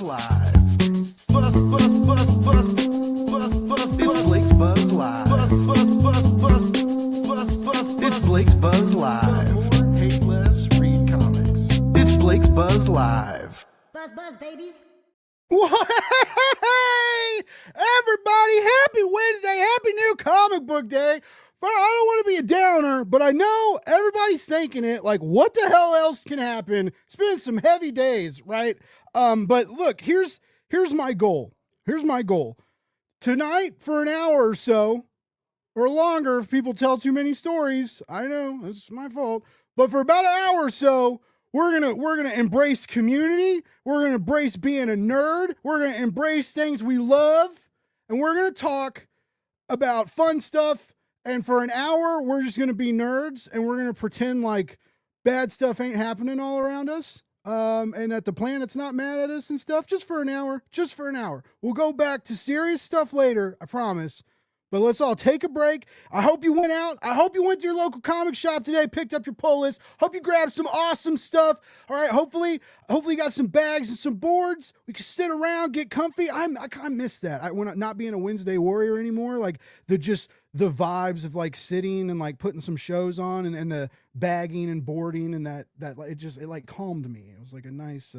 Live. Buzz, buzz, buzz, buzz, buzz, buzz. It's Blake's Buzz Live. Buzz, buzz, buzz, buzz, buzz, buzz. It's Blake's Buzz Live. More, hate less, read comics. It's Blake's Buzz Live. Buzz, buzz, babies. Hey, everybody, happy Wednesday, happy new comic book day. I don't want to be a downer, but I know everybody's thinking it, like, what the hell else can happen? It's been some heavy days, right? But look, here's my goal. Here's my goal. Tonight, for an hour or so, or longer if people tell too many stories, I know, it's my fault, but for about an hour or so, we're gonna embrace community. We're gonna embrace being a nerd. We're gonna embrace things we love, and we're gonna talk about fun stuff. And for an hour, we're just gonna be nerds, and we're gonna pretend like bad stuff ain't happening all around us, and that the planet's not mad at us and stuff. Just for an hour. Just for an hour. We'll go back to serious stuff later. I promise. But let's all take a break. I hope you went out. I hope you went to your local comic shop today, picked up your pull list. Hope you grabbed some awesome stuff. All right, hopefully you got some bags and some boards. We can sit around, get comfy. I kind of miss that. When not being a Wednesday warrior anymore, like the vibes of like sitting and like putting some shows on and the bagging and boarding and that it like calmed me. It was like a nice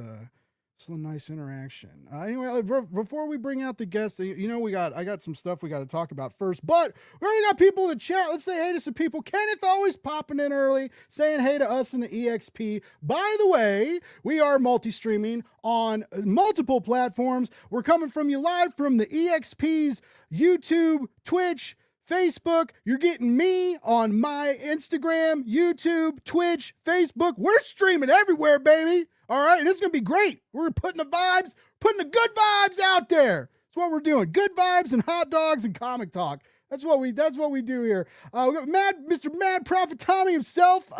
some nice interaction. Anyway, before we bring out the guests, I got some stuff we got to talk about first, but we already got people in the chat. Let's say hey to some people. Kenneth always popping in early, saying hey to us in the EXP. By the way, we are multi-streaming on multiple platforms. We're coming from you live from the EXP's YouTube, Twitch, Facebook. You're getting me on my Instagram, YouTube, Twitch, Facebook. We're streaming everywhere, baby. All right, and it's going to be great. We're putting the good vibes out there. That's what we're doing. Good vibes and hot dogs and comic talk. That's what we do here. We got Mr. Mad Prophet Tommy himself.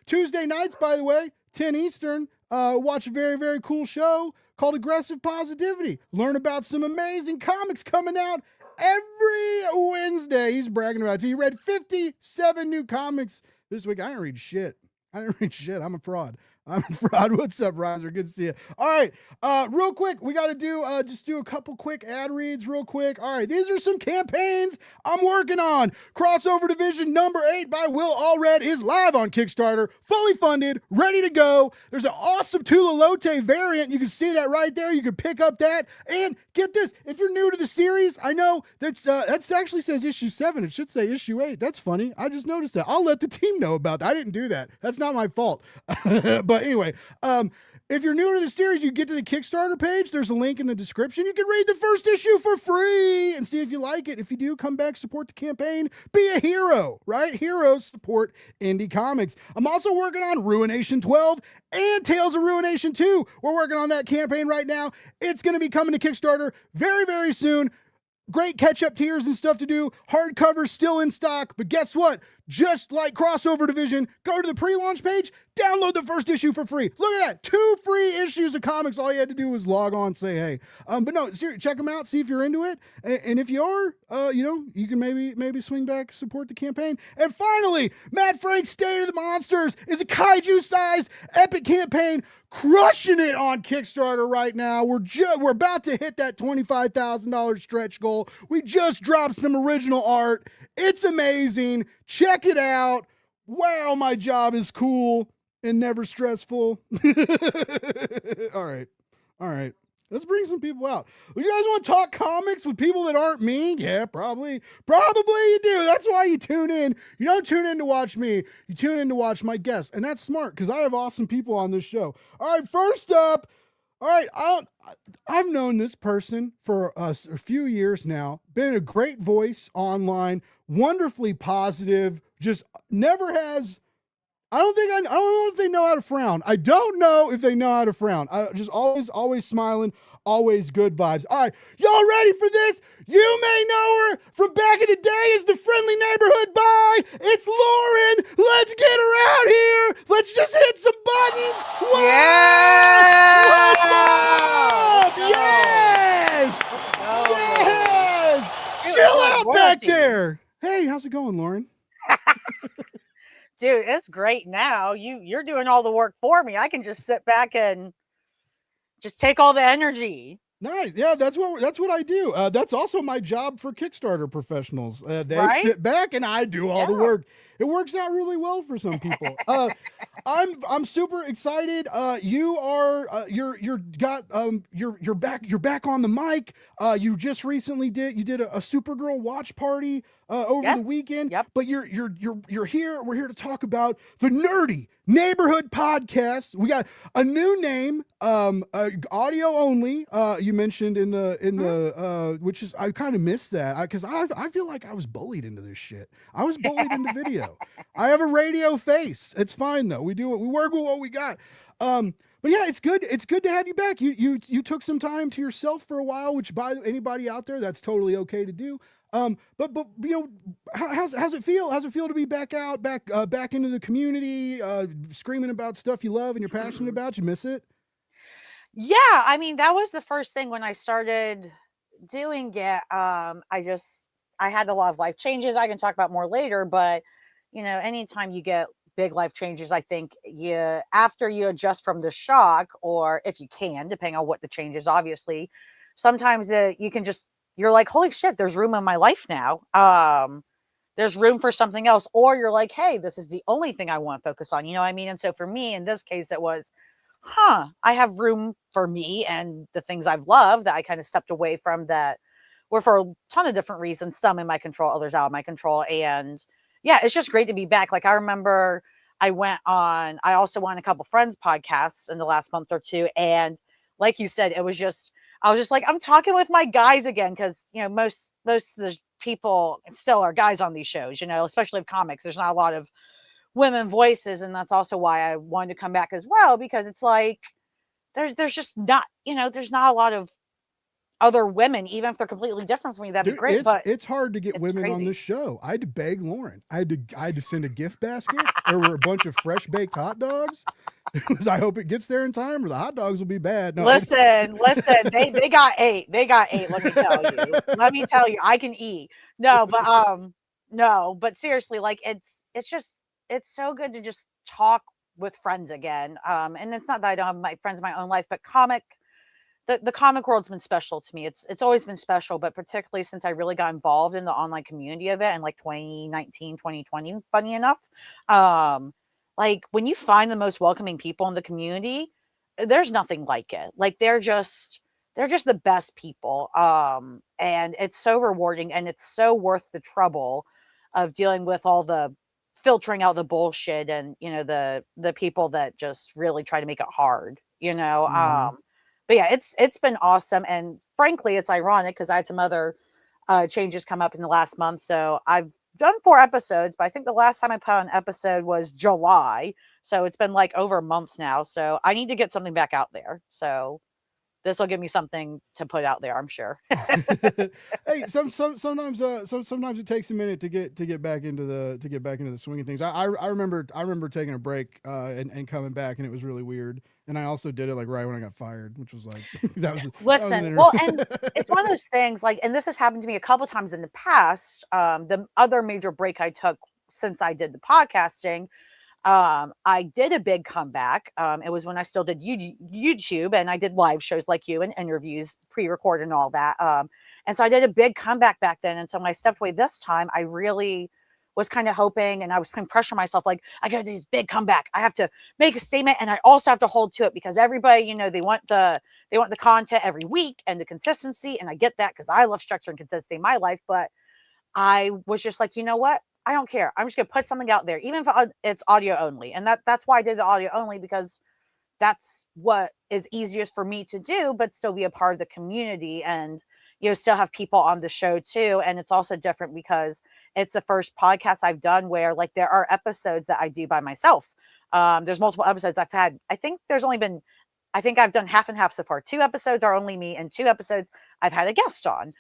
Tuesday nights, by the way, 10 Eastern. Watch a very, very cool show called Aggressive Positivity. Learn about some amazing comics coming out every Wednesday. He's bragging about it. He read 57 new comics this week. I didn't read shit. I'm a fraud. What's up, Riser? Good to see you. All right. Real quick, we got to do a couple quick ad reads real quick. All right. These are some campaigns I'm working on. Crossover Division number 8 by Will Allred is live on Kickstarter, fully funded, ready to go. There's an awesome Tula Lote variant. You can see that right there. You can pick up that. And get this, if you're new to the series, I know that actually says issue 7. It should say issue 8. That's funny. I just noticed that. I'll let the team know about that. I didn't do that. That's not my fault. But anyway, if you're new to the series, you get to the Kickstarter page. There's a link in the description. You can read the first issue for free and see if you like it. If you do, come back, support the campaign, be a hero, right? Heroes support indie comics. I'm also working on Ruination 12 and Tales of Ruination 2. We're working on that campaign right now. It's going to be coming to Kickstarter very, very soon. Great catch-up tiers and stuff to do. Hardcovers still in stock, but guess what? Just like Crossover Division, go to the pre-launch page, download the first issue for free. Look at that. 2 free issues of comics. All you had to do was log on, say hey. But no, seriously, check them out, see if you're into it. And if you are, you can maybe swing back, support the campaign. And finally, Matt Frank's State of the Monsters is a kaiju-sized epic campaign, crushing it on Kickstarter right now. We're about to hit that $25,000 stretch goal. We just dropped some original art. It's amazing. Check it out. Wow, my job is cool and never stressful. All right. Let's bring some people out. You guys want to talk comics with people that aren't me? Yeah, probably. Probably you do. That's why you tune in. You don't tune in to watch me. You tune in to watch my guests. And that's smart because I have awesome people on this show. All right, first up. All right, I've known this person for a few years now. Been a great voice online, wonderfully positive, just never has... I don't know if they know how to frown. I don't know if they know how to frown. I just always smiling, always good vibes. All right, y'all ready for this? You may know her from back in the day as the friendly neighborhood bye. It's Lauren. Let's get her out here. Let's just hit some buttons. Whoa! Yeah! What's up? Yes! Yes! Chill out back there. Hey, how's it going, Lauren? Dude, it's great now. You're doing all the work for me. I can just sit back and just take all the energy. Nice. Yeah, that's what I do. That's also my job for Kickstarter professionals. They Right? sit back and I do all the Yeah. work. It works out really well for some people. I'm super excited. You're back on the mic. You just recently did a Supergirl watch party over the Yes. weekend. Yep. But you're here. We're here to talk about the Nerdy Neighborhood Podcast. We got a new name, audio only. You mentioned in the which is, I kind of missed that because I feel like I was bullied into this shit. I was bullied into video. I have a radio face. It's fine though. We work with what we got. But yeah, it's good. It's good to have you back. You took some time to yourself for a while, which by anybody out there, that's totally okay to do. But you know, how's it feel? How's it feel to be back into the community, screaming about stuff you love and you're passionate about? You miss it? Yeah, I mean, that was the first thing when I started doing it. I had a lot of life changes I can talk about more later, but you know, anytime you get big life changes, I think after you adjust from the shock, or if you can, depending on what the change is, obviously, sometimes you're like, holy shit, there's room in my life now. There's room for something else, or you're like, hey, this is the only thing I want to focus on. You know what I mean? And so for me, in this case, it was, I have room for me and the things I've loved that I kind of stepped away from that were for a ton of different reasons, some in my control, others out of my control. And yeah, it's just great to be back. Like I remember I also went on a couple friends' podcasts in the last month or two. And like you said, I was just like, I'm talking with my guys again. Cause you know, most of the people still are guys on these shows, you know, especially of comics. There's not a lot of women voices. And that's also why I wanted to come back as well, because it's like, there's just not, you know, there's not a lot of other women, even if they're completely different from me. That'd be great. But it's hard to get women on this show. I had to beg Lauren. I had to send a gift basket. There were a bunch of fresh baked hot dogs. I hope it gets there in time, or the hot dogs will be bad. No, listen, they got 8. They got 8. Let me tell you, I can eat. No, but seriously, like it's so good to just talk with friends again. And it's not that I don't have my friends in my own life, but the comic world's been special to me. It's always been special, but particularly since I really got involved in the online community of it in like 2019, 2020, funny enough. Like when you find the most welcoming people in the community, there's nothing like it. Like they're just the best people. And it's so rewarding, and it's so worth the trouble of dealing with all the filtering out the bullshit and, you know, the people that just really try to make it hard, you know? But yeah, it's been awesome. And frankly, it's ironic because I had some other changes come up in the last month. So I've done 4 episodes, but I think the last time I put on an episode was July. So it's been like over a month now. So I need to get something back out there. So this will give me something to put out there, I'm sure. Hey, sometimes it takes a minute to get back into the swing of things. I remember taking a break and coming back, and it was really weird. And I also did it like right when I got fired, which was like Listen, well, and it's one of those things like, and this has happened to me a couple times in the past. The other major break I took since I did the podcasting, I did a big comeback. It was when I still did YouTube, and I did live shows like you and interviews pre-recorded and all that. And so I did a big comeback back then. And so when I stepped away this time, I really was kind of hoping, and I was putting pressure on myself, like, I got to do this big comeback. I have to make a statement, and I also have to hold to it, because everybody, you know, they want the content every week and the consistency. And I get that because I love structure and consistency in my life. But I was just like, you know what? I don't care. I'm just going to put something out there, even if it's audio only. And that's why I did the audio only, because that's what is easiest for me to do, but still be a part of the community and, you know, still have people on the show too. And it's also different because it's the first podcast I've done where like there are episodes that I do by myself. There's multiple episodes I've had. I think I've done half and half so far. 2 episodes are only me, and 2 episodes I've had a guest on.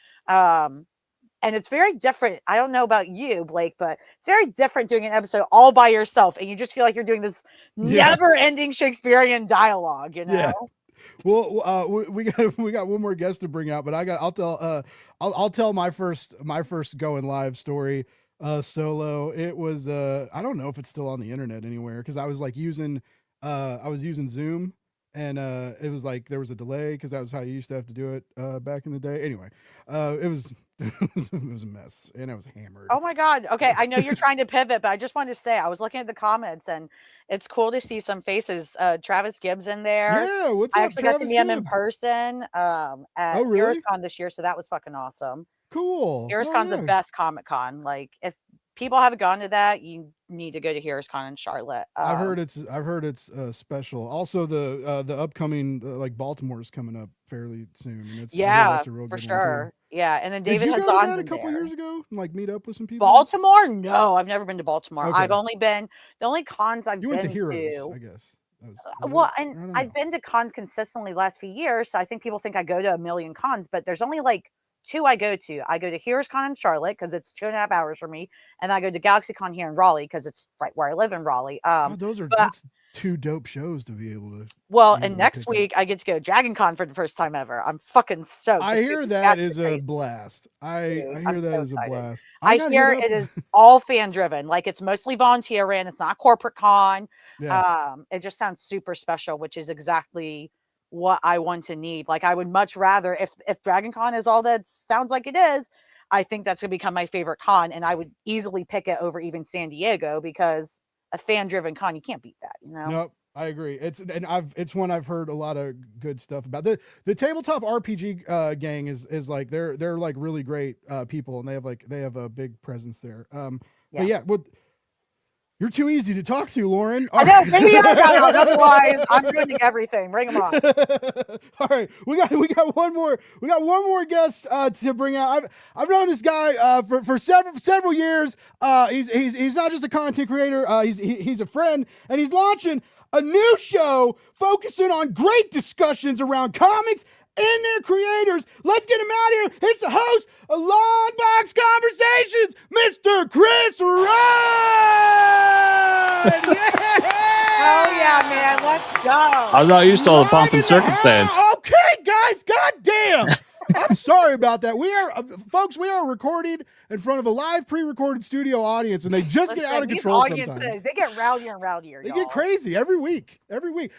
And it's very different. I don't know about you, Blake, but it's very different doing an episode all by yourself, and you just feel like you're doing this never-ending Shakespearean dialogue, you know? Yeah. Well, we got one more guest to bring out, but I'll tell my first going live story solo. It was I don't know if it's still on the internet anywhere, because I was like using Zoom, and it was like there was a delay because that was how you used to have to do it back in the day. Anyway, it was it was a mess, and I was hammered. Oh my God. Okay. I know you're trying to pivot, but I just wanted to say I was looking at the comments and it's cool to see some faces. Travis Gibbs in there. Yeah, what's I up, actually got to Travis meet him in Gibb? person at Oh, really? HeroesCon this year, so that was fucking awesome. Cool. Oh, HeroesCon's yeah. the best Comic Con. Like, if people haven't gone to that, you need to go to HeroesCon in Charlotte. I've heard it's special. Also, the upcoming like Baltimore's coming up fairly soon, and I hear that's a real for good one, too. sure. Yeah, and then Did David you go to Hazan's that a in couple there. years ago? And, like meet up with some people? Baltimore? No, I've never been to Baltimore. Okay. I've only been the only cons I've You been went to Heroes, to. I guess. Well, I and don't I've know. been to cons consistently the last few years, so I think people think I go to a million cons, but there's only like 2 I go to. I go to HeroesCon in Charlotte because it's 2.5 hours for me, and I go to GalaxyCon here in Raleigh because it's right where I live in Raleigh. Oh, but that's 2 dope shows to be able to. well, and easily next pick up. week I get to go to Dragon Con for the first time ever. I'm fucking stoked. I It's hear gonna be that is crazy. a blast. I Dude, hear I'm that so is a excited. blast. I got hear hit it up. is all fan driven. Like it's mostly volunteer ran. It's not corporate con. Yeah. It just sounds super special, which is exactly what I want to need. Like I would much rather if Dragon Con is all that sounds like it is, I think that's gonna become my favorite con, and I would easily pick it over even San Diego because a fan driven con, you can't beat that, you know? Nope. I agree. It's one I've heard a lot of good stuff about. The tabletop RPG gang is like they're like really great people, and they have a big presence there. But yeah, well, you're too easy to talk to, Lauren. I know, bring the other guy on. Otherwise, I'm ruining everything. Bring him on. All right, we got one more guest to bring out. I've known this guy for several years. He's not just a content creator. He's a friend, and he's launching a new show focusing on great discussions around comics and their creators. Let's get him out here. It's the host of Longbox Conversations, Mr. Chris Rundt. Oh yeah, man, let's go. I was not used to all the pomp and circumstance. Okay, guys, goddamn. I'm sorry about that. We are recorded in front of a live pre-recorded studio audience, and they just get out of control sometimes. They get rowdier and rowdier. They get crazy every week. Every week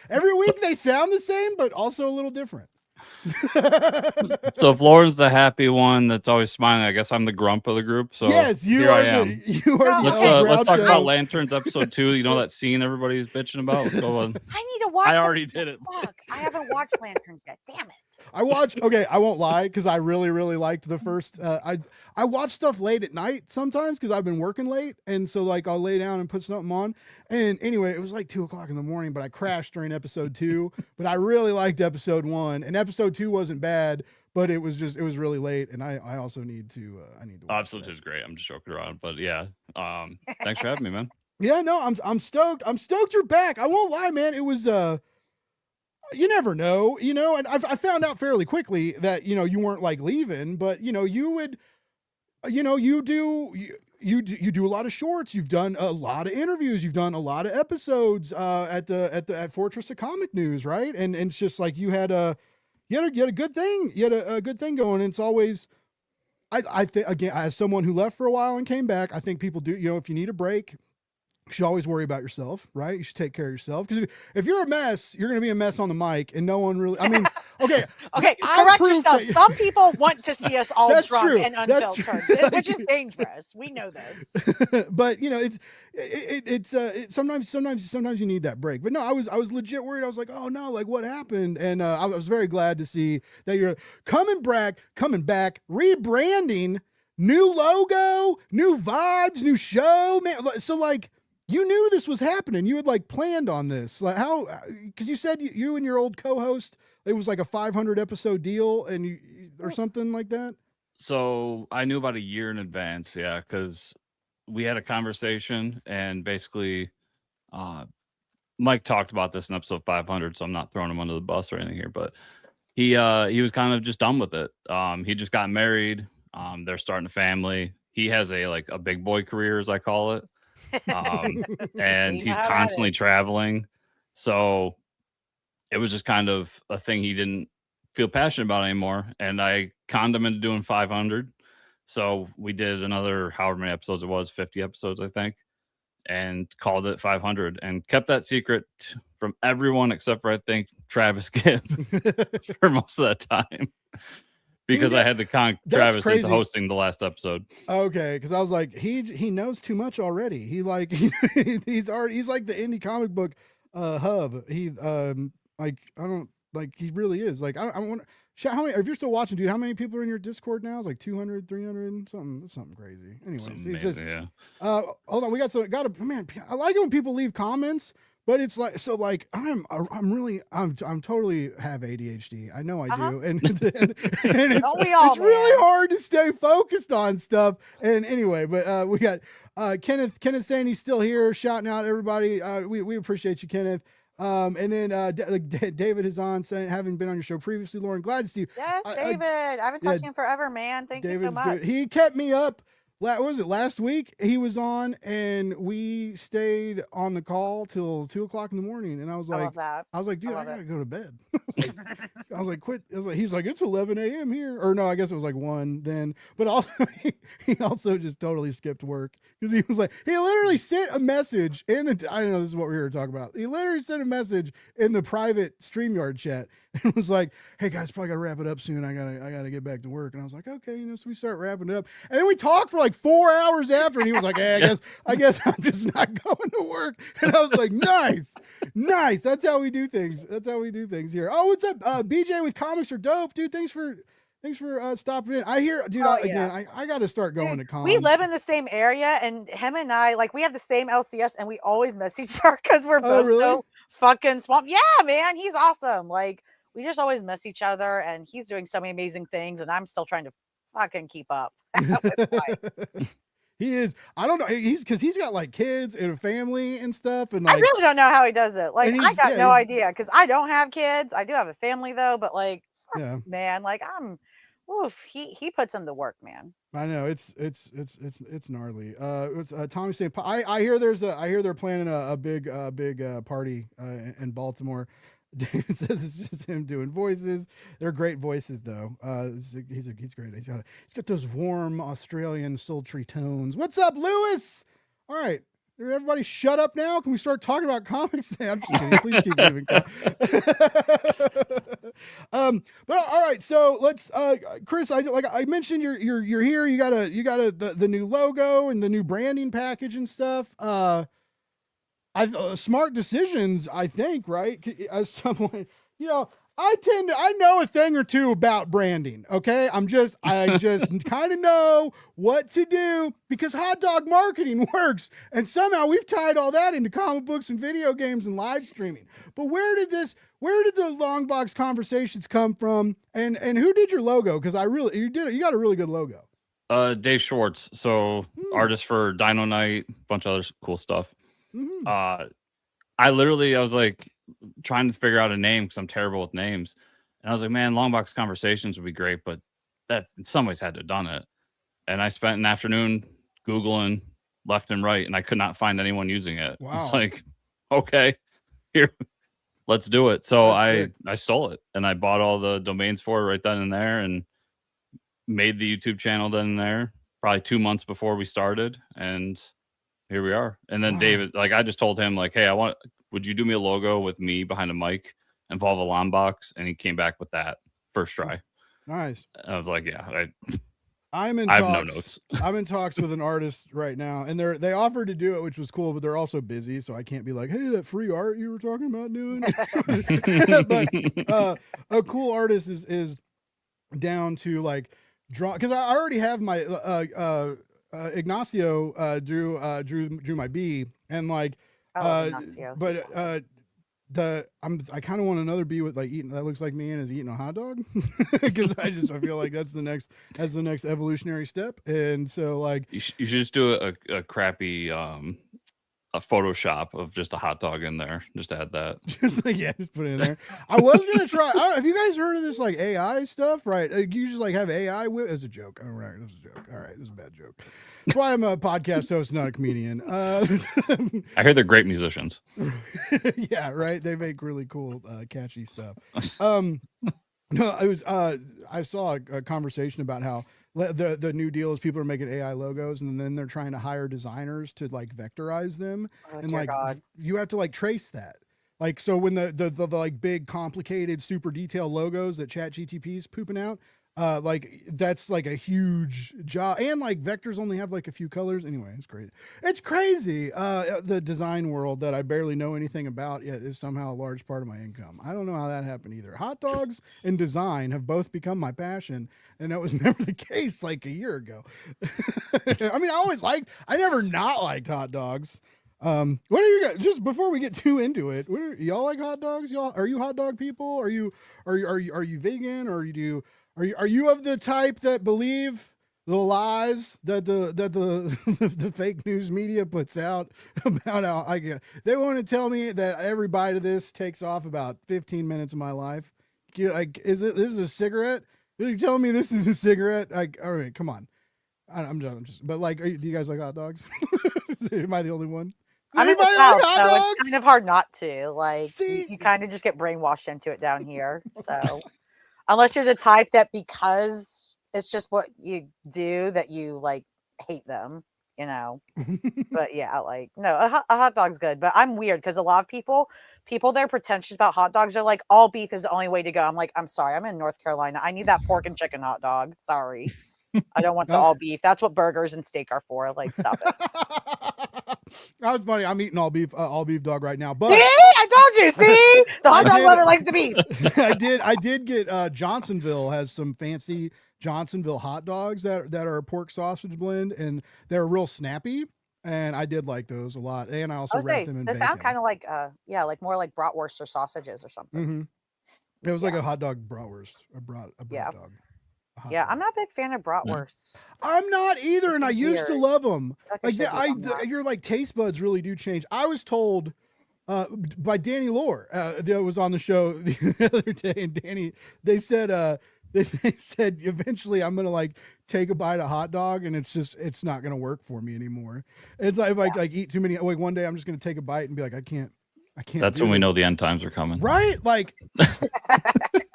they sound the same, but also a little different. So if Lauren's the happy one that's always smiling, I guess I'm the grump of the group. So yes, here I am. You are. Let's talk about Lanterns episode 2. You know that scene everybody's bitching about? Let's go on. I need to watch. I already did it. Fuck, I haven't watched Lanterns yet. Damn it. I watched. Okay, I won't lie because I really liked the first. I watch stuff late at night sometimes because I've been working late, and so like I'll lay down and put something on. And anyway, it was like 2:00 in the morning, but I crashed during episode 2. But I really liked episode 1, and episode 2 wasn't bad, but it was really late, and I also need to watch Episode 2 is great. I'm just joking around, but yeah. Thanks for having me, man. Yeah, no, I'm stoked. I'm stoked you're back. I won't lie, man. It was you never know, and I found out fairly quickly that, you weren't like leaving, but you would, you do a lot of shorts. You've done a lot of interviews. You've done a lot of episodes at Fortress of Comic News, right? And it's just like you had a good thing. You had a good thing going. And it's always, I think, again, as someone who left for a while and came back, I think people do, if you need a break, you should always worry about yourself, right? You should take care of yourself, because if you're a mess, you're going to be a mess on the mic, and no one really. I mean, okay, correct yourself. Some people want to see us all That's drunk true. and That's unfiltered, which is dangerous. We know this. But it's sometimes you need that break. But no, I was legit worried. I was like, oh no, like what happened? And I was very glad to see that you're coming back, rebranding, new logo, new vibes, new show, man. So like. You knew this was happening. You had like planned on this. Like how? Because you said you and your old co-host, it was like a 500 episode deal, and or something like that. So I knew about a year in advance, yeah, because we had a conversation, and basically, Mike talked about this in episode 500. So I'm not throwing him under the bus or anything here, but he was kind of just done with it. He just got married. They're starting a family. He has a big boy career, as I call it. And he's constantly traveling, so it was just kind of a thing he didn't feel passionate about anymore, and I conned him into doing 500. So we did another however many episodes it was, 50 episodes I think, and called it 500 and kept that secret from everyone except for I think Travis Gibb for most of that time because I had to con Travis crazy. into hosting the last episode. Okay, because I was like, he knows too much already. He's like the indie comic book hub. He like I don't like he really is. Like I want how many if you're still watching, dude, how many people are in your Discord now? It's like 200, 300 and something crazy. Anyways, Amazing, just yeah. hold on, man, I like it when people leave comments. But it's like so. Like I'm totally have ADHD. I know I do, and it's really hard to stay focused on stuff. And anyway, but we got Kenneth saying he's still here, shouting out everybody. We appreciate you, Kenneth. And then David is on saying, having been on your show previously, Lauren, glad to see you. Yes, David. I haven't talked to him forever, man. Thank you so much. Good. He kept me up. What was it last week? He was on, and we stayed on the call till 2:00 in the morning. And I was like, dude, I gotta go to bed. I was like, quit. He's like, it's 11 a.m. here, or no, I guess it was like 1 then. But also, he also just totally skipped work because he was like, he literally sent a message in the. I don't know, this is what we're here to talk about. He literally sent a message in the private StreamYard chat and was like, hey guys, probably gotta wrap it up soon. I gotta get back to work. And I was like, okay, so we start wrapping it up, and then we talked for like 4 hours after, and he was like, hey, I guess I'm just not going to work. And I was like, nice. That's how we do things. Here. Oh, what's up? BJ with Comics Are Dope, dude. Thanks for stopping in. I hear, dude, I got to start going to cons. We live in the same area, and him and I, like, we have the same LCS, and we always miss each other because we're both so fucking swamped. Yeah, man, he's awesome. Like, we just always miss each other, and he's doing so many amazing things, and I'm still trying to fucking keep up. He is. I don't know. He's got like kids and a family and stuff. And I really don't know how he does it. Like, I got no idea because I don't have kids. I do have a family though, but like, man, like he puts in the work, man. I know it's gnarly. Tommy saying, I hear they're planning a big party in Baltimore. David says it's just him doing voices. They're great voices though. He's great. He's got those warm Australian sultry tones. What's up, Lewis? All right. Everybody shut up now. Can we start talking about comics? I'm just kidding. Please keep moving. But all right. So let's, Chris, I mentioned you're here. You got the new logo and the new branding package and stuff. Smart decisions, I think, right? As someone, I know a thing or two about branding. Okay. I just kind of know what to do because hot dog marketing works. And somehow we've tied all that into comic books and video games and live streaming. But where did the Longbox Conversations come from? And who did your logo? Cause you got a really good logo. Dave Schwartz. So artist for Dino Night, a bunch of other cool stuff. Mm-hmm. I was like trying to figure out a name because I'm terrible with names. And I was like, man, Longbox Conversations would be great, but that's in some ways had to have done it. And I spent an afternoon Googling left and right, and I could not find anyone using it. Wow. It's like, okay, here, let's do it. So I stole it and I bought all the domains for it right then and there and made the YouTube channel then and there, probably 2 months before we started. And here we are. And then David, like, I just told him, like, hey, would you do me a logo with me behind a mic, involve a Longbox? And he came back with that first try. Nice. I was like, yeah, I have no notes. I'm in talks with an artist right now, and they offered to do it, which was cool, but they're also busy, so I can't be like, hey, that free art you were talking about doing. But a cool artist is down to like draw, because I already have my Ignacio drew my bee, and like but I kind of want another bee with like eating that looks like me and is eating a hot dog because I feel like that's the next evolutionary step. And so like you should just do a crappy a Photoshop of just a hot dog in there. Just add that. Just put it in there. I was gonna try. Have you guys heard of this like AI stuff? Right? You just like have AI as a joke. All right, this is a joke. All right, this is a bad joke. That's why I'm a podcast host, not a comedian. I hear they're great musicians. Yeah, right. They make really cool, catchy stuff. No, I saw a conversation about how the new deal is people are making AI logos and then they're trying to hire designers to like vectorize them. Oh, and like God. you have to like trace that. Like, so when the like big complicated super detailed logos that ChatGTP is pooping out, like that's like a huge job. And like vectors only have like a few colors. Anyway, it's great. It's crazy. The design world that I barely know anything about yet is somehow a large part of my income. I don't know how that happened either. Hot dogs and design have both become my passion, and that was never the case like a year ago. I mean, I never not liked hot dogs. What are you guys, just before we get too into it, what are y'all like hot dogs? Are you hot dog people? Are you vegan, or are you of the type that believe the lies that the fake news media puts out about how they want to tell me that every bite of this takes off about 15 minutes of my life? Like, this is a cigarette? Are you telling me this is a cigarette? Like, all right, come on. I'm just, but like, do you guys like hot dogs? Am I the only one? I'm in the Anybody South, like hot so dogs? it's kind of hard not to. Like, See? you kind of just get brainwashed into it down here. So, unless you're the type that because it's just what you do that you like hate them, you know. But yeah, like no, a hot dog's good. But I'm weird because a lot of people that are pretentious about hot dogs are like, all beef is the only way to go. I'm like, I'm sorry, I'm in North Carolina. I need that pork and chicken hot dog. Sorry. I don't want the all beef. That's what burgers and steak are for. Like, stop it. That was funny. I'm eating all beef dog right now. But See, I told you. See, the hot dog lover likes the beef. I did get Johnsonville has some fancy Johnsonville hot dogs that are a pork sausage blend, and they're real snappy. And I did like those a lot. And I also wrapped them in they bacon. sound kind of like like more like bratwurst or sausages or something. Mm-hmm. It was like a hot dog bratwurst, a brat dog. Yeah, I'm not a big fan of bratwurst. I'm not either, and I used to love them. Like your like taste buds really do change. I was told by Danny Lore that was on the show the other day, and Danny they said eventually I'm gonna like take a bite of hot dog, and it's not gonna work for me anymore. It's like if I like eat too many, like one day I'm just gonna take a bite and be like, I can't. That's when we know the end times are coming, right? Like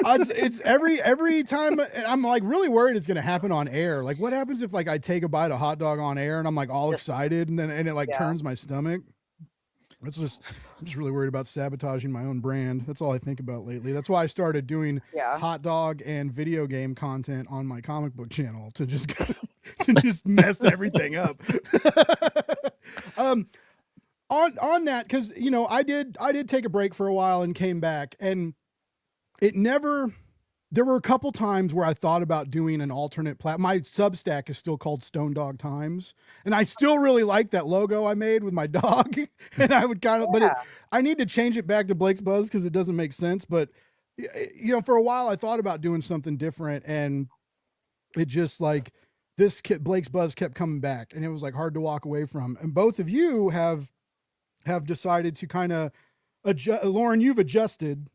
it's every time, and I'm like really worried it's gonna happen on air. Like, what happens if like I take a bite of hot dog on air and I'm like all excited, and it like turns my stomach? I'm just really worried about sabotaging my own brand. That's all I think about lately. That's why I started doing hot dog and video game content on my comic book channel to just mess everything up. On that, because I did take a break for a while and came back, and there were a couple times where I thought about doing an alternate my Substack is still called Stone Dog Times, and I still really like that logo I made with my dog, and I would kind of I need to change it back to Blake's Buzz because it doesn't make sense, but for a while I thought about doing something different, and it just like Blake's Buzz kept coming back, and it was like hard to walk away from. And both of you have decided to kind of adjust. Lauren, you've adjusted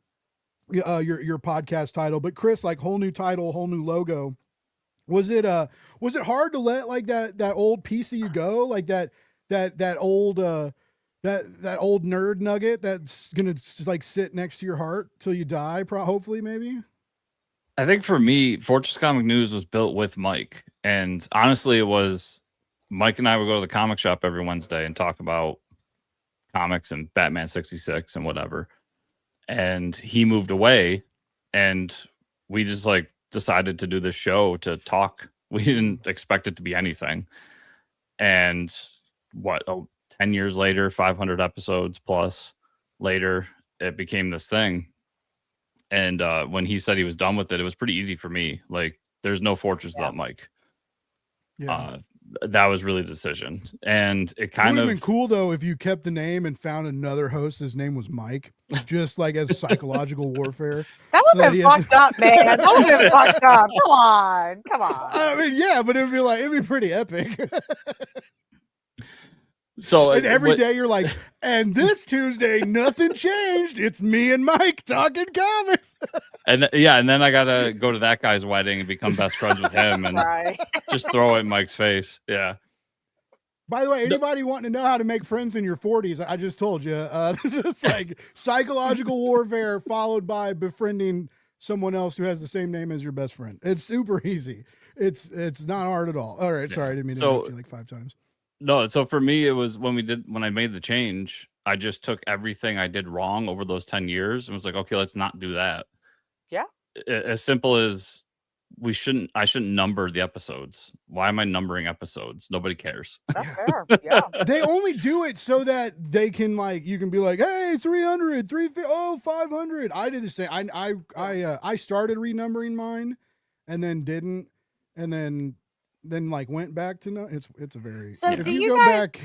your podcast title, but Chris, like whole new title, whole new logo. Was it hard to let like that old piece of you go, like that old that old nerd nugget that's gonna just like sit next to your heart till you die, hopefully, maybe? I think for me, Fortress Comic News was built with Mike, and honestly, it was Mike and I would go to the comic shop every Wednesday and talk about comics and Batman 66 and whatever. And he moved away, and we just like decided to do this show to talk. We didn't expect it to be anything. And 10 years later, 500 episodes plus later, it became this thing. And when he said he was done with it, it was pretty easy for me. Like, there's no Fortress without Mike. Yeah. That was really the decision. And it kind would of have been cool though if you kept the name and found another host. His name was Mike, just like as psychological warfare. That would have been fucked up, man. That would have been fucked up. Come on. I mean, yeah, but it'd be pretty epic. So and every day you're like, and this Tuesday, nothing changed. It's me and Mike talking comics. And then I gotta go to that guy's wedding and become best friends with him and just throw it in Mike's face. Yeah. By the way, anybody wanting to know how to make friends in your 40s, I just told you. It's like psychological warfare followed by befriending someone else who has the same name as your best friend. It's super easy. It's not hard at all. All right, sorry, I didn't mean to interrupt you like 5 times. No, so for me, it was when I made the change, I just took everything I did wrong over those 10 years and was like, okay, let's not do that. Yeah. As simple as I shouldn't number the episodes. Why am I numbering episodes? Nobody cares. That's fair. Yeah. They only do it so that they can like, you can be like, hey, 300, 350, oh, 500. I did the same. I started renumbering mine and then didn't, and then like went back to no. It's a very, So if do you you go guys- back,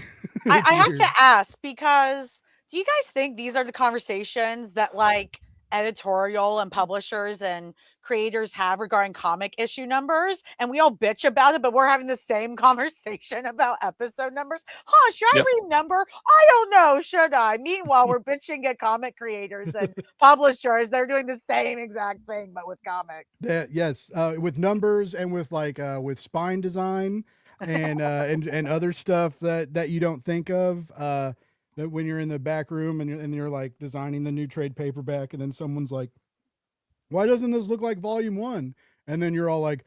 I have weird. to ask, because do you guys think these are the conversations that like editorial and publishers and creators have regarding comic issue numbers? And we all bitch about it, but we're having the same conversation about episode numbers. Huh, should I renumber? I don't know, should I? Meanwhile, we're bitching at comic creators and publishers. They're doing the same exact thing, but with comics. Yes, with numbers and with like with spine design and other stuff that you don't think of. That when you're in the back room and you're like designing the new trade paperback, and then someone's like, "Why doesn't this look like volume 1?" And then you're all like,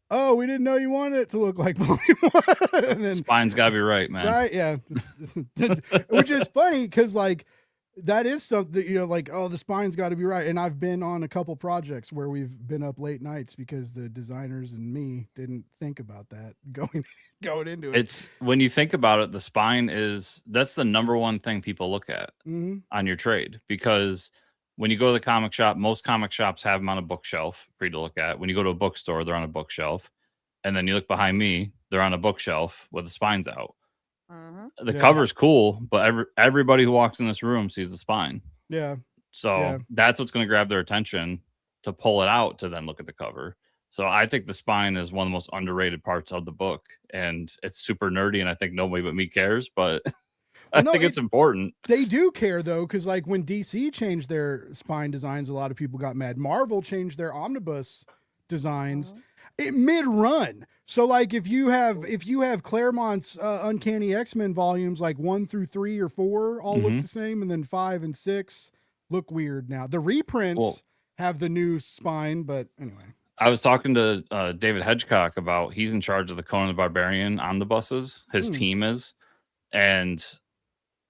"Oh, we didn't know you wanted it to look like volume 1." And then, Spine's gotta be right, man. right? Yeah, which is funny because like that is something, you know, like, oh, the spine's got to be right. And I've been on a couple projects where we've been up late nights because the designers and me didn't think about that going into it. It's when you think about it, the spine that's the number one thing people look at on your trade, because when you go to the comic shop, most comic shops have them on a bookshelf for you to look at. When you go to a bookstore, they're on a bookshelf. And then you look behind me, they're on a bookshelf with the spines out. The cover's cool, but everybody who walks in this room sees the spine. Yeah. So that's what's going to grab their attention to pull it out to then look at the cover. So I think the spine is one of the most underrated parts of the book, and it's super nerdy, and I think nobody but me cares, but I think it's important. They do care though, because like when DC changed their spine designs, a lot of people got mad. Marvel changed their omnibus designs mid-run. So like if you have Claremont's Uncanny X-Men volumes like 1 through 3 or 4 all look the same, and then 5 and 6 look weird now. The reprints have the new spine, but anyway. I was talking to David Hedgecock about, he's in charge of the Conan the Barbarian omnibuses. His team is. And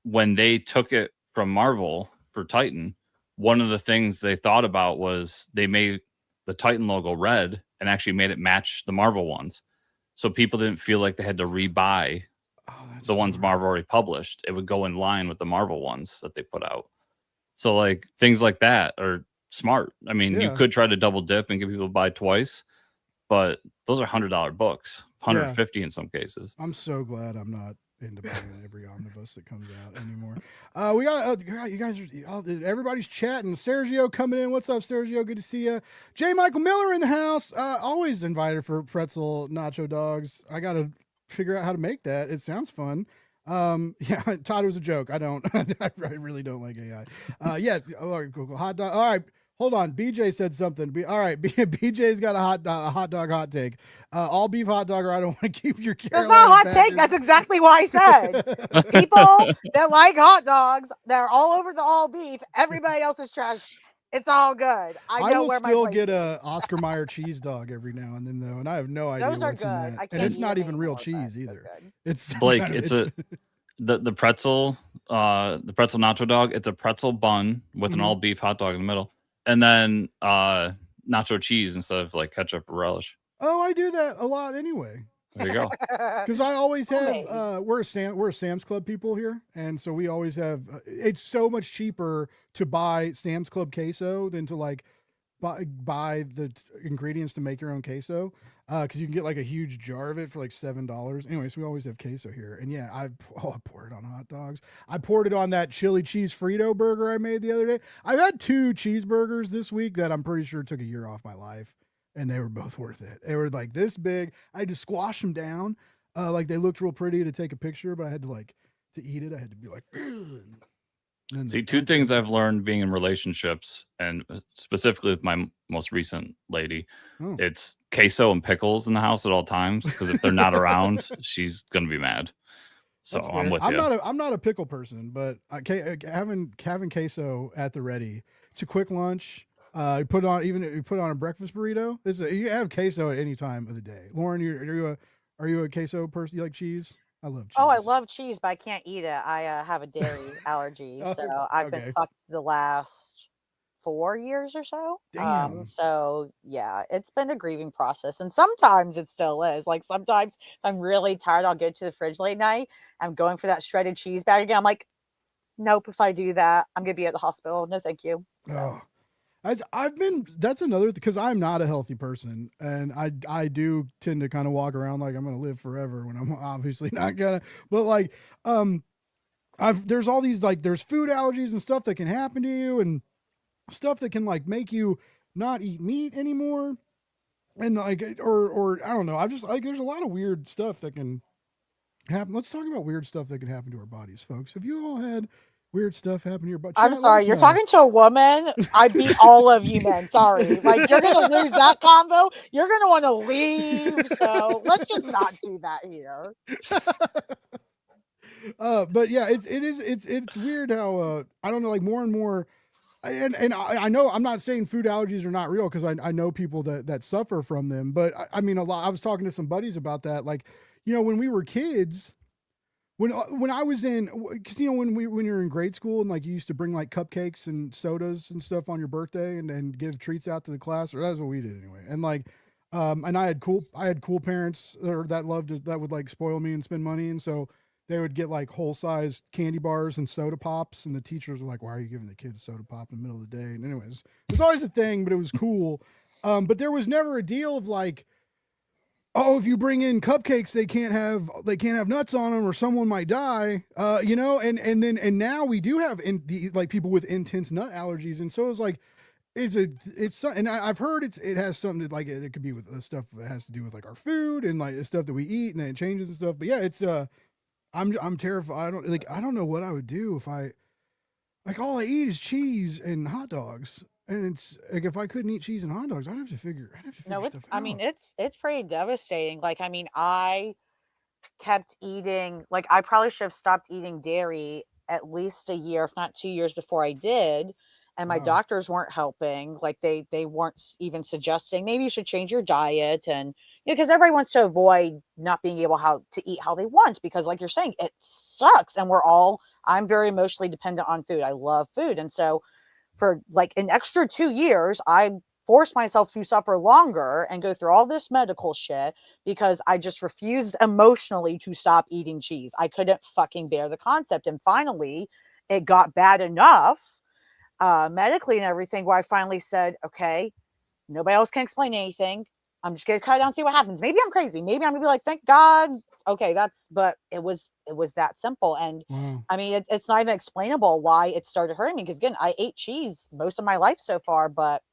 when they took it from Marvel for Titan, one of the things they thought about was they made the Titan logo red and actually made it match the Marvel ones. So people didn't feel like they had to rebuy the ones Marvel already published. It would go in line with the Marvel ones that they put out. So like things like that are smart. I mean, you could try to double dip and get people to buy twice, but those are $100 books, $150 in some cases. I'm so glad I'm not into buying every omnibus that comes out anymore. We got you guys everybody's chatting. Sergio coming in. What's up, Sergio? Good to see you. J. Michael Miller in the house. Always invited for pretzel nacho dogs. I gotta figure out how to make that. It sounds fun. Yeah, Todd, it was a joke. I really don't like AI. Yes. All right, cool. Hot dog. All right. Hold on. BJ said something. All right. BJ's got a hot dog hot take. All beef hot dog, or I don't want to keep your Carolina. That's not a hot take. That's exactly why I said. People that like hot dogs, that are all over the all beef, everybody else is trash. It's all good. I know where my will still place get is. a Oscar Mayer cheese dog every now and then, though, and I have no idea Those are what's in good. that. I and can't it's eat not them even real anymore, cheese but either. they're good. It's Blake, the pretzel nacho dog. It's a pretzel bun with an all beef hot dog in the middle, and then nacho cheese instead of like ketchup or relish. Oh, I do that a lot anyway. There you go. Because I always have we're a Sam's Club people here, and so we always have. It's so much cheaper to buy Sam's Club queso than to like buy the ingredients to make your own queso. Because you can get like a huge jar of it for like $7. Anyways, we always have queso here, and yeah, I pour it on hot dogs. I poured it on that chili cheese Frito burger I made the other day. I've had 2 cheeseburgers this week that I'm pretty sure took a year off my life. And they were both worth it. They were like this big. I had to squash them down. Like they looked real pretty to take a picture, but I had to to eat it. I had to be like, see, 2 things I've learned being in relationships, and specifically with my most recent lady, it's queso and pickles in the house at all times. Because if they're not around, she's going to be mad. So I'm with you. I'm not a pickle person, but having queso at the ready, it's a quick lunch. You put it on a breakfast burrito. You have queso at any time of the day. Lauren, are you a queso person? You like cheese? I love cheese. Oh, I love cheese, but I can't eat it. I have a dairy allergy, Oh, so I've been okay. fucked the last 4 years or so. Damn. So yeah, it's been a grieving process, and sometimes it still is. Like sometimes if I'm really tired, I'll go to the fridge late night. I'm going for that shredded cheese bag again. I'm like, nope. If I do that, I'm gonna be at the hospital. No, thank you. So. Oh. I've been, that's another, because I'm not a healthy person, and I do tend to kind of walk around like I'm gonna live forever when I'm obviously not gonna. But like, there's all these, like, there's food allergies and stuff that can happen to you, and stuff that can like make you not eat meat anymore, and like, or I don't know. I just like, there's a lot of weird stuff that can happen. Let's talk about weird stuff that can happen to our bodies, folks. Have you all had weird stuff happen to your body? I'm sorry, you're talking to a woman. I beat all of you men. Sorry. Like, you're going to lose that combo. You're going to want to leave. So let's just not do that here. But yeah, it's weird how, I don't know, like more and more, and I know I'm not saying food allergies are not real, because I know people that suffer from them, but I mean, I was talking to some buddies about that. Like, you know, when we were kids, when I was in, because you know, when you're in grade school and like you used to bring like cupcakes and sodas and stuff on your birthday and give treats out to the class, or that's what we did anyway. And like, and I had cool parents that would like spoil me and spend money, and so they would get like whole size candy bars and soda pops, and the teachers were like, "Why are you giving the kids soda pop in the middle of the day?" And anyways, it was always a thing, but it was cool. But there was never a deal of like, oh, if you bring in cupcakes, they can't have nuts on them, or someone might die. You know, and now we do have like people with intense nut allergies, and so it's like, and I've heard it has something to, like, it could be with stuff that has to do with like our food and like the stuff that we eat, and then it changes and stuff. But yeah, it's I'm terrified. I don't know what I would do if all I eat is cheese and hot dogs. And it's like, if I couldn't eat cheese and hot dogs, I'd have to figure No, stuff out. I mean, it's pretty devastating. Like, I mean, I kept eating, like, I probably should have stopped eating dairy at least a year, if not 2 years before I did. And my Wow. doctors weren't helping. Like, they weren't even suggesting maybe you should change your diet. And because everybody wants to avoid not being able to eat how they want, because like you're saying, it sucks. And I'm very emotionally dependent on food. I love food. And so for like an extra 2 years, I forced myself to suffer longer and go through all this medical shit because I just refused emotionally to stop eating cheese. I couldn't fucking bear the concept. And finally, it got bad enough, medically and everything, where I finally said, okay, nobody else can explain anything. I'm just gonna cut it down and see what happens. Maybe I'm crazy. Maybe I'm gonna be like, thank God. Okay, but it was that simple. And Wow. I mean, it's not even explainable why it started hurting me, because again, I ate cheese most of my life so far, but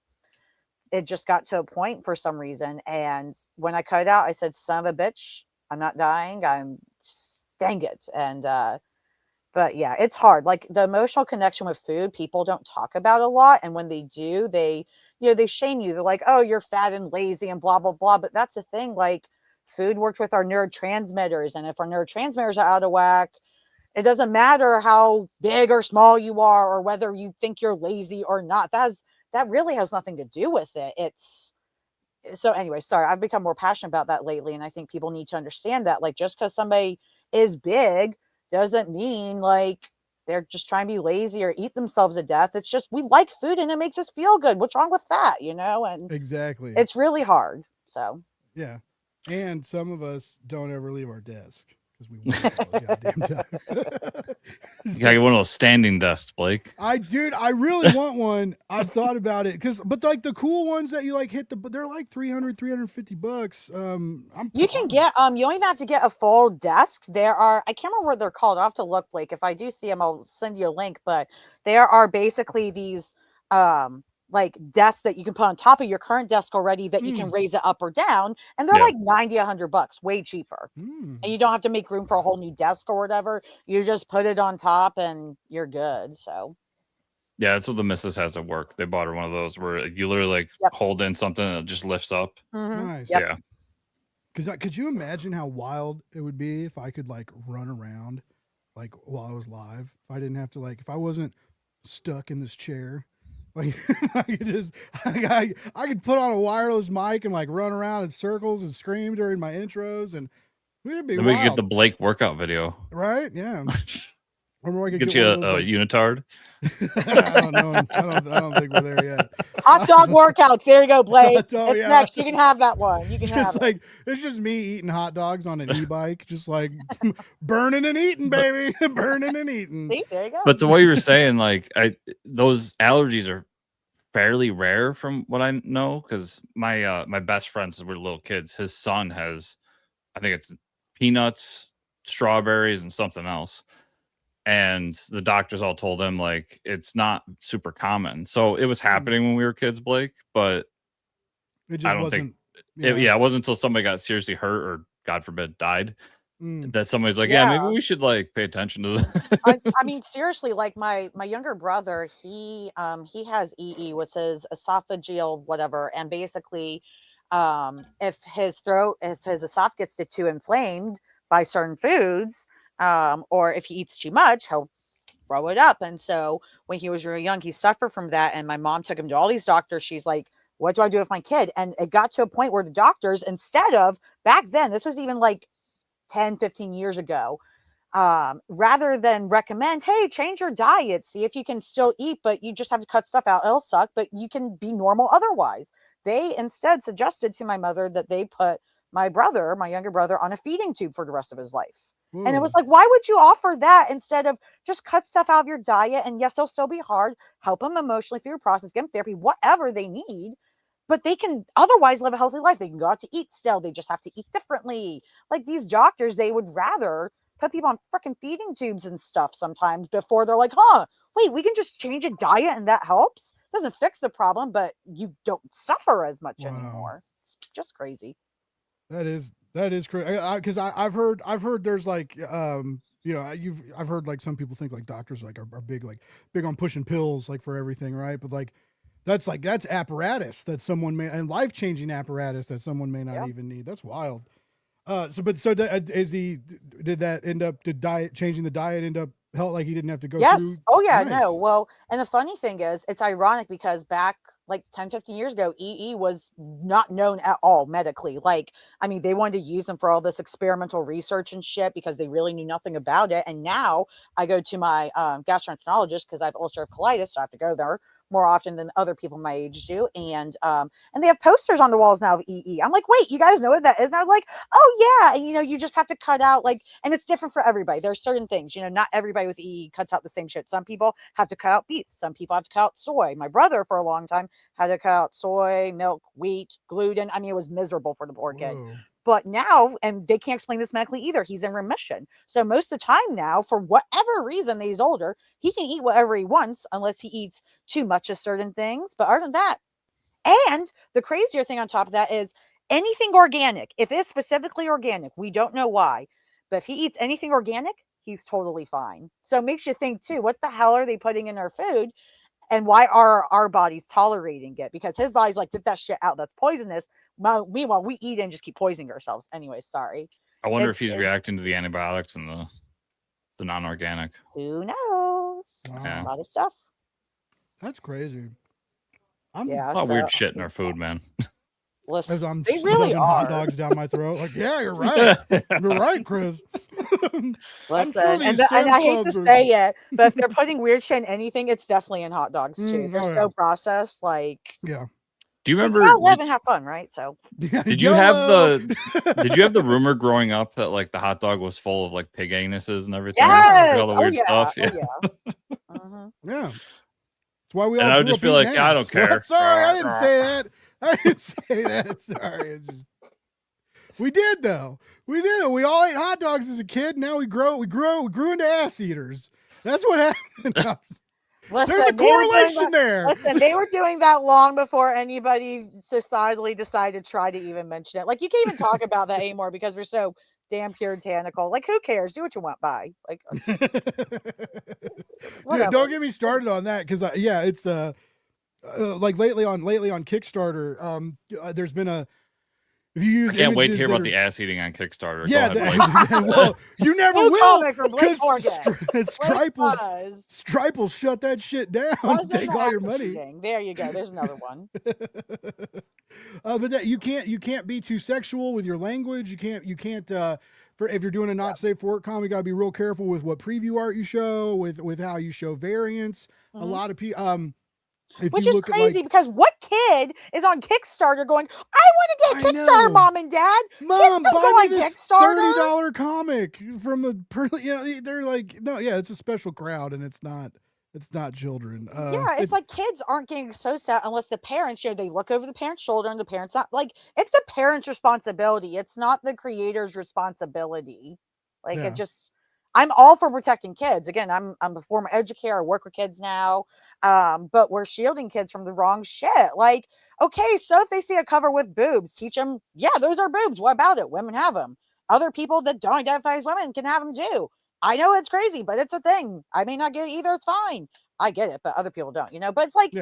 it just got to a point for some reason. And when I cut it out, I said, son of a bitch, I'm not dying. Dang it. And but yeah, it's hard. Like, the emotional connection with food, people don't talk about a lot. And when they do, they shame you. They're like, oh, you're fat and lazy and blah, blah, blah. But that's the thing. Like, food works with our neurotransmitters. And if our neurotransmitters are out of whack, it doesn't matter how big or small you are, or whether you think you're lazy or not. That really has nothing to do with it. So anyway, sorry, I've become more passionate about that lately. And I think people need to understand that, like, just because somebody is big doesn't mean like they're just trying to be lazy or eat themselves to death. It's just, we like food and it makes us feel good. What's wrong with that? You know? And Exactly. it's really hard. So yeah. And some of us don't ever leave our desk because we work all the goddamn time. You gotta get one of those standing desks, Blake. I really want one. I've thought about it, but like the cool ones that you like they're like $350. you can get, you don't even have to get a full desk. There are, I can't remember what they're called. I'll have to look, Blake. If I do see them, I'll send you a link. But there are basically these, like, desks that you can put on top of your current desk already, that you can raise it up or down, and they're like $90, $100, way cheaper. And you don't have to make room for a whole new desk or whatever. You just put it on top and you're good. So yeah, that's what the missus has at work. They bought her one of those where you literally like hold in something and it just lifts up. Nice. Yeah. Because could you imagine how wild it would be if I could like run around like while I was live? If I didn't have to, like, if I wasn't stuck in this chair. Like, I could put on a wireless mic and like run around in circles and scream during my intros, and It'd be Then we could get wild, the Blake workout video. right? Yeah. Or I could Get you one a of those, like- unitard. I don't know. I don't think we're there yet. Hot dog workouts. There you go, Blake. Hot dog, It's yeah, next. hot You can have that one. You can have Just it. like it's just me eating hot dogs on an e-bike, just like burning and eating, baby, burning and eating. See, there you go. But to what you were saying, like those allergies are fairly rare from what I know, because my my best friend, since we're little kids, his son has, I think it's peanuts, strawberries, and something else. And the doctors all told him like it's not super common. So it was happening when we were kids, Blake, but It just I don't wasn't. think it wasn't until somebody got seriously hurt or God forbid died that somebody's like, Yeah. maybe we should like pay attention to that. I mean, seriously, like my younger brother, he has EE, which is esophageal whatever, and basically, if his esophagus gets too inflamed by certain foods, or if he eats too much, he'll throw it up. And so when he was really young, he suffered from that. And my mom took him to all these doctors. She's like, what do I do with my kid? And it got to a point where the doctors, instead of back then, this was even like 10, 15 years ago, rather than recommend, hey, change your diet, see if you can still eat, but you just have to cut stuff out, it'll suck, but you can be normal otherwise. They instead suggested to my mother that they put my younger brother, on a feeding tube for the rest of his life. And it was like, why would you offer that instead of just cut stuff out of your diet? And yes, it'll still be hard. Help them emotionally through the process, give them therapy, whatever they need. But they can otherwise live a healthy life. They can go out to eat still. They just have to eat differently. Like these doctors, they would rather put people on freaking feeding tubes and stuff sometimes before they're like, wait, we can just change a diet and that helps. Doesn't fix the problem, but you don't suffer as much anymore. It's just crazy. That is crazy. Because I've heard there's like I've heard like some people think like doctors like are big on pushing pills like for everything, right? But like that's apparatus that someone may, and life-changing apparatus that someone may not even need. That's wild. Did changing the diet end up help? Like he didn't have to go through? Oh yeah, Nice. no. Well, and the funny thing is, it's ironic because back like 10, 15 years ago, EE was not known at all medically. Like, I mean, they wanted to use them for all this experimental research and shit because they really knew nothing about it. And now I go to my gastroenterologist because I have ulcerative colitis, so I have to go there more often than other people my age do. And they have posters on the walls now of EE. I'm like, wait, you guys know what that is? And I'm like, oh yeah. And you just have to cut out and it's different for everybody. There's certain things, not everybody with EE cuts out the same shit. Some people have to cut out beef. Some people have to cut out soy. My brother for a long time had to cut out soy, milk, wheat, gluten. I mean, it was miserable for the poor kid. Whoa. But now, and they can't explain this medically either, he's in remission. So most of the time now, for whatever reason that he's older, he can eat whatever he wants unless he eats too much of certain things. But other than that, and the crazier thing on top of that is anything organic, if it's specifically organic, we don't know why, but if he eats anything organic, he's totally fine. So it makes you think too, what the hell are they putting in our food? And why are our bodies tolerating it? Because his body's like, get that shit out. That's poisonous. Meanwhile, we eat and just keep poisoning ourselves. Anyway, sorry. I wonder if he's reacting to the antibiotics and the non-organic. Who knows? Wow. A lot of stuff. That's crazy. A lot of weird shit in our food, man. Listen, As I'm they really shoving are. hot dogs down my throat. Like, yeah, you're right. You're right, Chris. Listen, and I hate to say it, but if they're putting weird shit in anything, it's definitely in hot dogs too. They're so processed. Like, yeah. Do you remember? Live and have fun, right? So, did you have the rumor growing up that like the hot dog was full of like pig anuses and everything? Yes. Like, all the weird stuff. Yeah. Mm-hmm. Yeah. That's why we all. And I would just be like, I don't care. What? Sorry, I didn't say that. I didn't say that. Sorry. We did though. We did. We all ate hot dogs as a kid. Now we grew into ass eaters. That's what happened. Listen, there's a correlation there. Listen, they were doing that long before anybody societally decided to try to even mention it. Like, you can't even talk about that anymore because we're so damn puritanical. Like, who cares? Do what you want. Bye. Like, dude, don't get me started on that because it's like lately on Kickstarter, there's been if you use I can't wait to hear about the ass eating on Kickstarter. Yeah, well, you never will because Stripe will shut that shit down and take all your money. There you go. There's another one. But that you can't be too sexual with your language. You can't for if you're doing a not safe for work comic, you got to be real careful with what preview art you show, with how you show variants. A lot of people, which is crazy because what kid is on Kickstarter going, I want to get I Kickstarter, know. Mom and Dad? Mom, Kids don't buy go me on this Kickstarter. $30 comic from a they're like, no, yeah, it's a special crowd and it's not children. It's like kids aren't getting exposed to that unless the parents, they look over the parent's shoulder and the parent's not like, it's the parent's responsibility. It's not the creator's responsibility. Like it just, I'm all for protecting kids. Again, I'm a former educator. I work with kids now. But we're shielding kids from the wrong shit. Like, okay, so if they see a cover with boobs, teach them, yeah, those are boobs. What about it? Women have them. Other people that don't identify as women can have them too. I know it's crazy, but it's a thing. I may not get it either. It's fine. I get it, but other people don't, but it's like,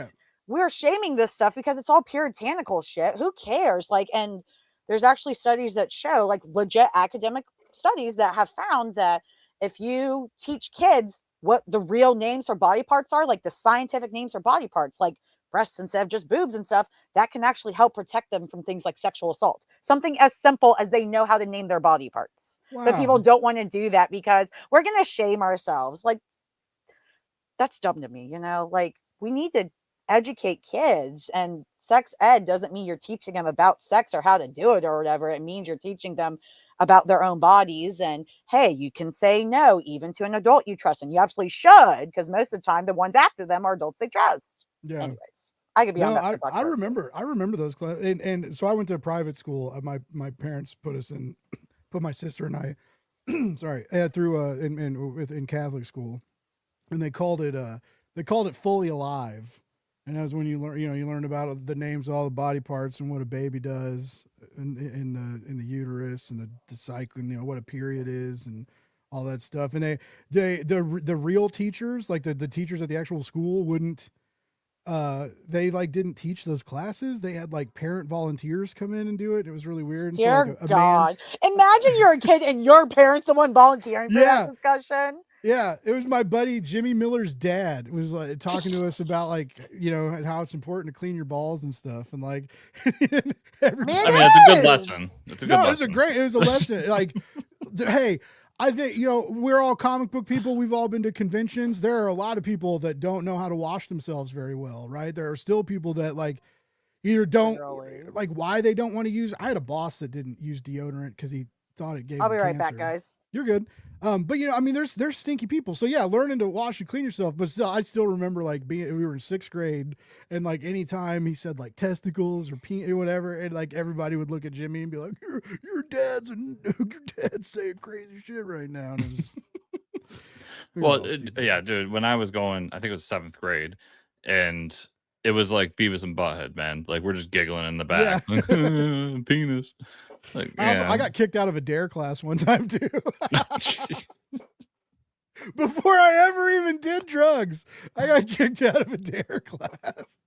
we're shaming this stuff because it's all puritanical shit. Who cares? Like, and there's actually studies that show, like legit academic studies that have found that if you teach kids what the real names for body parts are, like the scientific names for body parts, like breasts instead of just boobs and stuff, that can actually help protect them from things like sexual assault. Something as simple as they know how to name their body parts. Wow. But people don't want to do that because we're going to shame ourselves. Like, that's dumb to me, like we need to educate kids, and sex ed doesn't mean you're teaching them about sex or how to do it or whatever. It means you're teaching them about their own bodies, and hey, you can say no even to an adult you trust, and you absolutely should, because most of the time the ones after them are adults they trust. Yeah. Anyways, I could be on that. I remember those classes, and so I went to a private school. My parents put my sister and I, through in Catholic school, and they called it Fully Alive. And that was when you learn about the names of all the body parts and what a baby does in the uterus and the cycle, what a period is and all that stuff. And the real teachers, like the teachers at the actual school, wouldn't. They didn't teach those classes. They had parent volunteers come in and do it. It was really weird. Dear God, imagine you're a kid and your parents the one volunteering for that discussion. Yeah, it was my buddy Jimmy Miller's dad. It was talking to us about how it's important to clean your balls and stuff, and it's a good lesson. It's a good lesson. It was a lesson. Hey, I think we're all comic book people. We've all been to conventions. There are a lot of people that don't know how to wash themselves very well, right? There are still people that either don't why they don't want to use. I had a boss that didn't use deodorant because he thought it gave. I'll be right cancer. back, guys. You're good. But there's stinky people. So yeah, learning to wash and clean yourself. But still, I still remember we were in 6th grade, and anytime he said testicles or penis or whatever, and everybody would look at Jimmy and be like, your dad's saying crazy shit right now. And it was just, yeah, dude. When I was going, I think it was 7th grade, and it was like Beavis and Butthead, man. We're just giggling in the back, penis. I got kicked out of a DARE class one time too. Before I ever even did drugs, I got kicked out of a DARE class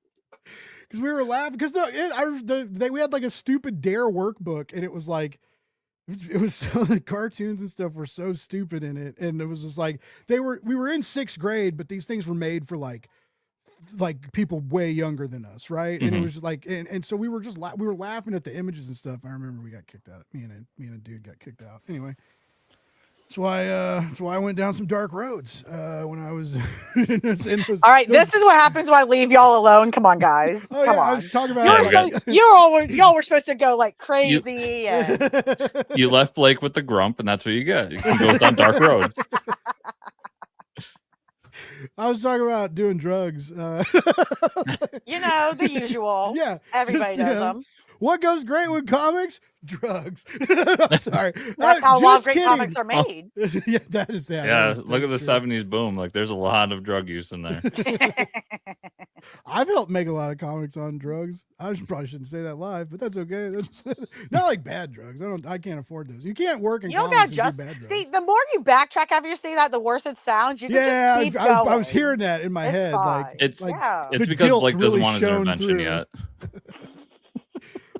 because we were laughing because we had a stupid DARE workbook, and it was so the cartoons and stuff were so stupid in it, and it was just we were in 6th grade, but these things were made for people way younger than us, right? And it was just and so we were just we were laughing at the images and stuff. I remember we got kicked out. Me and a dude got kicked out. Anyway, that's why I went down some dark roads when I was. All right, this is what happens when I leave y'all alone. Come on, guys. Come on. I was talking about. Y'all were supposed to go crazy. You left Blake with the grump, and that's what you get. You go down dark roads. I was talking about doing drugs. The usual. Yeah. Everybody does them. What goes great with comics? Drugs. Sorry. That's how a lot of great comics are made. Yeah, that is that. Yeah, look at the 70s boom. There's a lot of drug use in there. I've helped make a lot of comics on drugs. I probably shouldn't say that live, but that's okay. That's not bad drugs. I can't afford those. You can't work in comics and do bad drugs. See, the more you backtrack after you say that, the worse it sounds. You can just keep going. I was hearing that in my head. It's because Blake doesn't want his intervention yet.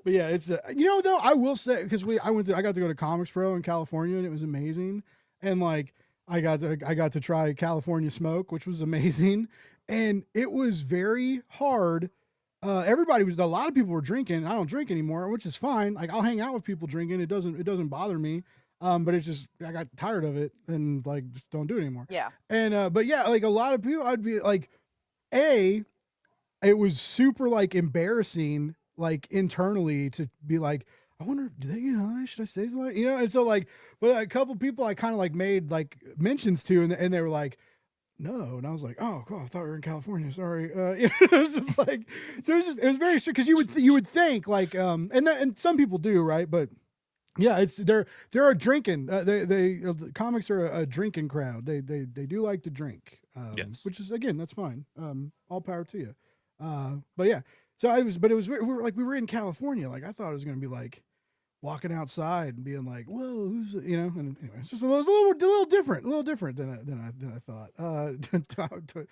But yeah, it's though I will say, because I got to go to Comics Pro in California, and it was amazing, and I got to try California Smoke, which was amazing, and it was very hard. A lot of people were drinking. I don't drink anymore, which is fine. I'll hang out with people drinking. It doesn't bother me. But it's just, I got tired of it and like, just don't do it anymore. Yeah. And, but yeah, like a lot of people, I'd be like, it was super like embarrassing, like internally to be like, I wonder, do they get high? Should I say something? You know? And so like, but a couple people I kind of like made like mentions to, and they were like, no. And I was like, oh, cool. I thought we were in California. Sorry. It was just like, so it was very strict. Cause you would think like, and some people do, right? But yeah, they're a drinking, comics are a drinking crowd. They do like to drink, Yes. which is, again, that's fine. All power to you. But yeah, so we were in California. Like I thought it was going to be like walking outside and being like, whoa, who's, you know, and anyway, it's just a little different than I thought.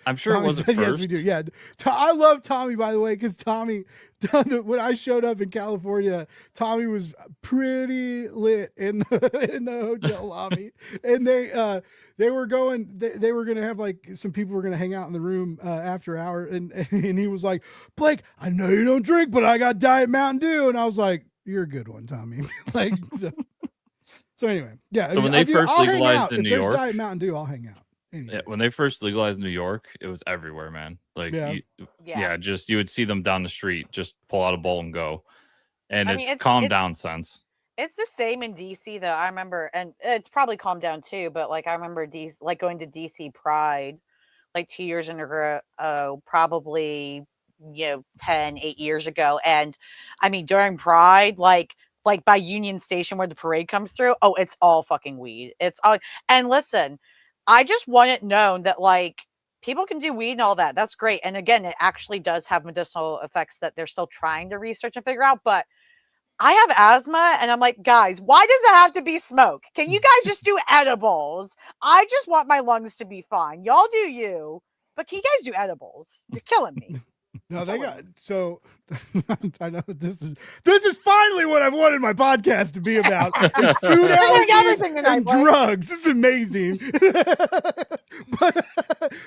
I'm sure Tommy it was at said, yes, first. we do. Yeah. I love Tommy, by the way, because Tommy, when I showed up in California, Tommy was pretty lit in the hotel lobby, and they were going to have like some people were going to hang out in the room after hour, and he was like, Blake, I know you don't drink, but I got Diet Mountain Dew, and I was like, you're a good one, Tommy. Like, so anyway, yeah. So when they first legalized in New York, Diet Mountain Dew, I'll hang out. Yeah, when they first legalized in New York, it was everywhere, man. Like, Yeah. just you would see them down the street, just pull out a bowl and go. And it's calm down sense. It's the same in DC though. I remember, and it's probably calmed down too, but like I remember like going to DC Pride like 2 years in a row, probably 8 years ago. And I mean during Pride, like by Union Station where the parade comes through, oh, it's all fucking weed. It's all, and listen, I just want it known that like people can do weed and all that. That's great. And again, it actually does have medicinal effects that they're still trying to research and figure out. But I have asthma and I'm like, guys, why does it have to be smoke? Can you guys just do edibles? I just want my lungs to be fine. Y'all do you, but can you guys do edibles? You're killing me. No, they got, so I know this is finally what I've wanted my podcast to be about. It's food allergies and drugs. This is amazing.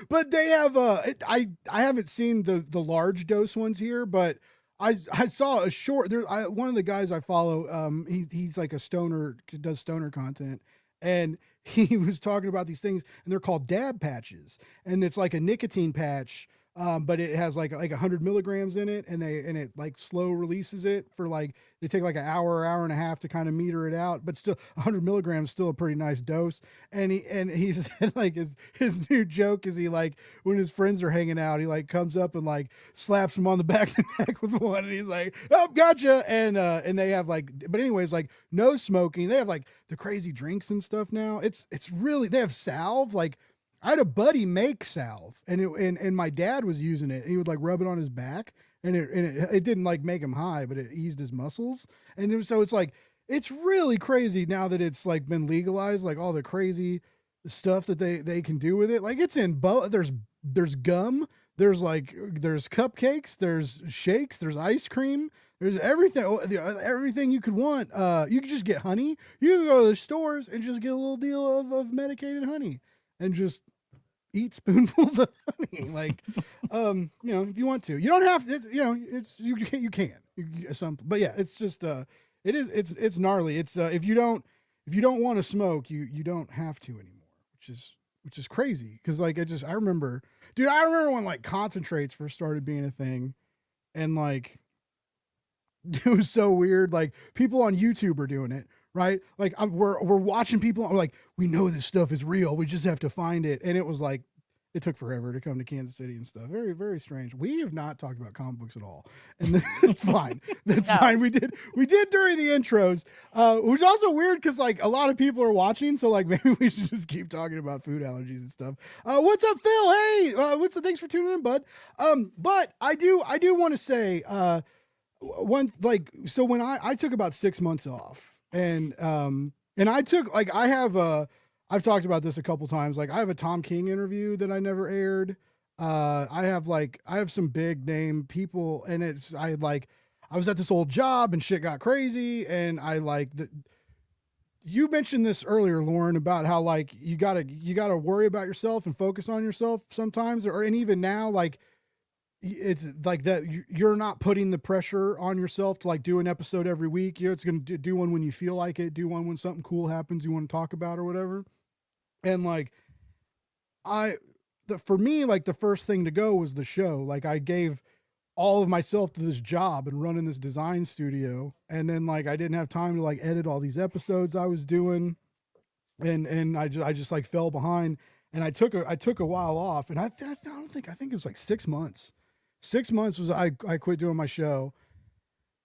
but they have I haven't seen the large dose ones here, but I saw a short one of the guys I follow, he's like a stoner, does stoner content, and he was talking about these things, and they're called dab patches, and it's like a nicotine patch. But it has like 100 milligrams in it, and it like slow releases it for like, they take like an hour and a half to kind of meter it out, but still 100 milligrams, still a pretty nice dose. And he said like his new joke is he like, when his friends are hanging out, he like comes up and like slaps him on the back of the neck with one, and he's like, oh, gotcha. And they have like, but anyways, like no smoking. They have like the crazy drinks and stuff now. It's really, they have salve, like, I had a buddy make salve, and my dad was using it, and he would like rub it on his back, and it didn't like make him high, but it eased his muscles. And so it's like, it's really crazy now that it's like been legalized, like all the crazy stuff that they can do with it. Like it's in there's gum, there's cupcakes, there's shakes, there's ice cream, there's everything you could want. You could just get honey. You can go to the stores and just get a little deal of medicated honey and just eat spoonfuls of honey, like, if you want to. You don't have to. You can. But yeah, it's just it's gnarly. It's if you don't want to smoke, you don't have to anymore, which is crazy. Because like I remember when like concentrates first started being a thing, and like it was so weird. Like people on YouTube are doing it. Right? Like we're watching people, we're like, we know this stuff is real. We just have to find it. And it was like, it took forever to come to Kansas City and stuff. Very, very strange. We have not talked about comic books at all. And that's fine. That's fine. We did during the intros, which is also weird because like a lot of people are watching. So like maybe we should just keep talking about food allergies and stuff. What's up, Phil? Hey, thanks for tuning in, bud. But I do want to say, so when I took about 6 months off, and I took like, I've talked about this a couple times. Like I have a Tom King interview that I never aired. I have some big name people, and I was at this old job and shit got crazy. And you mentioned this earlier, Lauren, about how like, you gotta worry about yourself and focus on yourself sometimes, and even now, like it's like that you're not putting the pressure on yourself to like do an episode every week. You know, it's going to do one when you feel like it, do one when something cool happens you want to talk about or whatever. And like for me, like the first thing to go was the show. Like I gave all of myself to this job and running this design studio, and then like I didn't have time to like edit all these episodes I was doing, and I just like fell behind, and I took a while off, and I think it was like 6 months. 6 months was I quit doing my show,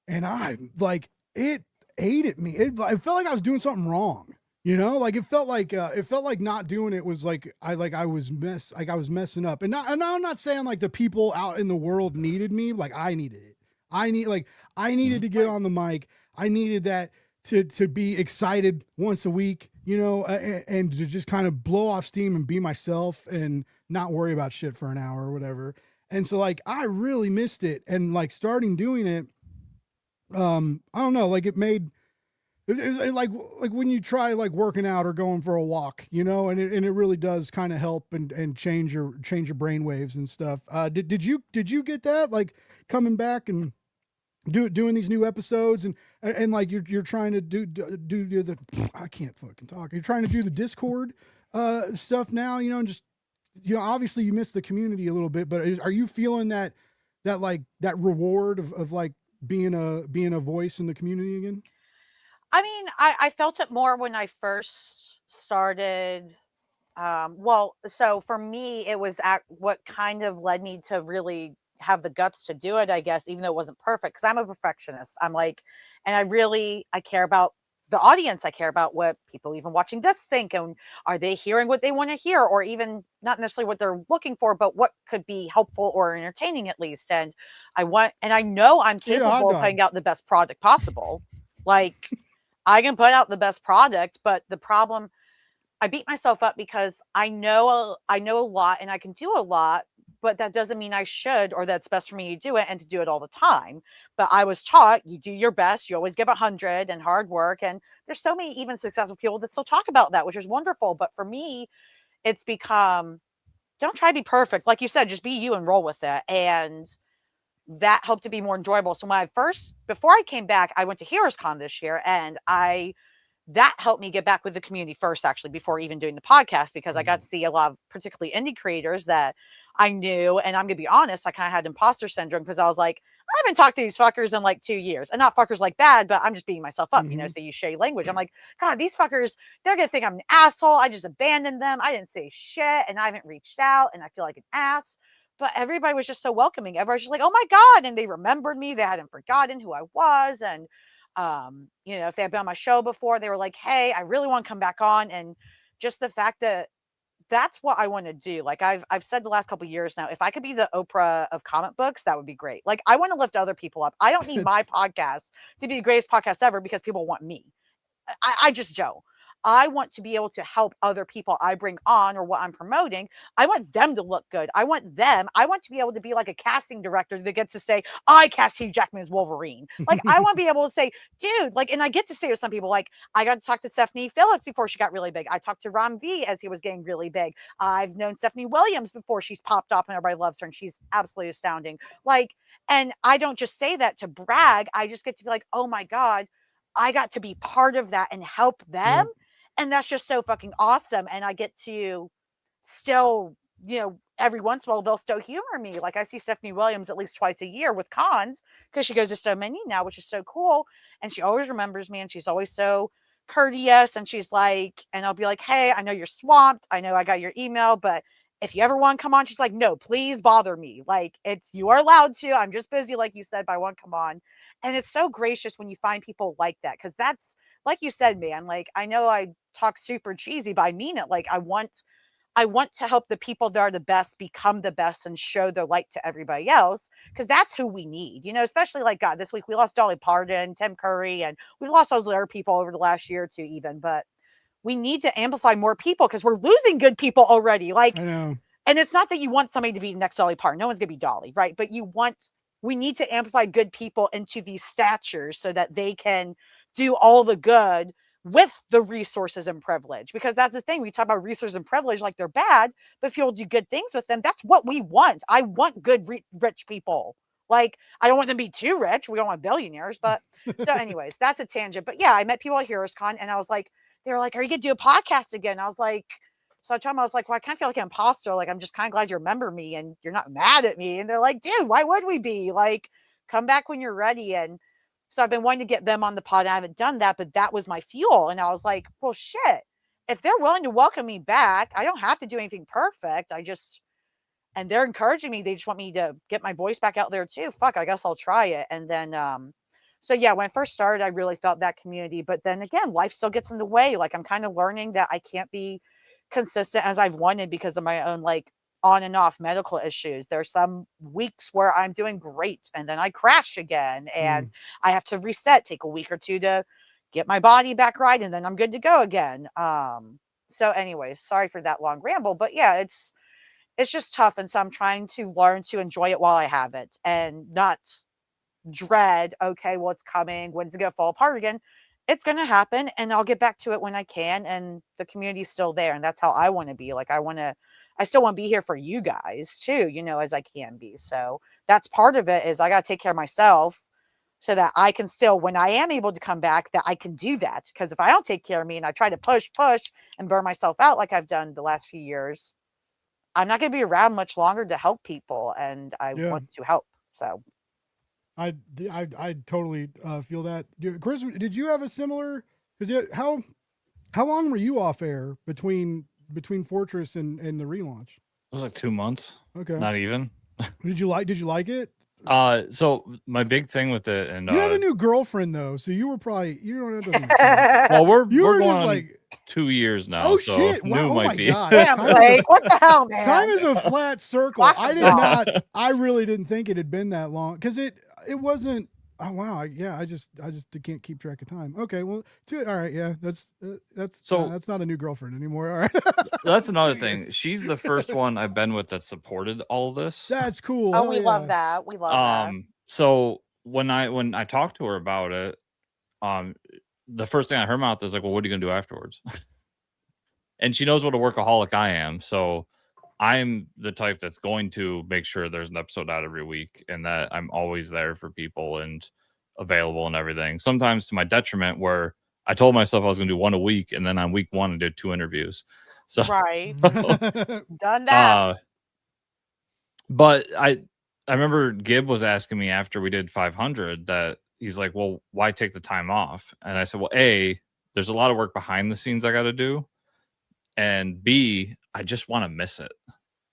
and I like it ate at me. I felt like I was doing something wrong. You know, like it felt like not doing it was like I was messing up. And I'm not saying like the people out in the world needed me, like I needed it. I needed to get on the mic. I needed that to be excited once a week, you know, and to just kind of blow off steam and be myself and not worry about shit for an hour or whatever. And so like I really missed it, and like starting doing it, I don't know, like it made it like when you try like working out or going for a walk, you know, and it really does kind of help and change your brain waves and stuff. Did you get that, like coming back and doing these new episodes and like you're trying to do the I can't fucking talk. You're trying to do the Discord stuff now, you know, and just, you know, obviously you miss the community a little bit, but are you feeling that like that reward of like being a voice in the community again? I mean, I felt it more when I first started. Well, so for me, it was what kind of led me to really have the guts to do it, I guess, even though it wasn't perfect, because I'm a perfectionist. I'm like, and I care about the audience. I care about what people even watching this think, and are they hearing what they want to hear, or even not necessarily what they're looking for, but what could be helpful or entertaining at least. And I know I'm capable of putting out the best product possible. Like, I can put out the best product, but the problem, I beat myself up because I know a lot and I can do a lot, but that doesn't mean I should, or that's best for me to do it and to do it all the time. But I was taught, you do your best, you always give 100 and hard work. And there's so many even successful people that still talk about that, which is wonderful. But for me, it's become, don't try to be perfect. Like you said, just be you and roll with it. And that helped to be more enjoyable. So before I came back, I went to HeroesCon this year, and that helped me get back with the community first, actually, before even doing the podcast, because I got to see a lot of particularly indie creators that I knew. And I'm going to be honest, I kind of had imposter syndrome, because I was like, I haven't talked to these fuckers in like 2 years, and not fuckers like bad, but I'm just beating myself up, you know, so you shade language. I'm like, God, these fuckers, they're going to think I'm an asshole. I just abandoned them. I didn't say shit, and I haven't reached out, and I feel like an ass. But everybody was just so welcoming. Everybody was just like, oh my God. And they remembered me. They hadn't forgotten who I was. And, you know, if they had been on my show before, they were like, hey, I really want to come back on. And just the fact that that's what I want to do. Like I've said the last couple of years now, if I could be the Oprah of comic books, that would be great. Like I want to lift other people up. I don't need my podcast to be the greatest podcast ever because people want me. I just Joe. I want to be able to help other people I bring on or what I'm promoting. I want them to look good. I want to be able to be like a casting director that gets to say, I cast Hugh Jackman as Wolverine. Like, I want to be able to say, dude, like, and I get to say to some people, like, I got to talk to Stephanie Phillips before she got really big. I talked to Ram V as he was getting really big. I've known Stephanie Williams before she's popped off and everybody loves her, and she's absolutely astounding. Like, and I don't just say that to brag. I just get to be like, oh my God, I got to be part of that and help them. Yeah. And that's just so fucking awesome. And I get to still, you know, every once in a while, they'll still humor me. Like I see Stephanie Williams at least twice a year with cons, because she goes to so many now, which is so cool. And she always remembers me, and she's always so courteous. And she's like, and I'll be like, hey, I know you're swamped. I know I got your email, but if you ever want to come on, she's like, no, please bother me. Like, you are allowed to. I'm just busy, like you said, but I want to come on. And it's so gracious when you find people like that, because that's, like you said, man, like, I know I talk super cheesy, but I mean it. Like, I want to help the people that are the best become the best and show their light to everybody else, because that's who we need, you know, especially like, God, this week we lost Dolly Parton, Tim Curry, and we've lost those other people over the last year or two even, but we need to amplify more people because we're losing good people already. Like, I know. And it's not that you want somebody to be next Dolly Parton. No one's going to be Dolly, right? But we need to amplify good people into these statures so that they can do all the good with the resources and privilege, because that's the thing. We talk about resources and privilege like they're bad, but if you'll do good things with them, that's what we want. I want good, rich people. Like, I don't want them to be too rich. We don't want billionaires, but so anyways, that's a tangent. But yeah, I met people at HeroesCon and I was like, they were like, are you going to do a podcast again? I was like, so I told them, I was like, well, I kind of feel like an imposter. Like, I'm just kind of glad you remember me and you're not mad at me. And they're like, dude, why would we be? Like, come back when you're ready. And so I've been wanting to get them on the pod. I haven't done that, but that was my fuel. And I was like, well, shit, if they're willing to welcome me back, I don't have to do anything perfect. And they're encouraging me. They just want me to get my voice back out there too. Fuck, I guess I'll try it. And then, so yeah, when I first started, I really felt that community, but then again, life still gets in the way. Like, I'm kind of learning that I can't be consistent as I've wanted because of my own, like, on and off medical issues. There's some weeks where I'm doing great and then I crash again and I have to reset, take a week or two to get my body back right, and then I'm good to go again. So anyways, sorry for that long ramble, but yeah, it's just tough. And so I'm trying to learn to enjoy it while I have it and not dread, okay, well, it's coming, when's it gonna fall apart again? It's gonna happen and I'll get back to it when I can, and the community's still there, and that's how I want to be. Like, I still want to be here for you guys too, you know, as I can be. So that's part of it, is I got to take care of myself so that I can still, when I am able to come back, that I can do that. Because if I don't take care of me and I try to push and burn myself out like I've done the last few years, I'm not going to be around much longer to help people, and I want to help. So I totally feel that. Chris, did you have a similar? Because how long were you off air between Fortress and the relaunch? It was like 2 months. Okay, not even. Did you like it? So my big thing with it, and you have a new girlfriend though, so you were probably well, we're going just on like 2 years now. Oh so shit! new Wow, might oh my be. god! Damn, Blake, what the hell, man? Time is a flat circle. I did not. I really didn't think it had been that long, because it wasn't. Oh wow! I just can't keep track of time. Okay, well, all right, yeah, that's not a new girlfriend anymore. All right, that's another thing. She's the first one I've been with that supported all this. That's cool. Oh, we love that. We love that. So when I talked to her about it, the first thing out of her mouth is like, "Well, what are you gonna do afterwards?" And she knows what a workaholic I am, so I'm the type that's going to make sure there's an episode out every week and that I'm always there for people and available and everything. Sometimes to my detriment, where I told myself I was going to do one a week, and then on week 1 I did 2 interviews. So right, done that. But I remember Gib was asking me after we did 500 that he's like, "Well, why take the time off?" And I said, "Well, A, there's a lot of work behind the scenes I got to do, and B, I just want to miss it.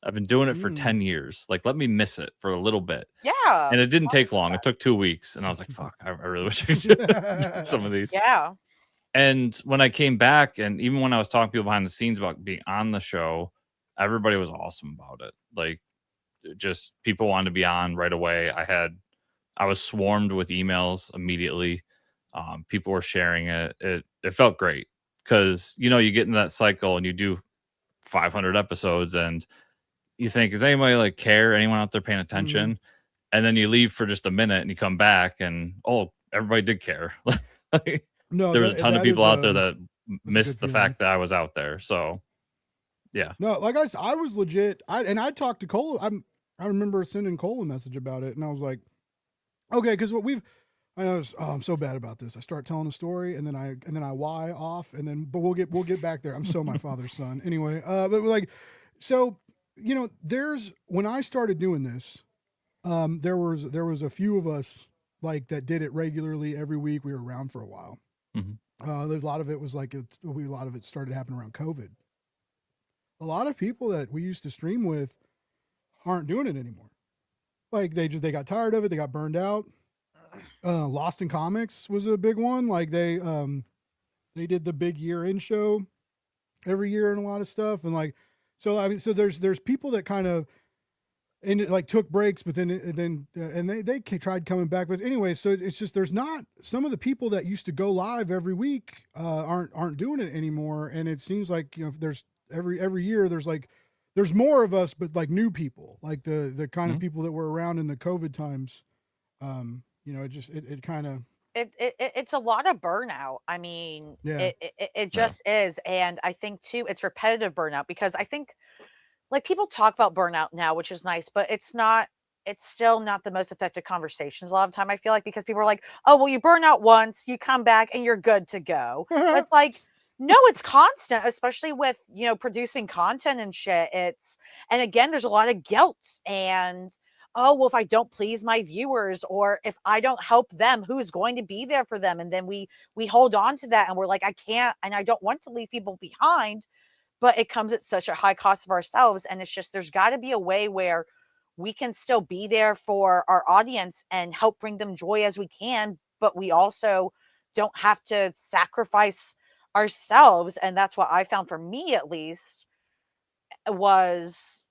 I've been doing it for 10 years. Like, let me miss it for a little bit." Yeah. And it didn't take long. It took 2 weeks. And I was like, fuck, I really wish I could do some of these. Yeah. And when I came back, and even when I was talking to people behind the scenes about being on the show, everybody was awesome about it. Like, just people wanted to be on right away. I was swarmed with emails immediately. People were sharing it. It felt great, because, you know, you get into that cycle and you do 500 episodes and you think, is anybody like care? Anyone out there paying attention? And then you leave for just a minute and you come back and, oh, everybody did care. No, there was a ton of people out there that missed the fact that I was out there. So yeah. No, like I was legit. I talked to Cole. I remember sending Cole a message about it, and I was like, okay, because I'm so bad about this. I start telling a story and then I why off, but we'll get back there. I'm so my father's son. Anyway, but like, so, you know, when I started doing this, there was a few of us like that did it regularly every week. We were around for a while. There's a lot of it was like, a lot of it started happening around COVID. A lot of people that we used to stream with aren't doing it anymore. Like, they got tired of it. They got burned out. Lost in Comics was a big one. Like, they did the big year-end show every year and a lot of stuff. And like, so I mean, so there's people that kind of took breaks, but then they tried coming back. But anyway, so it's just, there's not, some of the people that used to go live every week aren't doing it anymore. And it seems like, you know, there's every year there's more of us, but like new people, like the kind of people that were around in the COVID times. You know, it kind of, it's a lot of burnout. I mean, Yeah. it Yeah. just is. And I think too, it's repetitive burnout because I think like people talk about burnout now, which is nice, but it's still not the most effective conversations a lot of time. I feel like because people are like, oh, well, you burn out once, you come back and you're good to go. But it's like, no, it's constant, especially with, producing content and shit. And again, there's a lot of guilt and, oh, well, if I don't please my viewers or if I don't help them, who's going to be there for them? And then we hold on to that and we're like, I can't, and I don't want to leave people behind, but it comes at such a high cost of ourselves. And it's just, there's got to be a way where we can still be there for our audience and help bring them joy as we can, but we also don't have to sacrifice ourselves. And that's what I found for me, at least, was,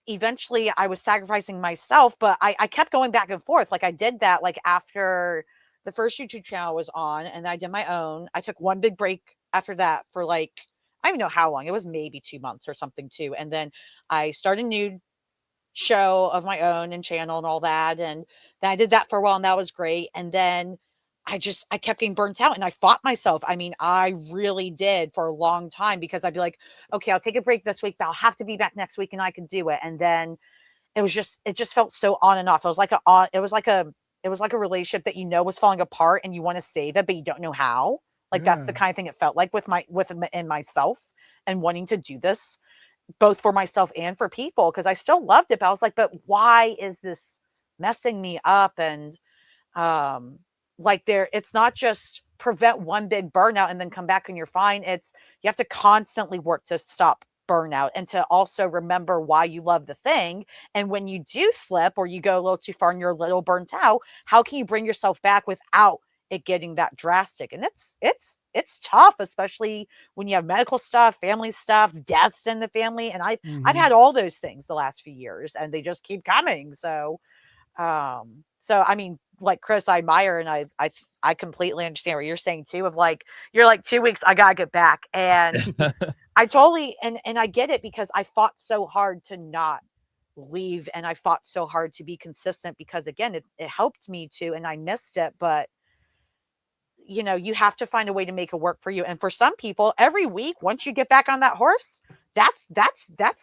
eventually I was sacrificing myself, but I kept going back and forth. Like I did that, like after the first YouTube channel was on and I did my own, I took one big break after that for like, I don't even know how long. It was maybe 2 months or something too. And then I started a new show of my own and channel and all that. And then I did that for a while and that was great. And then I kept getting burnt out and I fought myself. I mean, I really did for a long time because I'd be like, okay, I'll take a break this week, but I'll have to be back next week and I can do it. And then it just felt so on and off. It was like a relationship that was falling apart and you want to save it, but you don't know how. Like that's the Yeah. kind of thing it felt like with myself and wanting to do this both for myself and for people because I still loved it. But I was like, but why is this messing me up? And it's not just prevent one big burnout and then come back and you're fine. It's you have to constantly work to stop burnout and to also remember why you love the thing. And when you do slip or you go a little too far and you're a little burnt out, how can you bring yourself back without it getting that drastic? And it's tough, especially when you have medical stuff, family stuff, deaths in the family. And I've had all those things the last few years and they just keep coming. So I mean, like Chris, I admire and I completely understand what you're saying too, of like, you're like 2 weeks, I gotta get back. And I totally, and I get it because I fought so hard to not leave and I fought so hard to be consistent because again, it helped me too. And I missed it, but you have to find a way to make it work for you. And for some people, every week, once you get back on that horse, that's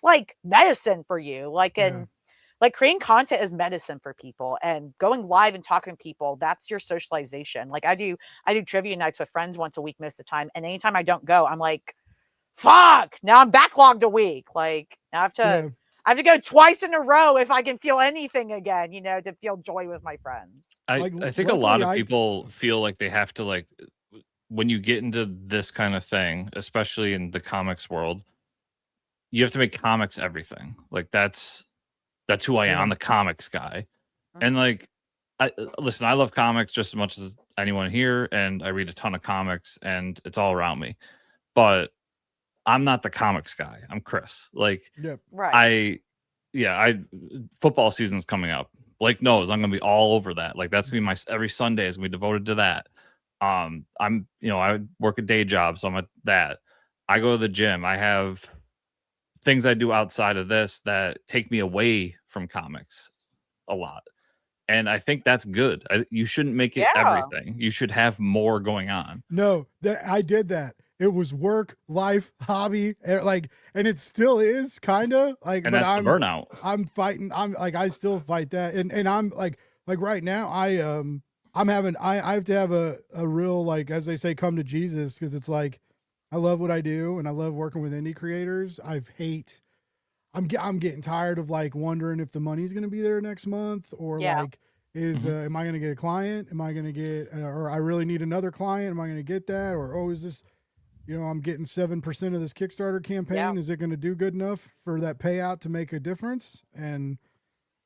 like medicine for you. Like creating content is medicine for people, and going live and talking to people, that's your socialization. Like I do trivia nights with friends once a week most of the time. And anytime I don't go, I'm like, fuck, now I'm backlogged a week. Like now I have to go twice in a row if I can feel anything again, to feel joy with my friends. I think a lot of people feel like they have to, like, when you get into this kind of thing, especially in the comics world, you have to make comics everything. Like that's who I am. I'm the comics guy. And like, listen, I love comics just as much as anyone here, and I read a ton of comics, and it's all around me. But I'm not the comics guy. I'm Chris. Like, right. Football season's coming up. Blake knows I'm gonna be all over that. Like that's gonna be every Sunday is gonna be devoted to that. I work a day job, so I'm at that. I go to the gym. I have things I do outside of this that take me away from comics a lot. And I think that's good. You shouldn't make it everything. You should have more going on. No, I did that. It was work, life, hobby, and it still is kind of like. And that's the burnout. I'm fighting. I still fight that, and I'm like right now. I have to have a real, like, as they say, come to Jesus, because it's like I love what I do and I love working with indie creators. I'm getting tired of like wondering if the money's going to be there next month or like am I going to get a client? Am I going to get or I really need another client? Am I going to get that? Or is this, I'm getting 7% of this Kickstarter campaign. Yeah. Is it going to do good enough for that payout to make a difference? And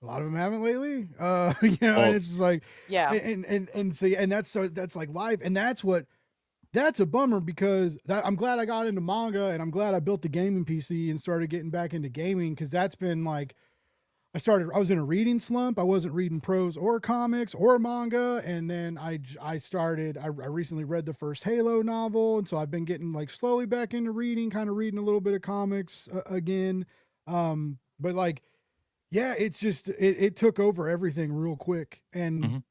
a lot of them haven't lately. And it's just like, and that's like live. And that's a bummer because I'm glad I got into manga and I'm glad I built the gaming PC and started getting back into gaming. Cause that's been like, I was in a reading slump. I wasn't reading prose or comics or manga. And then I recently read the first Halo novel. And so I've been getting like slowly back into reading, kind of reading a little bit of comics again. But like, yeah, it's just, it took over everything real quick. And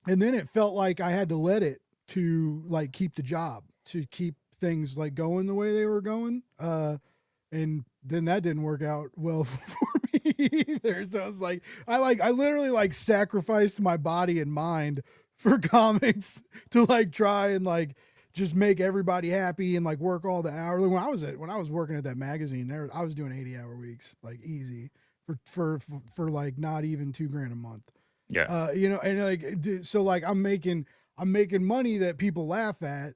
And then it felt like I had to let it to like keep the job, to keep things like going the way they were going. And then that didn't work out well for me either. So I was like, I literally like sacrificed my body and mind for comics to like try and like just make everybody happy and like work all the hours. Like when I was working at that magazine there, I was doing 80-hour weeks, like easy for like not even $2,000 a month. Yeah. You know, and like, so like I'm making money that people laugh at,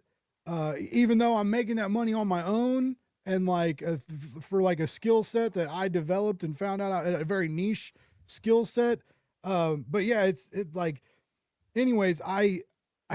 even though I'm making that money on my own and like for like a skill set that I developed and found out a very niche skill set. But yeah, it's like, anyways, I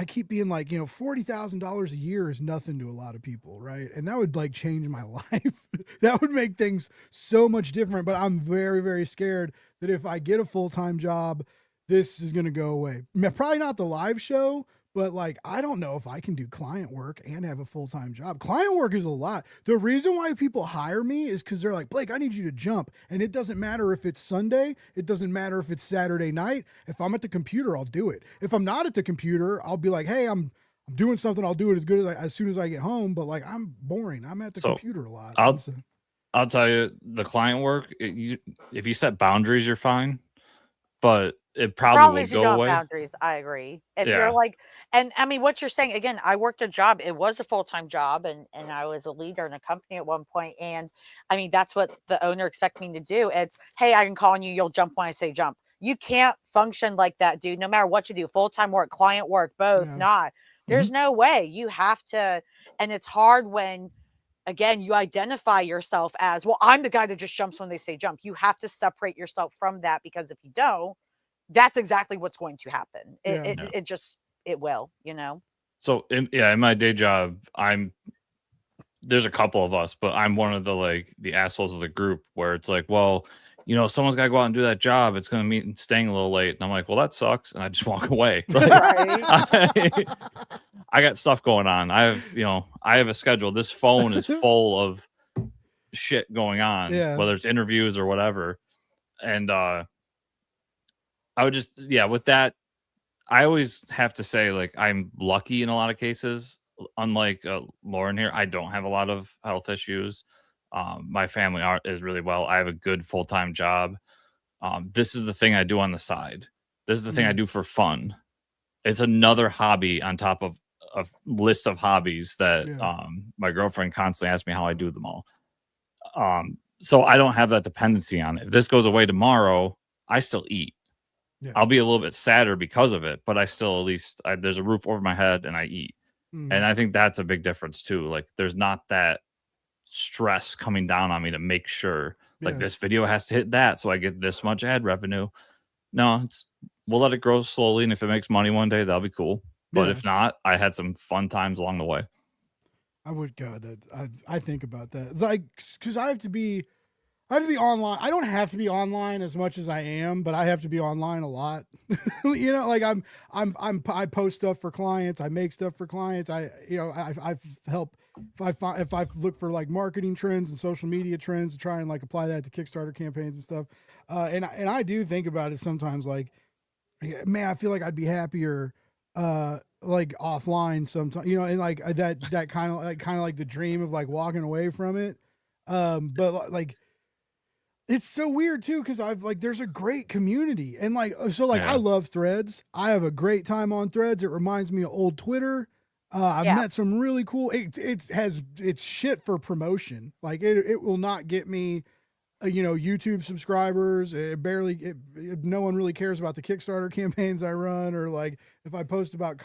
keep being like, you know, $40,000 a year is nothing to a lot of people. Right. And that would like change my life. That would make things so much different. But I'm very, very scared that if I get a full-time job, this is going to go away. Probably not the live show, but like, I don't know if I can do client work and have a full-time job. Client work is a lot. The reason why people hire me is because they're like, Blake, I need you to jump. And it doesn't matter if it's Sunday. It doesn't matter if it's Saturday night. If I'm at the computer, I'll do it. If I'm not at the computer, I'll be like, hey, I'm doing something. I'll do it as good as soon as I get home. But like, I'm boring. I'm at the computer a lot. I'll tell you, the client work, if you set boundaries, you're fine. But it probably will go away. Boundaries, I agree. If you're like, and I mean, what you're saying, again, I worked a job. It was a full-time job, and I was a leader in a company at one point. And I mean, that's what the owner expected me to do. It's, hey, I can call on you. You'll jump when I say jump. You can't function like that, dude. No matter what you do, full-time work, client work, both, not. There's no way. You have to, and it's hard when, again, you identify yourself as, well, I'm the guy that just jumps when they say jump. You have to separate yourself from that, because if you don't, that's exactly what's going to happen. It will, you know? So in my day job, there's a couple of us, but I'm one of the assholes of the group where it's like, well, you know, someone's got to go out and do that job. It's going to mean staying a little late. And I'm like, well, that sucks. And I just walk away. Like, I got stuff going on. I have a schedule. This phone is full of shit going on, whether it's interviews or whatever. And, I would just, with that, I always have to say, like, I'm lucky in a lot of cases. Unlike Lauren here, I don't have a lot of health issues. My family is really well. I have a good full-time job. This is the thing I do on the side. This is the thing I do for fun. It's another hobby on top of a list of hobbies that my girlfriend constantly asks me how I do them all. So I don't have that dependency on it. If this goes away tomorrow, I still eat. I'll be a little bit sadder because of it, but I still, at least there's a roof over my head and I eat. And I think that's a big difference too. Like, there's not that stress coming down on me to make sure like this video has to hit that, so I get this much ad revenue. No, we'll let it grow slowly. And if it makes money one day, that'll be cool. But if not, I had some fun times along the way. I think about that. It's like, cause I have to be online. I don't have to be online as much as I am, but I have to be online a lot. You know, like I post stuff for clients. I make stuff for clients. I've helped, if I look for like marketing trends and social media trends to try and like apply that to Kickstarter campaigns and stuff. And I do think about it sometimes, like, man, I feel like I'd be happier, like offline sometimes, you know, and like that kind of like the dream of like walking away from it. But like, it's so weird too, because there's a great community, and like, so like I love Threads. I have a great time on Threads. It reminds me of old Twitter. I've met some really cool. It's shit for promotion. Like it will not get me, YouTube subscribers. No one really cares about the Kickstarter campaigns I run, or like if I post about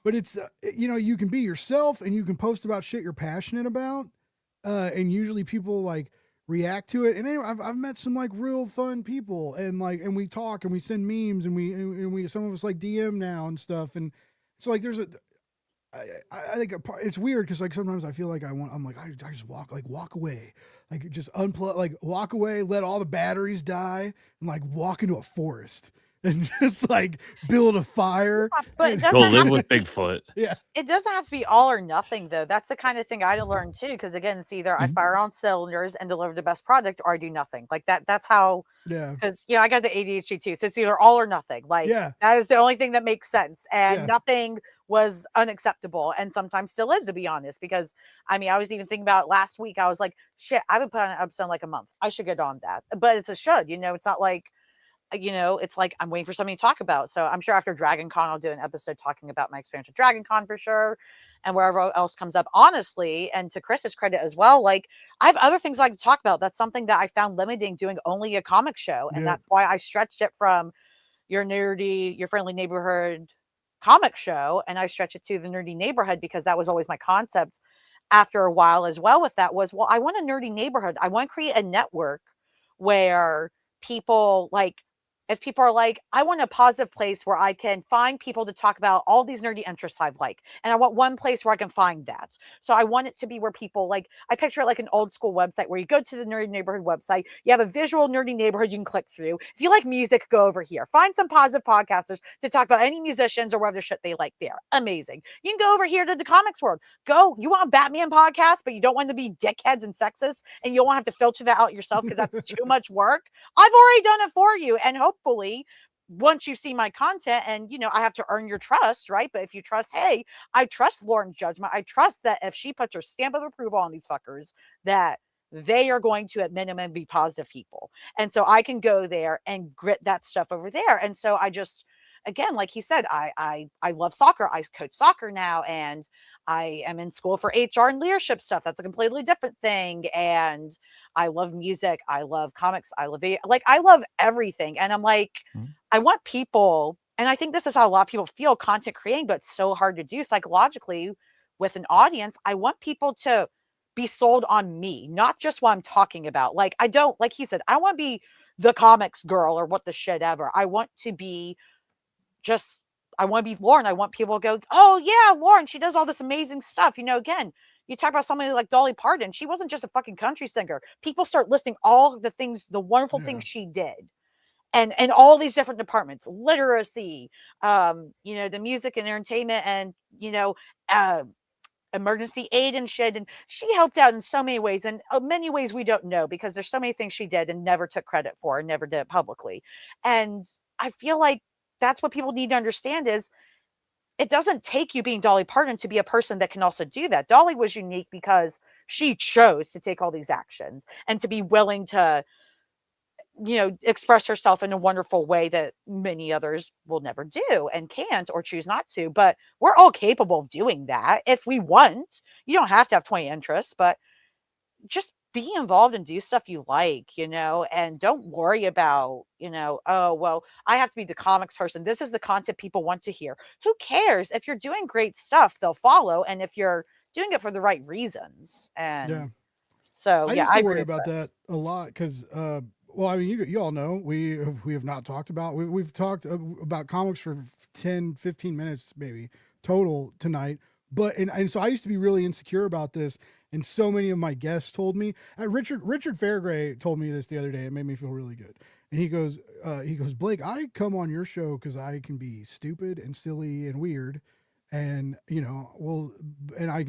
but it's you can be yourself and you can post about shit you're passionate about, and usually people like react to it. And anyway, I've met some like real fun people, and we talk and we send memes, and we some of us like DM now and stuff. And so like I think it's weird because like sometimes I feel like I just walk away, like just unplug, like walk away, let all the batteries die, and like walk into a forest and just like build a fire. But and- it Go doesn't live have with Bigfoot. yeah. it doesn't have to be all or nothing though. That's the kind of thing I learned too. Because again, it's either I Mhm. fire on cylinders and deliver the best product, or I do nothing. Like that. That's how. Yeah. Because I got the ADHD too, so it's either all or nothing. Like Yeah. that is the only thing that makes sense, and Yeah. nothing was unacceptable, and sometimes still is, to be honest. Because I mean, I was even thinking about last week. I was like, shit, I've been putting an episode in like a month. I should get on that, but it's a should. It's not like. It's like I'm waiting for something to talk about. So I'm sure after Dragon Con, I'll do an episode talking about my experience with Dragon Con for sure. And wherever else comes up, honestly, and to Chris's credit as well, like I have other things I like to talk about. That's something that I found limiting doing only a comic show. And Yeah. that's why I stretched it from your friendly neighborhood comic show. And I stretched it to the nerdy neighborhood because that was always my concept after a while as well with that was, well, I want a nerdy neighborhood. I want to create a network where people like, if people are like, I want a positive place where I can find people to talk about all these nerdy interests I like. And I want one place where I can find that. So I want it to be where people like, I picture it like an old school website where you go to the nerdy neighborhood website, you have a visual nerdy neighborhood you can click through. If you like music, go over here. Find some positive podcasters to talk about any musicians or whatever shit they like there. Amazing. You can go over here to the comics world. You want a Batman podcast, but you don't want to be dickheads and sexist, and you don't have to filter that out yourself because that's too much work. I've already done it for you. And hopefully once you see my content and, I have to earn your trust, right? But if you trust, hey, I trust Lauren's judgment. I trust that if she puts her stamp of approval on these fuckers, that they are going to at minimum be positive people. And so I can go there and grit that stuff over there. And so I just, again, like he said, I love soccer. I coach soccer now, and I am in school for HR and leadership stuff. That's a completely different thing. And I love music. I love comics. I love everything. And I'm like, I want people, and I think this is how a lot of people feel content creating, but it's so hard to do psychologically with an audience. I want people to be sold on me, not just what I'm talking about. Like, I don't, like he said, I want to be the comics girl or what the shit ever. I want to be I want to be Lauren. I want people to go, oh yeah, Lauren, she does all this amazing stuff. Again, you talk about somebody like Dolly Parton. She wasn't just a fucking country singer. People start listing all of the things, the wonderful things she did. And all these different departments, literacy, the music and entertainment and, emergency aid and shit. And she helped out in so many ways, and many ways we don't know because there's so many things she did and never took credit for and never did it publicly. And I feel like that's what people need to understand is it doesn't take you being Dolly Parton to be a person that can also do that. Dolly was unique because she chose to take all these actions and to be willing to, express herself in a wonderful way that many others will never do and can't or choose not to. But we're all capable of doing that if we want. You don't have to have 20 interests, but just be involved and do stuff you like, and don't worry about, oh, well, I have to be the comics person. This is the content people want to hear. Who cares? If you're doing great stuff, they'll follow. And if you're doing it for the right reasons. And Yeah. so, I yeah, used to I worry agree about with Chris. that a lot because, well, I mean, you all know we have not talked about, we've talked about comics for 10, 15 minutes maybe total tonight. But, and so I used to be really insecure about this. And so many of my guests told me, Richard Fairgray told me this the other day. It made me feel really good. And he goes, Blake, I come on your show because I can be stupid and silly and weird. And, and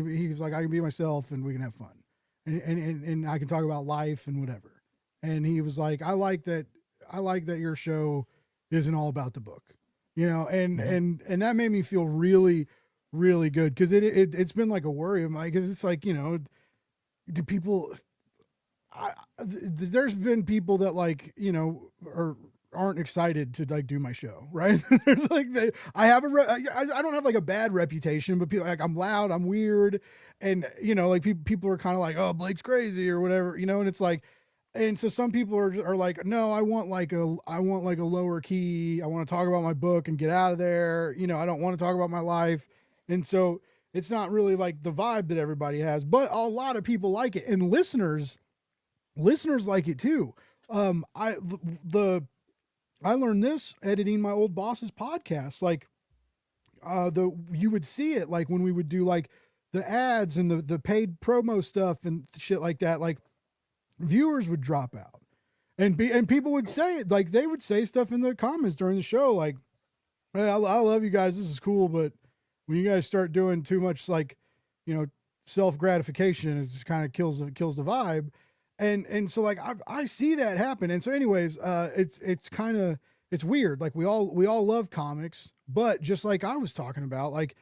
he was like, I can be myself and we can have fun. And I can talk about life and whatever. And he was like, I like that your show isn't all about the book, and that made me feel really, really good. Cause it's been like a worry of mine. Cause it's like, do people, there's been people that like, aren't excited to like do my show. Right. There's like, I don't have like a bad reputation, but people like I'm loud, I'm weird. And, like people are kind of like, oh, Blake's crazy or whatever, and it's like, and so some people are like, no, I want like a lower key. I want to talk about my book and get out of there. I don't want to talk about my life. And so it's not really like the vibe that everybody has, but a lot of people like it, and listeners like it too. I learned this editing my old boss's podcast. Like, you would see it like when we would do like the ads and the paid promo stuff and shit like that, like viewers would drop out. And people would say it, like they would say stuff in the comments during the show, like, "Hey, I love you guys. This is cool, but when you guys start doing too much, like, self gratification, it just kind of kills the vibe." And so like I see that happen. And so anyways, it's weird. Like we all love comics, but just like I was talking about, like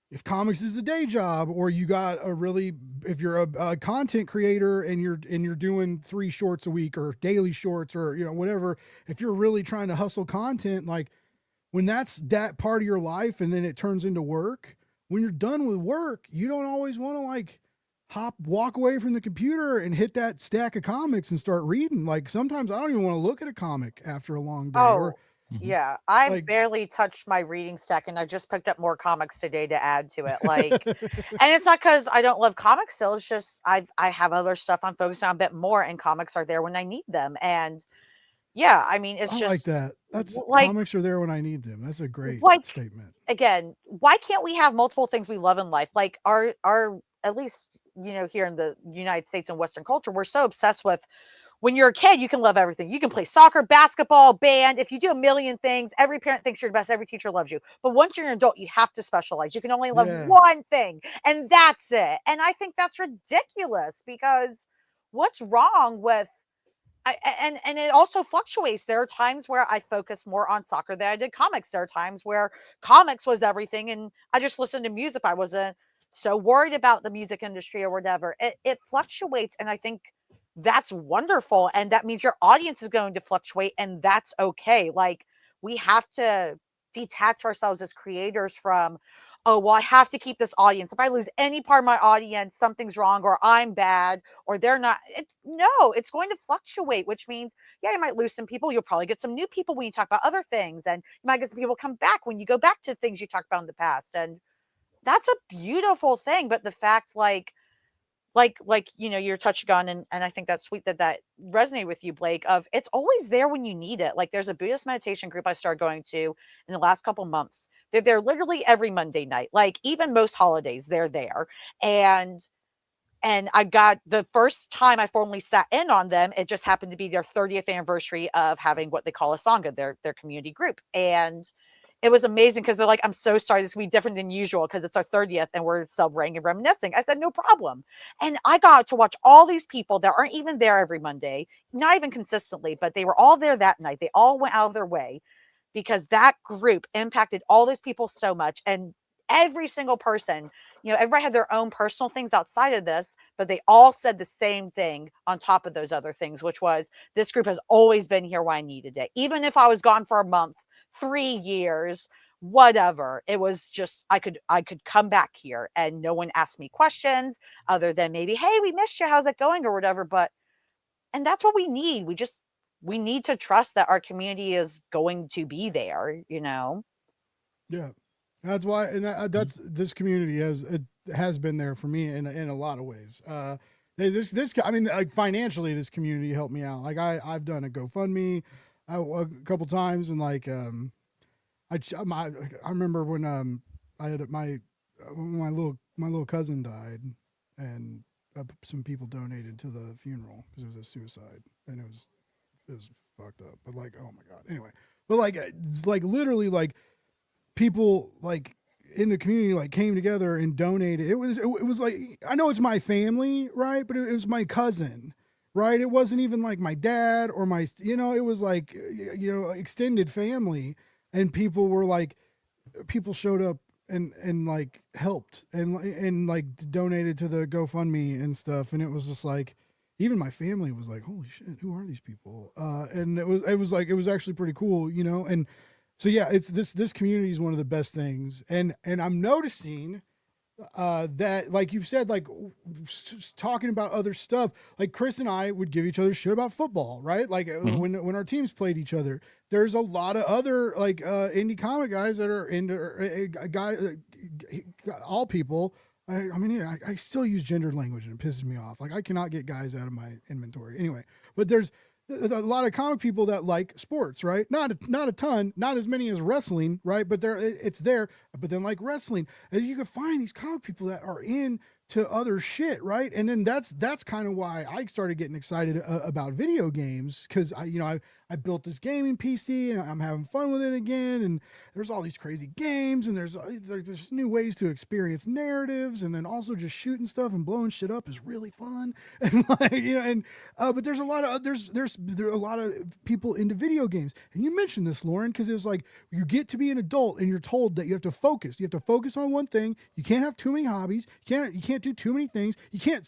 if comics is a day job, or you got if you're a content creator and you're doing 3 shorts a week or daily shorts or, whatever, if you're really trying to hustle content, like when that's that part of your life and then it turns into work, when you're done with work, you don't always want to like walk away from the computer and hit that stack of comics and start reading. Like sometimes I don't even want to look at a comic after a long day. Oh, Mhm. yeah. I Like- barely touched my reading stack, and I just picked up more comics today to add to it. Like, and it's not because I don't love comics still. It's just I have other stuff I'm focused on a bit more, and comics are there when I need them. And yeah, I mean, it's I just like that. That's like, comics are there when I need them. That's a great like, statement. again, why can't we have multiple things we love in life? Like our at least, here in the United States and Western culture, we're so obsessed with, when you're a kid, you can love everything. You can play soccer, basketball, band. If you do a million things, every parent thinks you're the best. Every teacher loves you. But once you're an adult, you have to specialize. You can only love Yeah. one thing, and that's it. And I think that's ridiculous, because what's wrong with, and it also fluctuates. There are times where I focus more on soccer than I did comics. There are times where comics was everything, and I just listened to music. I wasn't so worried about the music industry or whatever. It fluctuates, and I think that's wonderful, and that means your audience is going to fluctuate, and that's okay. Like, we have to detach ourselves as creators from, oh, well, I have to keep this audience. If I lose any part of my audience, something's wrong, or I'm bad, or they're not. It's going to fluctuate, which means, yeah, you might lose some people. You'll probably get some new people when you talk about other things, and you might get some people come back when you go back to things you talked about in the past. And that's a beautiful thing. But the fact, you're touching on, and I think that's sweet that resonated with you, Blake, of it's always there when you need it. Like, there's a Buddhist meditation group I started going to in the last couple months. They're there literally every Monday night, like even most holidays, they're there. And I got, the first time I formally sat in on them, it just happened to be their 30th anniversary of having what they call a Sangha, their community group. And it was amazing, because they're like, I'm so sorry, this will be different than usual because it's our 30th and we're celebrating and reminiscing. I said, no problem. And I got to watch all these people that aren't even there every Monday, not even consistently, but they were all there that night. They all went out of their way, because that group impacted all those people so much. And every single person, everybody had their own personal things outside of this, but they all said the same thing on top of those other things, which was, this group has always been here when I needed it. Even if I was gone for a month, 3 years, whatever, it was just, I could come back here and no one asked me questions other than maybe, hey, we missed you, how's it going, or whatever. And that's what we need. We need to trust that our community is going to be there. Yeah, that's why, and that's, this community has been there for me in a lot of ways. I mean, like financially, this community helped me out. Like I've done a GoFundMe a couple times, and like I remember when I had my little cousin died, and some people donated to the funeral because it was a suicide, and it was fucked up. But like, oh my god. Anyway, but like literally, like people like in the community like came together and donated. It was like, I know it's my family, right? But it was my cousin, right? It wasn't even like my dad or my, it was like, extended family, and people showed up and like helped and like donated to the GoFundMe and stuff. And it was just like, even my family was like, holy shit, who are these people? And it was actually pretty cool, and so yeah, it's this community is one of the best things. And I'm noticing that, like you've said, like talking about other stuff, like Chris and I would give each other shit about football, right? Like when our teams played each other, there's a lot of other like indie comic guys that are into all people. I mean, I still use gendered language and it pisses me off. Like I cannot get guys out of my inventory anyway, but there's a lot of comic people that like sports, right? Not a ton, not as many as wrestling, right? But it's there. But then like wrestling, and you can find these comic people that are in to other shit, right? And then that's kind of why I started getting excited about video games, because I built this gaming PC and I'm having fun with it again, and there's all these crazy games, and there's new ways to experience narratives, and then also just shooting stuff and blowing shit up is really fun. And but there's a lot of there are a lot of people into video games, and you mentioned this, Lauren, because it was like you get to be an adult and you're told that you have to focus. You have to focus on one thing. You can't have too many hobbies. You can't do too many things. You can't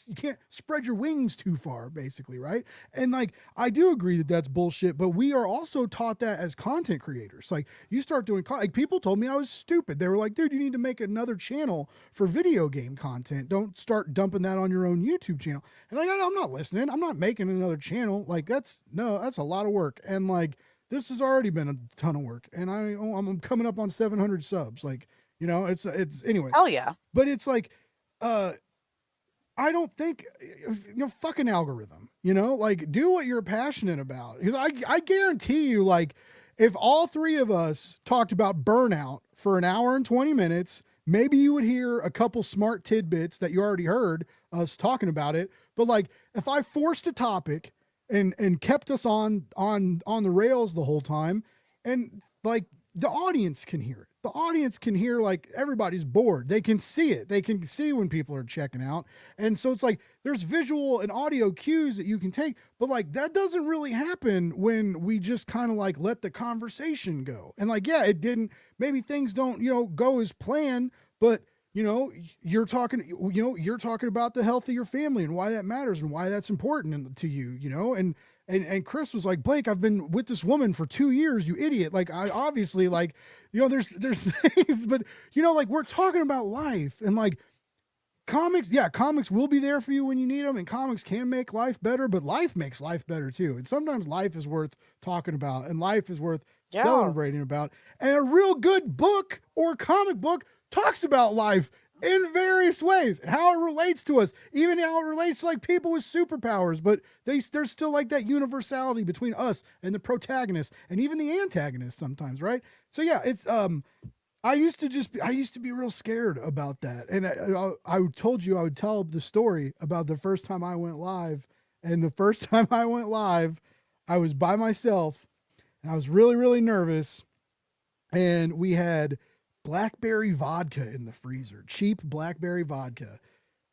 spread your wings too far, basically, right? And like I do agree that that's bullshit, but we are also taught that as content creators. Like you start doing like people told me I was stupid. They were like, dude, you need to make another channel for video game content. Don't start dumping that on your own YouTube channel. And like, I'm not listening. I'm not making another channel. Like that's a lot of work. And like, this has already been a ton of work. And I'm coming up on 700 subs. Like, it's anyway. Hell yeah. But it's like, I don't think, fucking algorithm, like do what you're passionate about. Because I guarantee you, like, if all three of us talked about burnout for an hour and 20 minutes, maybe you would hear a couple smart tidbits that you already heard us talking about it. But like, if I forced a topic and kept us on the rails the whole time, and like the audience can hear it. The audience can hear like everybody's bored. They can see it. They can see when people are checking out. And so it's like there's visual and audio cues that you can take, but like that doesn't really happen when we just kind of like let the conversation go. And like, yeah, it didn't, maybe things don't, go as planned, but you're talking about the health of your family and why that matters and why that's important to you, and Chris was like, Blake, I've been with this woman for 2 years, you idiot. Like, I obviously, like, there's things, but, like, we're talking about life and, like, comics will be there for you when you need them, and comics can make life better, but life makes life better, too. And sometimes life is worth talking about, and life is worth celebrating about. And a real good book or comic book talks about life in various ways, how it relates to us, even how it relates to like people with superpowers, but there's still like that universality between us and the protagonist and even the antagonist sometimes, right? So yeah, it's I used to be real scared about that, and I told you I would tell the story about the first time I went live, and the first time I went live, I was by myself, and I was really, really nervous, and we had blackberry vodka in the freezer, cheap blackberry vodka.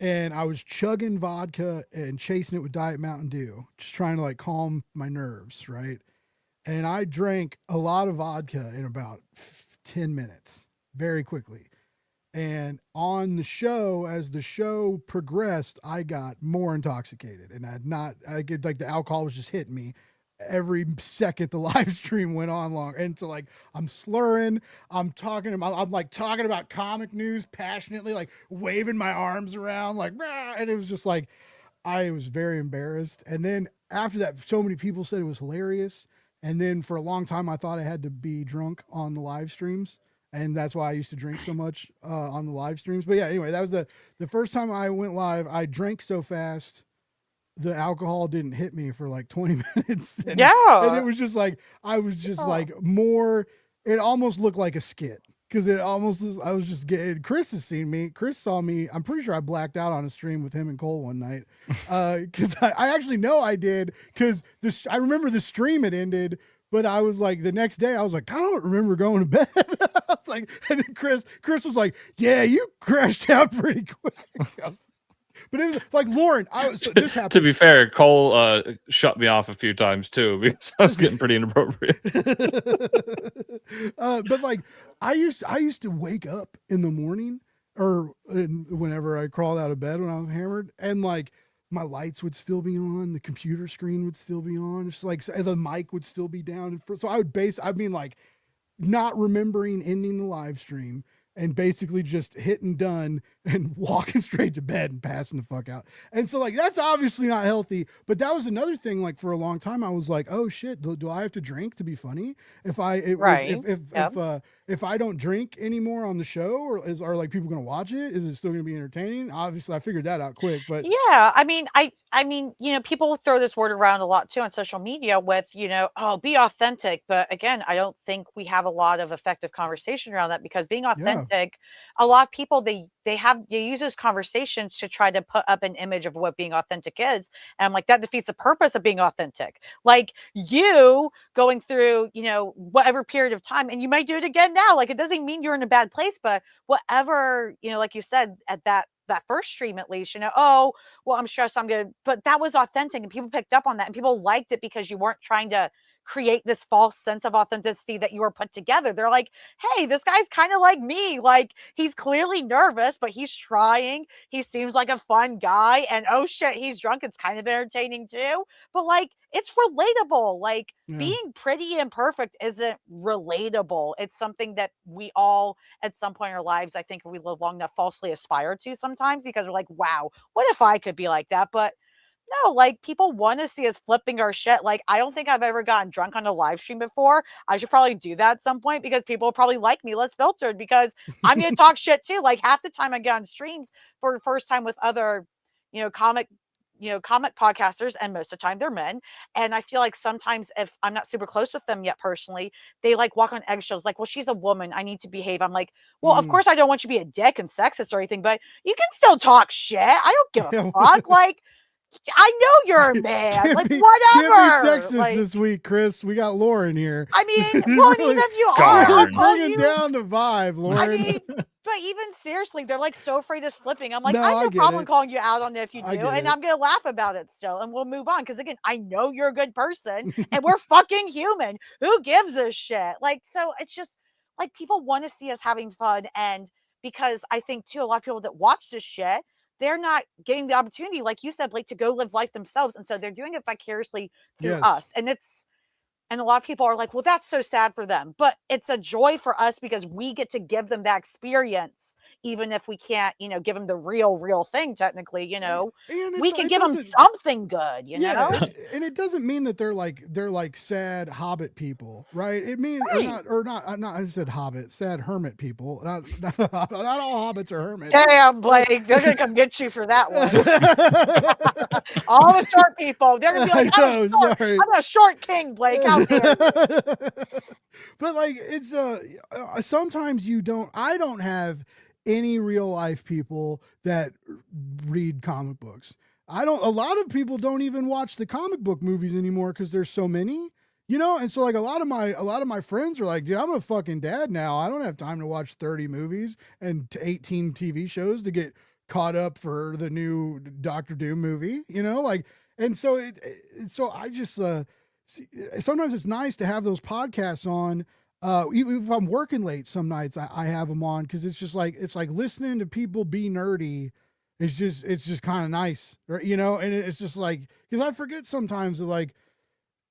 And I was chugging vodka and chasing it with Diet Mountain Dew, just trying to like calm my nerves, right? And I drank a lot of vodka in about 10 minutes, very quickly. And on the show, as the show progressed, I got more intoxicated, and I get like the alcohol was just hitting me every second the live stream went on long. And so like I'm slurring, I'm like talking about comic news passionately, like waving my arms around like, rah! And it was just like I was very embarrassed. And then after that, so many people said it was hilarious. And then for a long time I thought I had to be drunk on the live streams, and that's why I used to drink so much on the live streams. But yeah, anyway, that was the first time I went live. I drank so fast the alcohol didn't hit me for like 20 minutes. And it was just like, I was just like more, it almost looked like a skit. Cause I was just getting, Chris has seen me. Chris saw me. I'm pretty sure I blacked out on a stream with him and Cole one night. Cause I actually know I did. Cause I remember the stream had ended, but I was like, the next day I was like, I don't remember going to bed. I was like, and then Chris was like, yeah, you crashed out pretty quick. But it was like, Lauren, this happened. To be fair, Cole shut me off a few times too, because I was getting pretty inappropriate. But like, I used to wake up in the morning or whenever I crawled out of bed when I was hammered, and like my lights would still be on, the computer screen would still be on, it's like the mic would still be down. So I mean like not remembering ending the live stream, and basically just hitting done and walking straight to bed and passing the fuck out. And so like, that's obviously not healthy, but that was another thing. Like for a long time, I was like, oh shit, do I have to drink to be funny? If I don't drink anymore on the show, or are like people going to watch it? Is it still going to be entertaining? Obviously I figured that out quick, but yeah, I mean, people throw this word around a lot too on social media with, oh, be authentic. But again, I don't think we have a lot of effective conversation around that, because being authentic authentic, a lot of people, they use those conversations to try to put up an image of what being authentic is. And I'm like, that defeats the purpose of being authentic. Like, you going through, whatever period of time, and you might do it again now. Like, it doesn't mean you're in a bad place, but whatever, like you said, at that first stream, at least, oh, well, I'm stressed, I'm good. But that was authentic, and people picked up on that, and people liked it because you weren't trying to create this false sense of authenticity that you were put together. They're like, hey, this guy's kind of like me. Like, he's clearly nervous, but he's trying. He seems like a fun guy. And oh shit, he's drunk. It's kind of entertaining too. But like, it's relatable. Like, being pretty and perfect isn't relatable. It's something that we all, at some point in our lives, I think if we live long enough, falsely aspire to sometimes, because we're like, wow, what if I could be like that? But no, like, people want to see us flipping our shit. Like, I don't think I've ever gotten drunk on a live stream before. I should probably do that at some point, because people will probably like me less filtered, because I'm going to talk shit too. Like, half the time I get on streams for the first time with other, comic podcasters, and most of the time they're men. And I feel like sometimes, if I'm not super close with them yet personally, they like walk on eggshells. Like, well, she's a woman, I need to behave. I'm like, well, of course I don't want you to be a dick and sexist or anything, but you can still talk shit. I don't give a fuck. Like, I know you're a man. Like, whatever. Can't be sexist like, this week, Chris. We got Lauren here. I mean, well, even if you are, I'll call bring you down the vibe, Lauren. I mean, but even seriously, they're like so afraid of slipping. I'm like, No, I have I no get problem it. calling you out on it if you do, and it. I'm gonna laugh about it still, and we'll move on. Because again, I know you're a good person, and we're fucking human. Who gives a shit? Like, so it's just like, people want to see us having fun, and because I think too, a lot of people that watch this shit, they're not getting the opportunity, like you said, Blake, to go live life themselves, and so they're doing it vicariously through us, and a lot of people are like, well, that's so sad for them, but it's a joy for us, because we get to give them that experience, even if we can't, give them the real thing, technically, we can give them something good, know? And it doesn't mean that they're like sad Hobbit people, right? It means, I said Hobbit, sad hermit people. Not all Hobbits are hermits. Damn, Blake, they're gonna come get you for that one. All the short people, they're gonna be like, I'm a short king, Blake, out there. But like, it's sometimes I don't have any real life people that read comic books. A lot of people don't even watch the comic book movies anymore, because there's so many, and so like a lot of my friends are like, dude, I'm a fucking dad now. I don't have time to watch 30 movies and 18 TV shows to get caught up for the new Doctor Doom movie, like, and so so I just sometimes it's nice to have those podcasts on. Even if I'm working late, some nights I have them on, because it's like listening to people be nerdy. It's just kind of nice, and it's just like, because I forget sometimes that, like,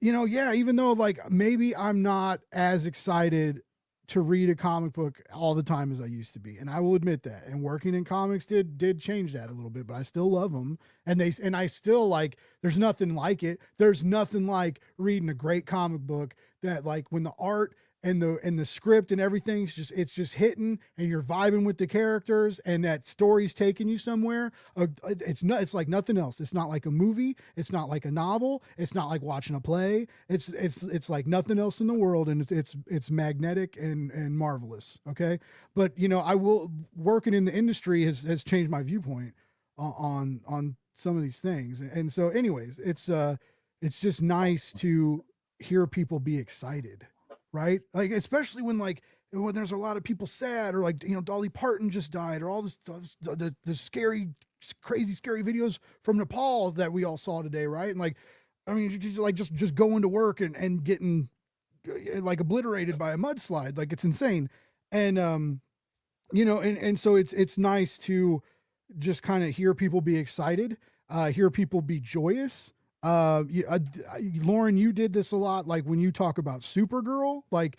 even though like maybe I'm not as excited to read a comic book all the time as I used to be, and I will admit that. And working in comics did change that a little bit, but I still love them, and I still like. There's nothing like it. There's nothing like reading a great comic book that, like, when the art and the script and everything's just hitting, and you're vibing with the characters, and that story's taking you somewhere. It's like nothing else. It's not like a movie. It's not like a novel. It's not like watching a play. It's like nothing else in the world, and it's magnetic and marvelous. Okay, but working in the industry has changed my viewpoint on some of these things, and so anyways, it's just nice to hear people be excited. Right? Like, especially when there's a lot of people sad, or like, Dolly Parton just died, or all this, the scary, crazy, scary videos from Nepal that we all saw today. Right. And like, I mean, just going to work and getting like obliterated by a mudslide. Like, it's insane. And, and so it's nice to just kind of hear people be excited, hear people be joyous. Lauren, you did this a lot. Like, when you talk about Supergirl, like,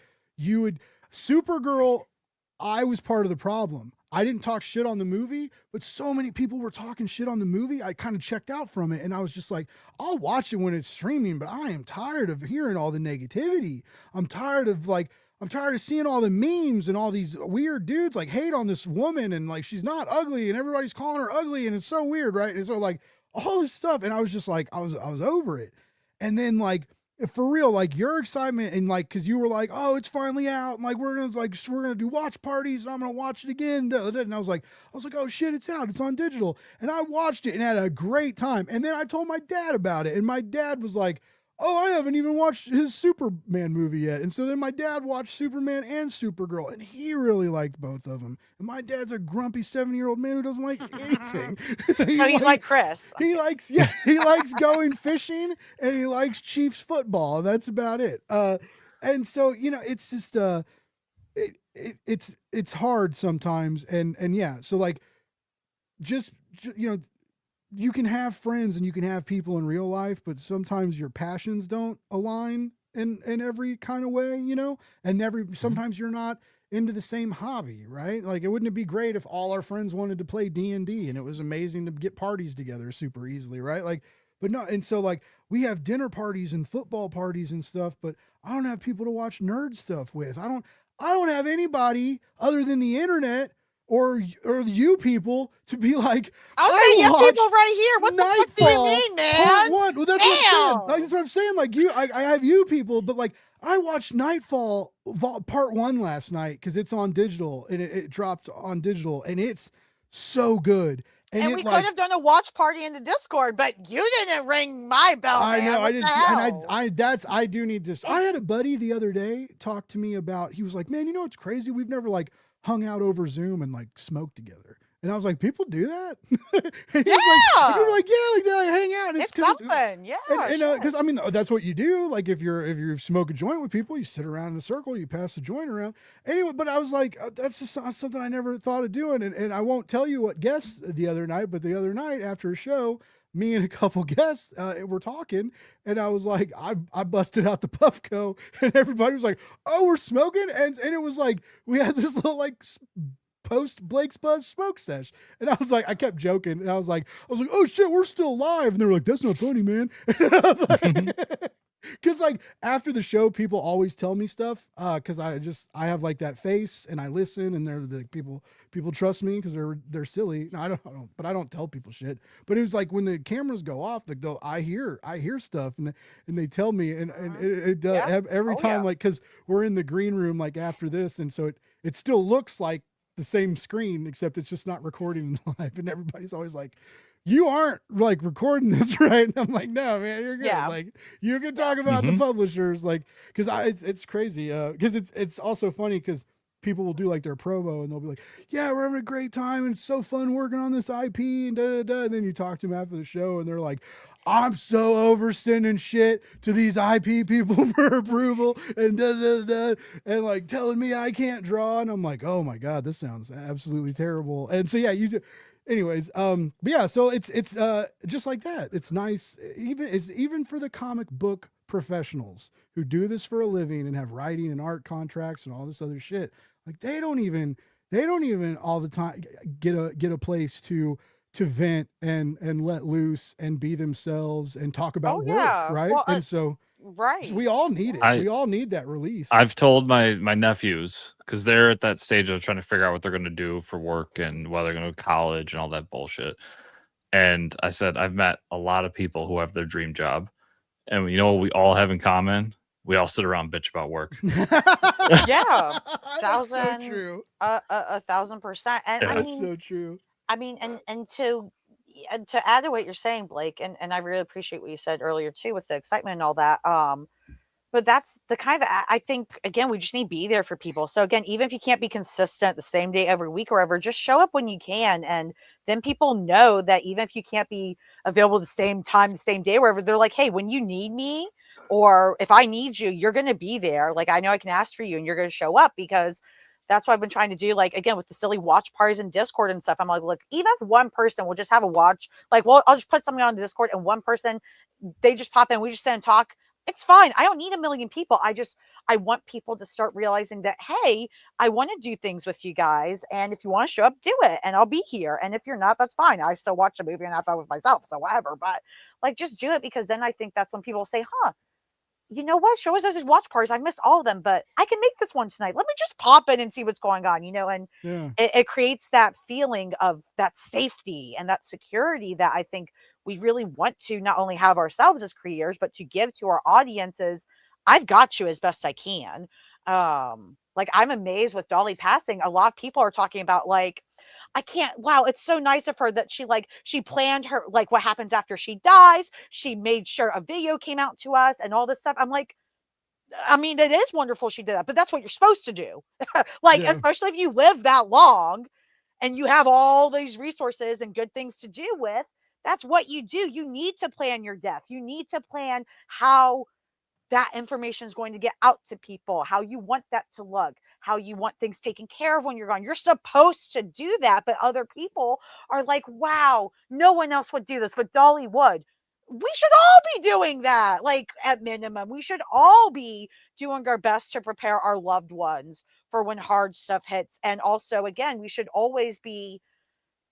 Supergirl, I was part of the problem. I didn't talk shit on the movie, but so many people were talking shit on the movie. I kind of checked out from it, and I was just like, I'll watch it when it's streaming, but I am tired of hearing all the negativity. I'm tired of seeing all the memes and all these weird dudes like hate on this woman, and like, she's not ugly, and everybody's calling her ugly, and it's so weird, right? And so like, all this stuff, and I was just like, I was over it. And then like, for real, like your excitement and like, cause you were like, oh, it's finally out. And like, we're gonna do watch parties and I'm going to watch it again. And I was like, oh shit, it's out. It's on digital. And I watched it and had a great time. And then I told my dad about it. And my dad was like, oh, I haven't even watched his Superman movie yet. And so then my dad watched Superman and Supergirl, and he really liked both of them. And my dad's a grumpy 70-year-old man who doesn't like anything. So he's like Chris. He likes going fishing, and he likes Chiefs football. That's about it. And so, you know, it's just it's hard sometimes. And yeah, so like just you know, you can have friends and you can have people in real life, but sometimes your passions don't align in every kind of way, you know, and sometimes you're not into the same hobby, right? Like, wouldn't it be great if all our friends wanted to play D&D and it was amazing to get parties together super easily, right? Like, but no. And so like we have dinner parties and football parties and stuff, but I don't have people to watch nerd stuff with. I don't have anybody other than the internet or you people to be like, okay, you have people right here. What Nightfall, the fuck do you mean, man? Part 1. Well, that's what I'm saying. Damn. That's what I'm saying. Like I have you people, but like I watched Nightfall Part 1 last night because it's on digital and it dropped on digital and it's so good. And we could have done a watch party in the Discord, but you didn't ring my bell. I know. I didn't. And I do need to. I had a buddy the other day talk to me about. He was like, "Man, you know what's crazy? We've never like hung out over Zoom and like smoked together." And I was like, "People do that?" And yeah. People were like, "Yeah, like they like hang out." And it's something. Yeah. And because I mean that's what you do. Like if you smoke a joint with people, you sit around in a circle, you pass the joint around. Anyway, but I was like, that's just something I never thought of doing. And I won't tell you what guests the other night, but the other night after a show, me and a couple guests were talking, and I was like, I busted out the Puffco, and everybody was like, "Oh, we're smoking," and it was like we had this little like post Blake's Buzz smoke sesh, and I was like, I kept joking, and I was like, "Oh shit, we're still live," and they were like, "That's not funny, man." And I was like, because like after the show, people always tell me stuff, because I have like that face, and I listen, and they're the people trust me because they're silly. No, I don't, but I don't tell people shit. But it was like when the cameras go off, like though I hear stuff, and they tell me, and it every time, like because we're in the green room like after this, and so it still looks like the same screen, except it's just not recording live, and everybody's always like, "You aren't like recording this, right?" And I'm like, "No, man, you're good. Yeah. Like you can talk about the publishers, like because it's crazy, because it's also funny because people will do like their promo and they'll be like, "Yeah, we're having a great time and it's so fun working on this IP and da da da." And then you talk to them after the show and they're like, "I'm so over sending shit to these IP people for approval and da da da," and like telling me I can't draw. And I'm like, "Oh my God, this sounds absolutely terrible." And so yeah, anyways, but yeah, so it's just like that. It's nice, even for the comic book professionals who do this for a living and have writing and art contracts and all this other shit. Like they don't even all the time get a place to vent and let loose and be themselves and talk about work, right? Well, and so we all need it. We all need that release. I've told my nephews, because they're at that stage of trying to figure out what they're going to do for work and whether they're going to go to college and all that bullshit. And I said, I've met a lot of people who have their dream job. And you know what we all have in common? We all sit around and bitch about work. Yeah. That's so true. 1,000%. And yeah, I that's mean, so true. I mean, and to add to what you're saying, Blake, and I really appreciate what you said earlier too with the excitement and all that. But that's the kind of, I think, again, we just need to be there for people. So again, even if you can't be consistent the same day every week or whatever, just show up when you can. And then people know that even if you can't be available the same time, the same day, wherever, they're like, "Hey, when you need me, or if I need you, you're going to be there. Like, I know I can ask for you and you're going to show up," because that's what I've been trying to do. Like, again, with the silly watch parties and Discord and stuff, I'm like, look, even if one person will just have a watch, like, well, I'll just put something on Discord and one person, they just pop in, we just sit and talk. It's fine. I don't need a million people. I want people to start realizing that, hey, I want to do things with you guys. And if you want to show up, do it. And I'll be here. And if you're not, that's fine. I still watch a movie and have fun with myself. So whatever. But like, just do it, because then I think that's when people say, huh, you know what? She always does these watch parties. I missed all of them, but I can make this one tonight. Let me just pop in and see what's going on, and Yeah. it creates that feeling of that safety and that security that I think we really want to not only have ourselves as creators, but to give to our audiences. I've got you as best I can. Like, I'm amazed with Dolly passing. A lot of people are talking about, like, I can't, wow, it's so nice of her that she planned her, like, what happens after she dies. She made sure a video came out to us and all this stuff. I'm like, I mean, it is wonderful she did that, but that's what you're supposed to do. Like, Yeah. especially if you live that long and you have all these resources and good things to do with, that's what you do. You need to plan your death. You need to plan how that information is going to get out to people, how you want that to look, how you want things taken care of when you're gone. You're supposed to do that, but other people are like, wow, no one else would do this, but Dolly would. We should all be doing that. Like, at minimum, we should all be doing our best to prepare our loved ones for when hard stuff hits. And also, again, we should always be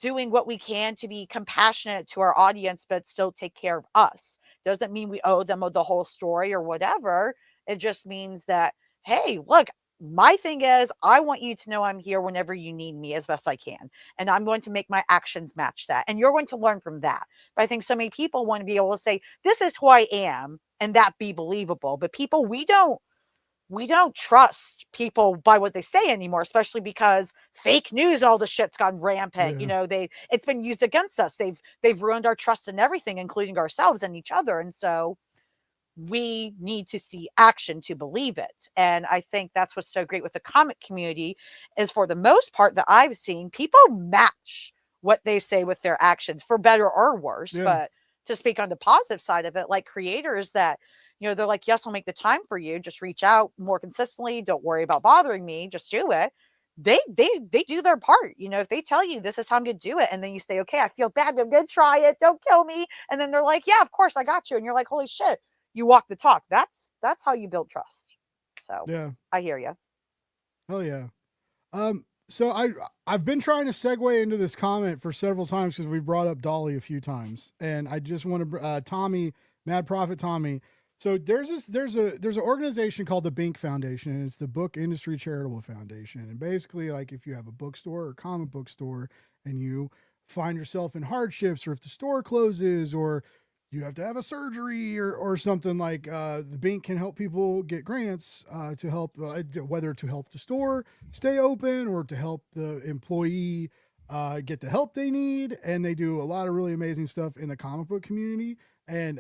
doing what we can to be compassionate to our audience, but still take care of us. Doesn't mean we owe them the whole story or whatever. It just means that, hey, look, my thing is, I want you to know I'm here whenever you need me as best I can. And I'm going to make my actions match that. And you're going to learn from that. But I think so many people want to be able to say, this is who I am, and that be believable. But people, we don't trust people by what they say anymore, especially because fake news, all the shit's gone rampant. Yeah. It's been used against us. They've ruined our trust in everything, including ourselves and each other. And so we need to see action to believe it. And I think that's what's so great with the comic community is, for the most part that I've seen, people match what they say with their actions, for better or worse. Yeah. But to speak on the positive side of it, like creators that, they're like, yes, I'll make the time for you. Just reach out more consistently. Don't worry about bothering me. Just do it. They do their part. If they tell you this is how I'm going to do it, and then you say, okay, I feel bad, but I'm going to try it. Don't kill me. And then they're like, yeah, of course, I got you. And you're like, holy shit, you walk the talk. That's how you build trust. So Yeah. I hear you. Hell yeah. So I've been trying to segue into this comment for several times because we brought up Dolly a few times, and I just want to Tommy, Mad Prophet Tommy. So there's an organization called the Bink Foundation, and it's the Book Industry Charitable Foundation. And basically, like, if you have a bookstore or comic book store and you find yourself in hardships, or if the store closes, or you have to have a surgery or something, like, the Bink can help people get grants to help, whether to help the store stay open or to help the employee get the help they need. And they do a lot of really amazing stuff in the comic book community. And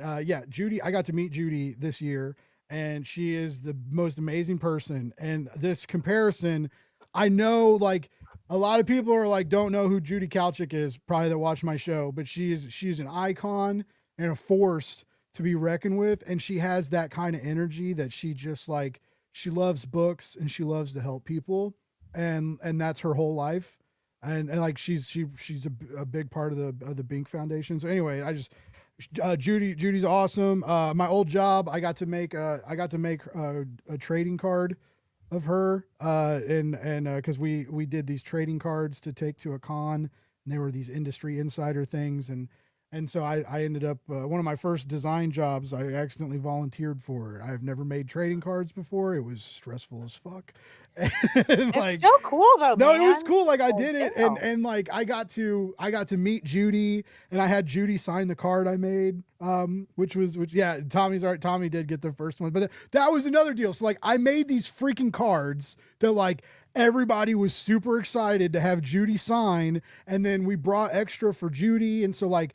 Judy, I got to meet Judy this year, and she is the most amazing person. And this comparison, I know, like, a lot of people are like, don't know who Judy Kalchik is, probably, that watch my show, but she's an icon and a force to be reckoned with. And she has that kind of energy that she just, like, she loves books and she loves to help people. And that's her whole life. And like, she's a big part of the Bink Foundation. So anyway, Judy's awesome. My old job, I got to make a trading card of her, and because we did these trading cards to take to a con, and they were these industry insider things, and so I ended up, one of my first design jobs, I accidentally volunteered for. I've never made trading cards before. It was stressful as fuck. And, It's like, still cool though, no, man. it was cool. Like, I Oh, did it, yeah. and like, I got to meet Judy, and I had Judy sign the card I made, which yeah, Tommy's right. Tommy did get the first one, but that was another deal. So, like, I made these freaking cards that, like, everybody was super excited to have Judy sign, and then we brought extra for Judy, and so, like,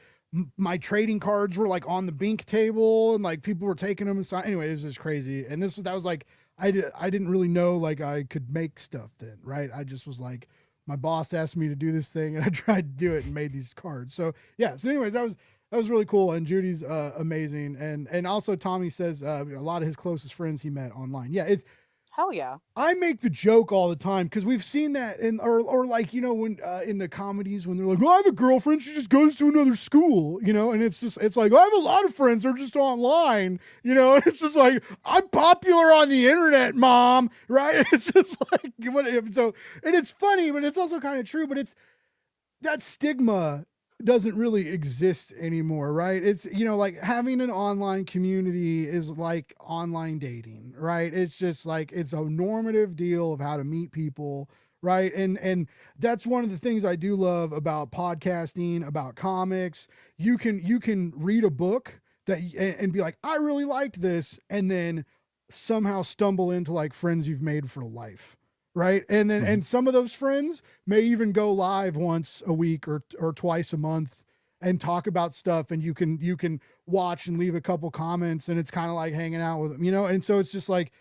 my trading cards were, like, on the Bink table, and, like, people were taking them and sign. Anyway, it was just crazy, and that was like, I didn't really know, like, I could make stuff then, right? I just was like, my boss asked me to do this thing, and I tried to do it and made these cards. So yeah. So anyways, that was really cool. And Judy's amazing. And also Tommy says a lot of his closest friends he met online. Yeah, Hell yeah. I make the joke all the time because we've seen that or like, when in the comedies when they're like, well, I have a girlfriend, she just goes to another school, and it's like, I have a lot of friends, they're just online, and it's just like, I'm popular on the internet, mom, right? It's just like, so, and it's funny, but it's also kind of true, but it's that stigma doesn't really exist anymore, right? It's, you know, like having an online community is like online dating, right? It's just like, it's a normative deal of how to meet people, right? And that's one of the things I do love about podcasting, about comics. You can read a book that and be like, I really liked this, and then somehow stumble into like friends you've made for life, right? And then and some of those friends may even go live once a week or twice a month and talk about stuff, and you can watch and leave a couple comments, and it's kind of like hanging out with them, you know. And so it's just like,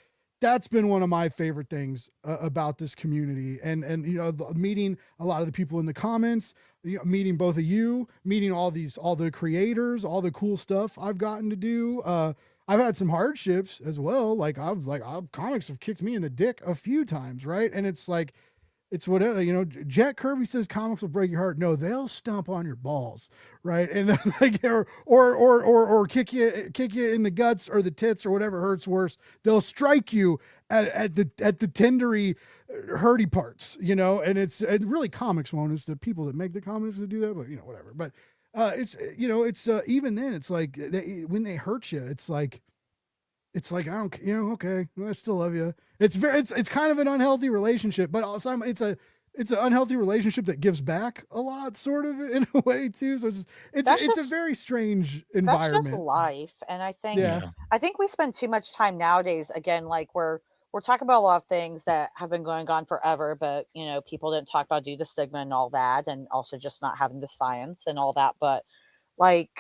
that's been one of my favorite things about this community, and you know, meeting a lot of the people in the comments, you know, meeting both of you, meeting all the creators, all the cool stuff I've gotten to do. I've had some hardships as well. Like comics have kicked me in the dick a few times, right? And it's like, it's whatever, you know. Jack Kirby says comics will break your heart. No, they'll stomp on your balls, right? And like, or kick you in the guts or the tits or whatever hurts worse. They'll strike you at the tendery, hurty parts, you know. And it's really, comics won't. It's the people that make the comics that do that, but you know, whatever. But it's, you know, it's even then, it's like when they hurt you, it's like I don't, you know, okay, well, I still love you. It's kind of an unhealthy relationship, but also it's an unhealthy relationship that gives back a lot, sort of, in a way too. So it's a very strange environment. That's just life. And I think, Yeah. I think we spend too much time nowadays, again, like we're talking about a lot of things that have been going on forever, but you know, people didn't talk about due to stigma and all that, and also just not having the science and all that. But like,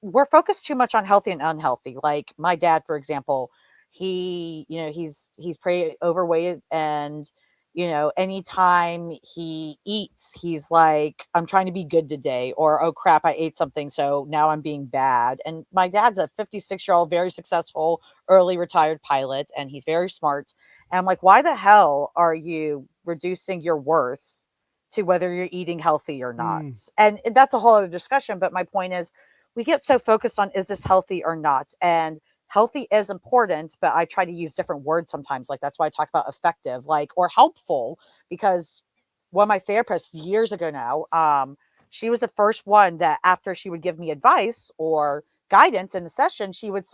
we're focused too much on healthy and unhealthy. Like my dad, for example, he, you know, he's pretty overweight, and you know, anytime he eats, he's like, I'm trying to be good today, or oh crap, I ate something, so now I'm being bad. And my dad's a 56-year-old, very successful, early retired pilot, and he's very smart. And I'm like, why the hell are you reducing your worth to whether you're eating healthy or not? And that's a whole other discussion. But my point is, we get so focused on, is this healthy or not? And healthy is important, but I try to use different words sometimes. Like that's why I talk about effective, like, or helpful, because one of my therapists years ago now, she was the first one that after she would give me advice or guidance in the session, she would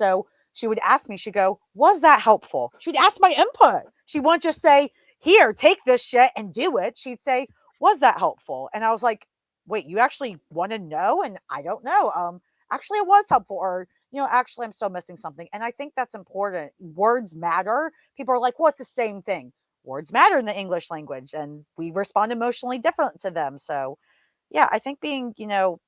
ask me, she'd go, was that helpful? She'd ask my input. She wouldn't just say, here, take this shit and do it. She'd say, was that helpful? And I was like, wait, you actually want to know? And I don't know. Actually, it was helpful, or you know, actually, I'm still missing something. And I think that's important. Words matter. People are like, well, it's the same thing. Words matter in the English language, and we respond emotionally different to them. So, yeah, I think being, you know,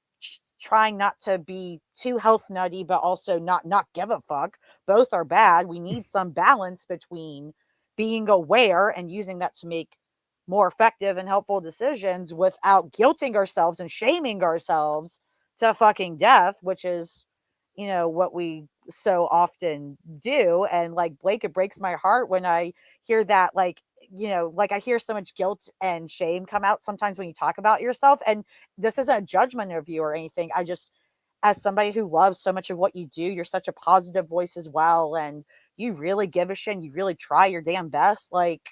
trying not to be too health nutty, but also not give a fuck. Both are bad. We need some balance between being aware and using that to make more effective and helpful decisions without guilting ourselves and shaming ourselves to fucking death, which is, you know, what we so often do. And like Blake, it breaks my heart when I hear that, like, you know, like I hear so much guilt and shame come out sometimes when you talk about yourself. And this isn't a judgment of you or anything. I just, as somebody who loves so much of what you do, you're such a positive voice as well. And you really give a shit and you really try your damn best. Like,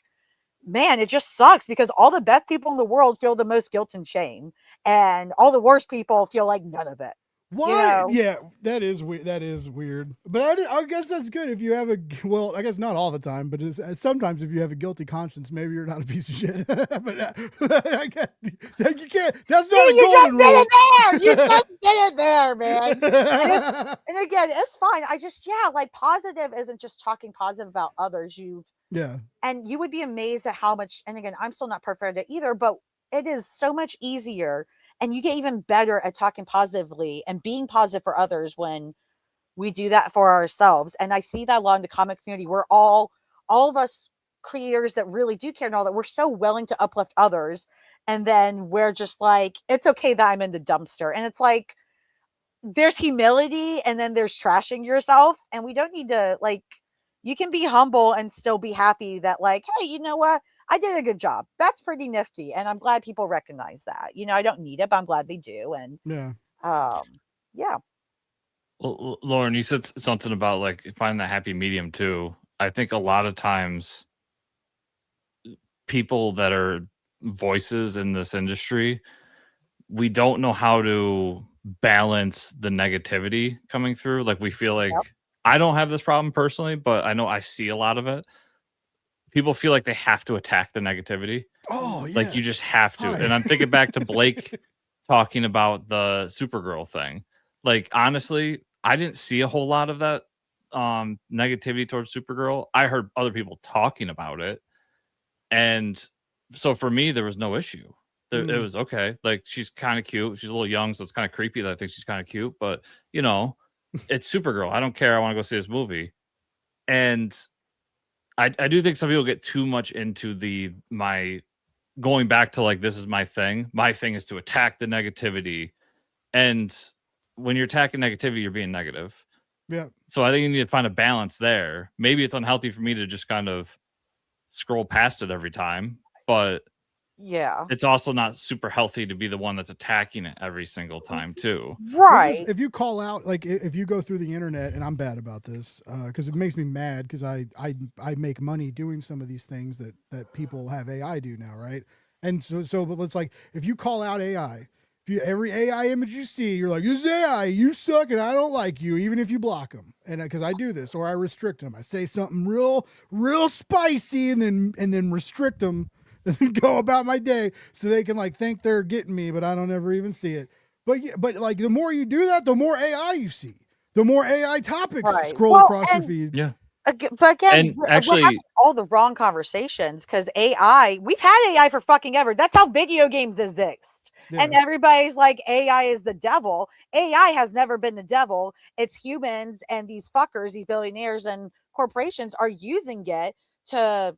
man, it just sucks because all the best people in the world feel the most guilt and shame, and all the worst people feel like none of it. Why? You know? Yeah, that is weird. That is weird. But I guess that's good if you have well, I guess not all the time, but sometimes if you have a guilty conscience, maybe you're not a piece of shit. But I guess, you can't. That's not a golden rule. You just did it there, man. And again, it's fine. Like positive isn't just talking positive about others. And you would be amazed at how much. And again, I'm still not perfect at it either, but it is so much easier. And you get even better at talking positively and being positive for others when we do that for ourselves. And I see that a lot in the comic community. We're all of us creators that really do care and all that. We're so willing to uplift others. And then we're just like, it's okay that I'm in the dumpster. And it's like, there's humility and then there's trashing yourself. And we don't need to, like, you can be humble and still be happy that, like, hey, you know what? I did a good job. That's pretty nifty. And I'm glad people recognize that. You know, I don't need it, but I'm glad they do. And yeah. Well, Lauren, you said something about like finding the happy medium too. I think a lot of times people that are voices in this industry, we don't know how to balance the negativity coming through. Like we feel like I don't have this problem personally, but I know I see a lot of it. People feel like they have to attack the negativity. Oh, yeah. Like you just have to. Hi. And I'm thinking back to Blake talking about the Supergirl thing. Like honestly, I didn't see a whole lot of that negativity towards Supergirl. I heard other people talking about it. And so for me, there was no issue. It was okay. Like she's kind of cute. She's a little young, so it's kind of creepy that I think she's kind of cute. But you know, it's Supergirl. I don't care. I want to go see this movie. And I do think some people get too much into my going back to like, this is my thing. My thing is to attack the negativity. And when you're attacking negativity, you're being negative. Yeah. So I think you need to find a balance there. Maybe it's unhealthy for me to just kind of scroll past it every time, but yeah, it's also not super healthy to be the one that's attacking it every single time too. Right. If you call out, like if you go through the internet, and I'm bad about this because it makes me mad because I make money doing some of these things that people have AI do now, right? And but it's like if you call out AI, every AI image you see, you're like, this is AI, you suck, and I don't like you, even if you block them. And because I do this, or I restrict them, I say something real spicy, and then restrict them. And go about my day so they can like think they're getting me, but I don't ever even see it. But like the more you do that, the more AI you see, the more AI topics scroll across your feed. Yeah. But again, and actually, we're having all the wrong conversations because AI, we've had AI for fucking ever. That's how video games exist. Yeah. And everybody's like, AI is the devil. AI has never been the devil. It's humans and these fuckers, these billionaires and corporations are using it to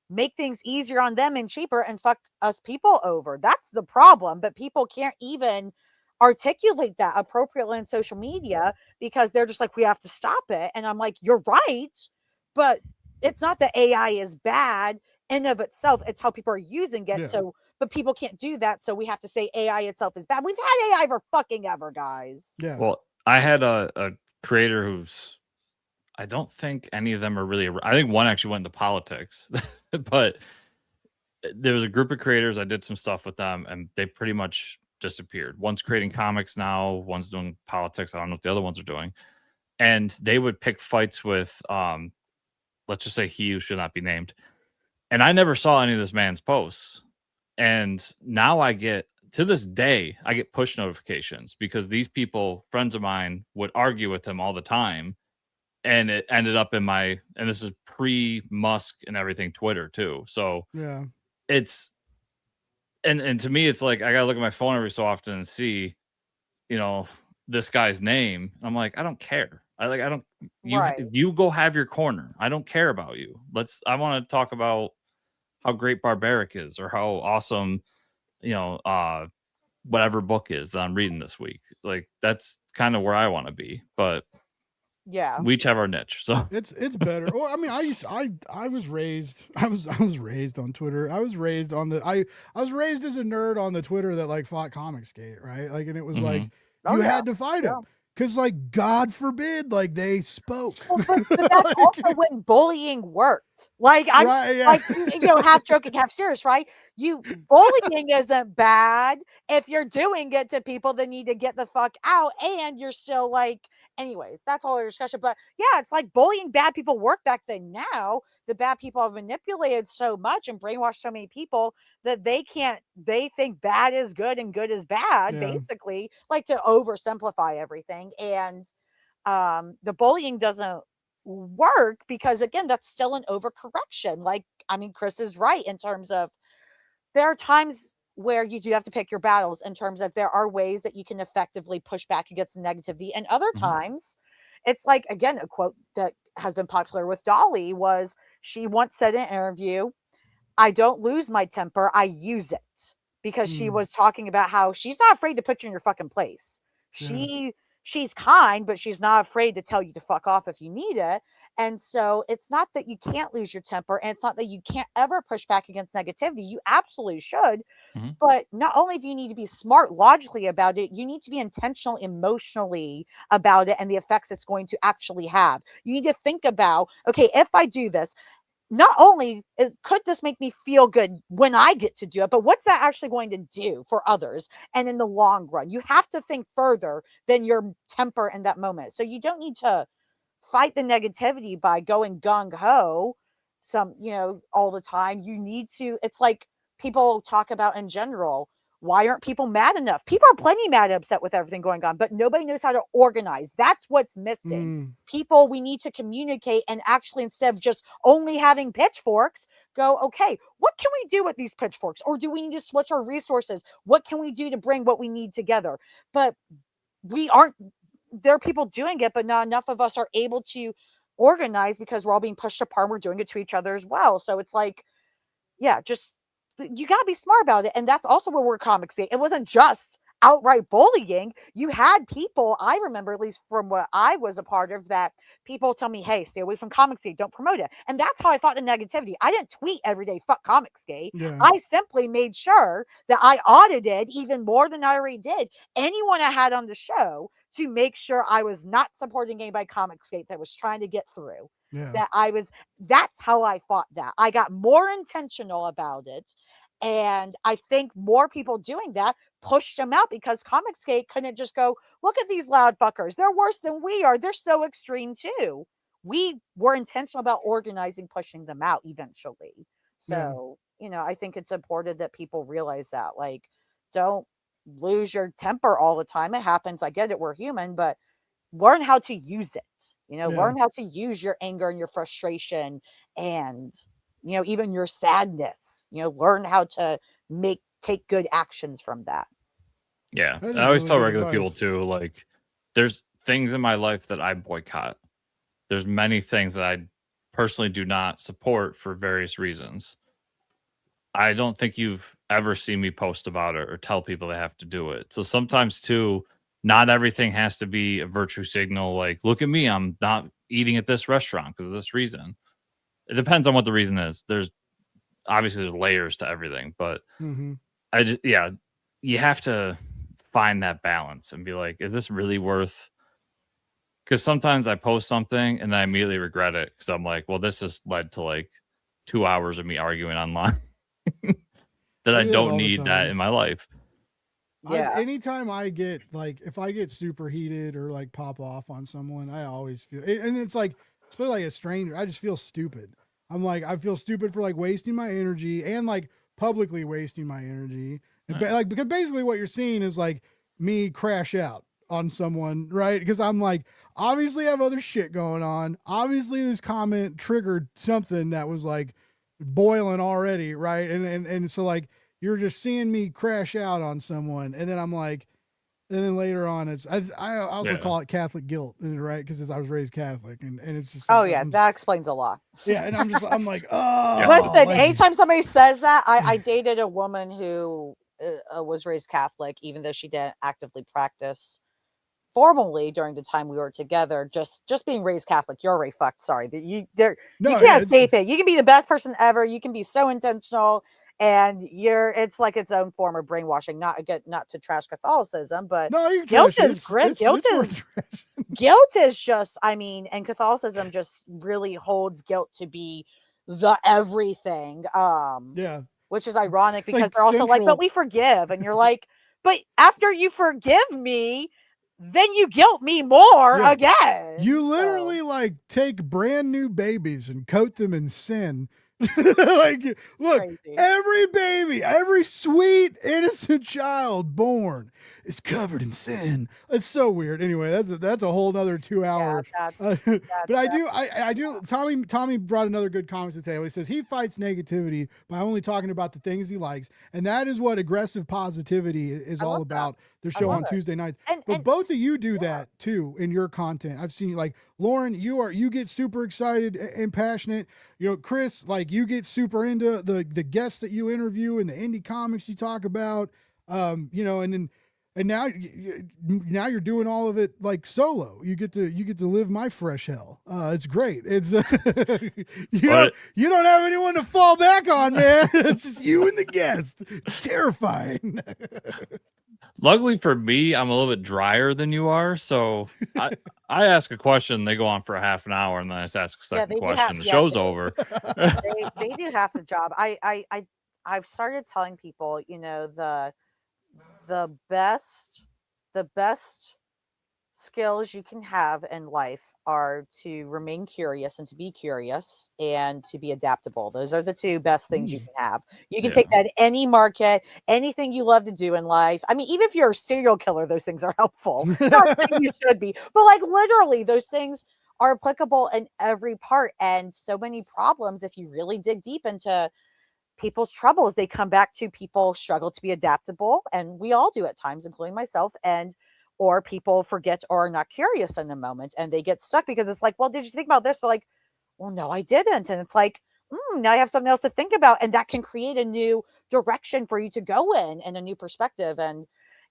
make things easier on them and cheaper and fuck us people over. That's the problem. But people can't even articulate that appropriately in social media because they're just like, we have to stop it. And I'm like, you're right. But it's not that AI is bad in of itself. It's how people are using it. Yeah. So, but people can't do that. So we have to say AI itself is bad. We've had AI for fucking ever, guys. Yeah. Well, I had a creator who's, I don't think any of them are really, I think one actually went into politics, but there was a group of creators. I did some stuff with them and they pretty much disappeared. One's creating comics now, one's doing politics. I don't know what the other ones are doing. And they would pick fights with, let's just say he who should not be named. And I never saw any of this man's posts. And now to this day, I get push notifications because these people, friends of mine, would argue with him all the time. And it ended up in and this is pre-Musk and everything, Twitter too. So yeah, it's, and to me, it's like, I gotta look at my phone every so often and see, this guy's name. I'm like, I don't care. You go have your corner. I don't care about you. I want to talk about how great Barbaric is or how awesome, whatever book is that I'm reading this week. Like that's kind of where I want to be, but yeah, we each have our niche, so it's better. Well, I mean, I was raised on Twitter. I was raised as a nerd on the Twitter that like fought Comicsgate, right? Like, and it was like you had to fight him because, like, God forbid, like they spoke. Well, but that's also when bullying worked. Like I'm like half joking, half serious, right? Bullying isn't bad if you're doing it to people that need to get the fuck out, and you're still like. Anyways, that's all our discussion. But yeah, it's like bullying bad people worked back then. Now the bad people have manipulated so much and brainwashed so many people that they think bad is good and good is bad, basically, like to oversimplify everything. And the bullying doesn't work because, again, that's still an overcorrection. Like, I mean, Chris is right in terms of there are times where you do have to pick your battles in terms of there are ways that you can effectively push back against the negativity. And other times it's like, again, a quote that has been popular with Dolly was she once said in an interview, I don't lose my temper, I use it, because she was talking about how she's not afraid to put you in your fucking place. She's kind, but she's not afraid to tell you to fuck off if you need it. And so it's not that you can't lose your temper, and it's not that you can't ever push back against negativity. You absolutely should. But not only do you need to be smart logically about it, you need to be intentional emotionally about it and the effects it's going to actually have. You need to think about, okay, if I do this, not only could this make me feel good when I get to do it, but what's that actually going to do for others? And in the long run, you have to think further than your temper in that moment. So you don't need to fight the negativity by going gung-ho all the time. You need to, it's like people talk about in general, why aren't people mad enough? People are plenty mad and upset with everything going on, but nobody knows how to organize. That's what's missing. People, we need to communicate and actually, instead of just only having pitchforks, go, okay, what can we do with these pitchforks? Or do we need to switch our resources? What can we do to bring what we need together? But there are people doing it, but not enough of us are able to organize because we're all being pushed apart. We're doing it to each other as well. So it's like, yeah, just, you got to be smart about it. And that's also where we're comics. It wasn't just outright bullying. You had people, I remember, at least from what I was a part of, that people tell me, hey, stay away from Comicsgate, don't promote it. And that's how I fought the negativity. I didn't tweet every day, fuck Comicsgate. Yeah. I simply made sure that I audited even more than I already did anyone I had on the show to make sure I was not supporting anybody Comicsgate that was trying to get through. Yeah. That's how I fought that. I got more intentional about it. And I think more people doing that pushed them out, because Comicsgate couldn't just go, look at these loud fuckers. They're worse than we are. They're so extreme too. We were intentional about organizing, pushing them out eventually. So, I think it's important that people realize that, like, don't lose your temper all the time. It happens. I get it. We're human, but learn how to use it. Learn how to use your anger and your frustration and, even your sadness, learn how to take good actions from that. Yeah. That is I always really tell good regular people advice. too, like, there's things in my life that I boycott. There's many things that I personally do not support for various reasons. I don't think you've ever seen me post about it or tell people they have to do it. So sometimes too, not everything has to be a virtue signal. Like, look at me, I'm not eating at this restaurant because of this reason. It depends on what the reason is. There's layers to everything, but you have to find that balance and be like, is this really worth? Because sometimes I post something and I immediately regret it because I'm like, well, this has led to like 2 hours of me arguing online that I don't need that in my life. Yeah. Anytime I get, like, if I get super heated or like pop off on someone, I always feel, and it's like, especially like a stranger, I just feel stupid. I'm like, I feel stupid for like wasting my energy and like publicly wasting my energy. Like, because basically what you're seeing is like me crash out on someone, right? Because I'm like, obviously I have other shit going on. Obviously this comment triggered something that was like boiling already, right? And so like, you're just seeing me crash out on someone, and then I'm like, and then later on, I also call it Catholic guilt, right? Because I was raised Catholic, and it's just that explains a lot. Yeah, and I'm like, oh. Listen, anytime somebody says that, I dated a woman who was raised Catholic, even though she didn't actively practice formally during the time we were together. Just being raised Catholic, you're already fucked. Sorry, you can't save it. You can be the best person ever. You can be so intentional. And it's like its own form of brainwashing. Not to trash Catholicism, but guilt is grit. Guilt is just, and Catholicism just really holds guilt to be the everything. Which is ironic because like they're also central. like, but we forgive, and you're like, but after you forgive me, then you guilt me more again. You literally like take brand new babies and coat them in sin. Like, look, every baby, every sweet innocent child born is covered in sin. It's so weird. Anyway, that's a whole nother 2 hour. But I do. Tommy brought another good comment to the table. He says he fights negativity by only talking about the things he likes, and that is what aggressive positivity is all about. The show on Tuesday nights. But both of you do that too in your content. I've seen, like, Lauren, you get super excited and passionate. Chris, like, you get super into the guests that you interview and the indie comics you talk about. And now you're doing all of it like solo. You get to live my fresh hell. It's great. It's you don't have anyone to fall back on, man. It's just you and the guest. It's terrifying. Luckily for me, I'm a little bit drier than you are, so I ask a question, they go on for a half an hour, and then I just ask a second they do question. have- The yeah, show's they- over. they do half the job. I've started telling people, the best skills you can have in life are to remain curious and to be curious and to be adaptable. Those are the two best things you can have. You can take that in any market, anything you love to do in life. I mean, even if you're a serial killer, those things are helpful. Not saying you should be, but like literally those things are applicable in every part. And so many problems, if you really dig deep into people's troubles, they come back to people struggle to be adaptable, and we all do at times, including myself, or people forget or are not curious in a moment and they get stuck because it's like, well, did you think about this? They're like, well, no, I didn't. And it's like, now I have something else to think about, and that can create a new direction for you to go in and a new perspective. And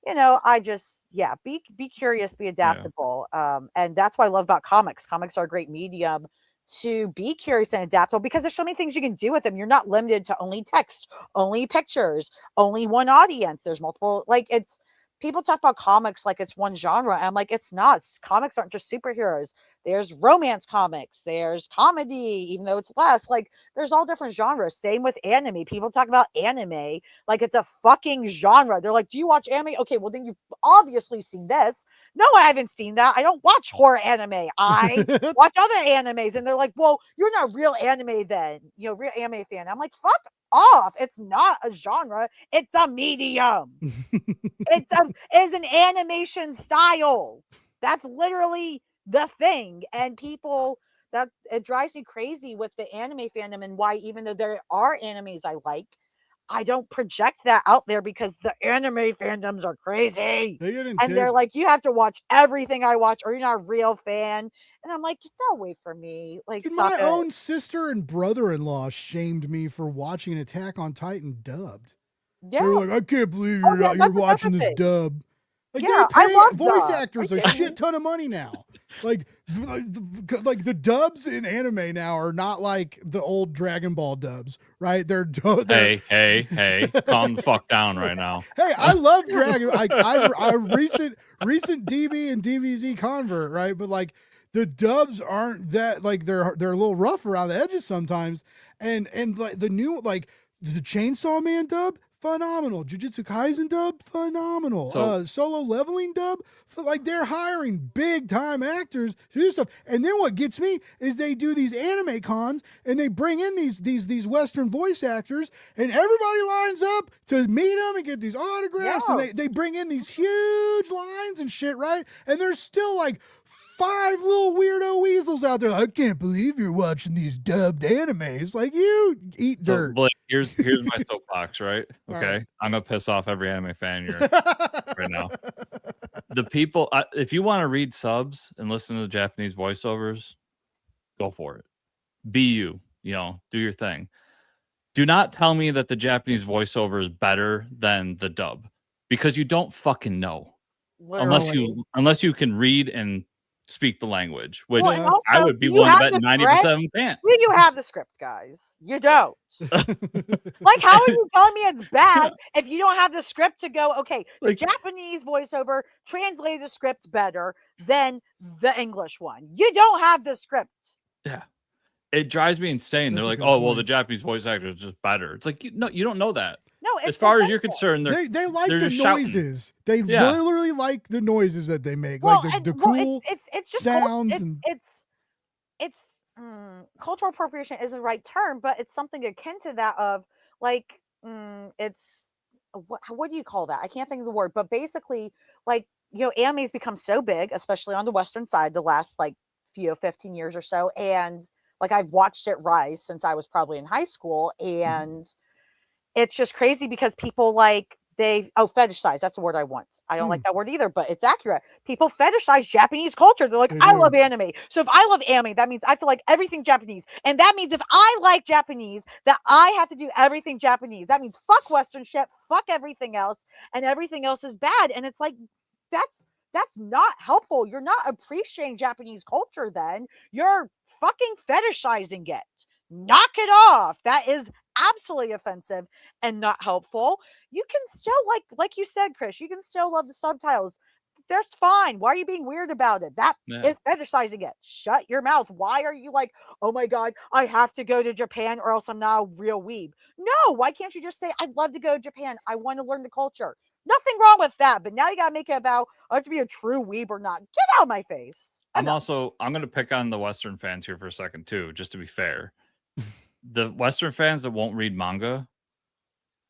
I just, be curious, be adaptable. And that's what I love about comics. Comics are a great medium to be curious and adaptable because there's so many things you can do with them. You're not limited to only text, only pictures, only one audience. There's multiple, people talk about comics like it's one genre. And I'm like, it's not. Comics aren't just superheroes. There's romance comics. There's comedy, even though it's less. Like, there's all different genres. Same with anime. People talk about anime like it's a fucking genre. They're like, do you watch anime? Okay, well, then you've obviously seen this. No, I haven't seen that. I don't watch horror anime. I watch other animes. And they're like, well, you're not real anime then. Real anime fan. I'm like, fuck off. It's not a genre. It's a medium. It's an animation style. That's literally the thing. And people, that it drives me crazy with the anime fandom, and why, even though there are animes I like, I don't project that out there because the anime fandoms are crazy. They get And intense. they're like, you have to watch everything I watch or you're not a real fan. And I'm like, get that away from me. Like, Dude, stop my it. own sister and brother-in-law shamed me for watching Attack on Titan dubbed. Yeah. They were like, I can't believe Oh, you're yeah, you're that's watching another this thing. dub. Like, Yeah, they I pay love voice dubs. actors Are a you kidding me? shit ton of money now. Like the dubs in anime now are not like the old Dragon Ball dubs, right? They're Hey, calm the fuck down right now. Hey, I love Dragon. I recent DB and DBZ convert, right? But like the dubs aren't that, like they're a little rough around the edges sometimes. And like the new, like the Chainsaw Man dub, phenomenal. Jujutsu Kaisen dub, phenomenal. Solo Leveling dub, like they're hiring big time actors to do stuff. And then what gets me is they do these anime cons and they bring in these Western voice actors, and everybody lines up to meet them and get these autographs. Yeah. And they bring in these huge lines and shit, right? And there's still like 5 little weirdo weasels out there. I can't believe you're watching these dubbed animes. Like, you eat dirt. So, Blake, here's my soapbox, right? All Okay. right. I'm gonna piss off every anime fan here right now. The people, if you want to read subs and listen to the Japanese voiceovers, go for it. Be you, do your thing. Do not tell me that the Japanese voiceover is better than the dub, because you don't fucking know. Literally. Unless you can read and speak the language, which Well, and also, I would be you willing to have bet the 90% of them can't. You have the script, guys. You don't. Like, how are you telling me it's bad if you don't have the script to go, okay, the Japanese voiceover translated the script better than the English one? You don't have the script. Yeah. It drives me insane. That's They're a like, good oh, well, point. the Japanese voice actor is just better. It's like, you don't know that. No, it's as far as you're intentional. concerned, They like they're the just shouting. noises. They literally like the noises that they make. Well, Like the well, cool it's just sounds. it's cultural appropriation isn't the right term, but it's something akin to that of like, it's what do you call that? I can't think of the word, but basically, like, anime's become so big, especially on the Western side, the last like 15 years or so, and like I've watched it rise since I was probably in high school, and it's just crazy because people like fetishize. That's the word I want. I don't like that word either, but it's accurate. People fetishize Japanese culture. They're like, I love anime. So if I love anime, that means I have to like everything Japanese. And that means if I like Japanese, that I have to do everything Japanese. That means fuck Western shit, fuck everything else, and everything else is bad. And it's like, that's not helpful. You're not appreciating Japanese culture then. You're fucking fetishizing it. Knock it off. That is absolutely offensive and not helpful. You can still like you said, Chris, you can still love the subtitles. That's fine. Why are you being weird about it? That Yeah. is fetishizing it. Shut your mouth. Why are you like, oh my God, I have to go to Japan or else I'm not a real weeb? No, why can't you just say, I'd love to go to Japan. I want to learn the culture. Nothing wrong with that. But now you got to make it about, I have to be a true weeb or not. Get out of my face. I'm going to pick on the Western fans here for a second too, just to be fair. The Western fans that won't read manga,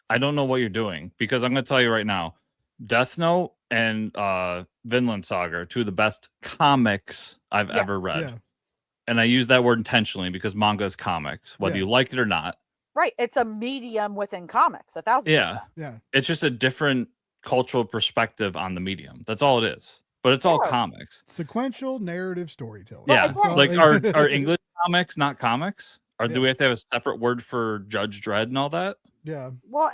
I don't know what you're doing, because I'm going to tell you right now, Death Note and Vinland Saga are two of the best comics I've ever read. Yeah. And I use that word intentionally because manga is comics, whether you like it or not. Right. It's a medium within comics. 1,000%. Yeah. It's just a different cultural perspective on the medium. That's all it is. But it's all comics. Sequential narrative storytelling. Yeah. Well, Like are English comics not comics? Or do we have to have a separate word for Judge Dredd and all that? Yeah. Well,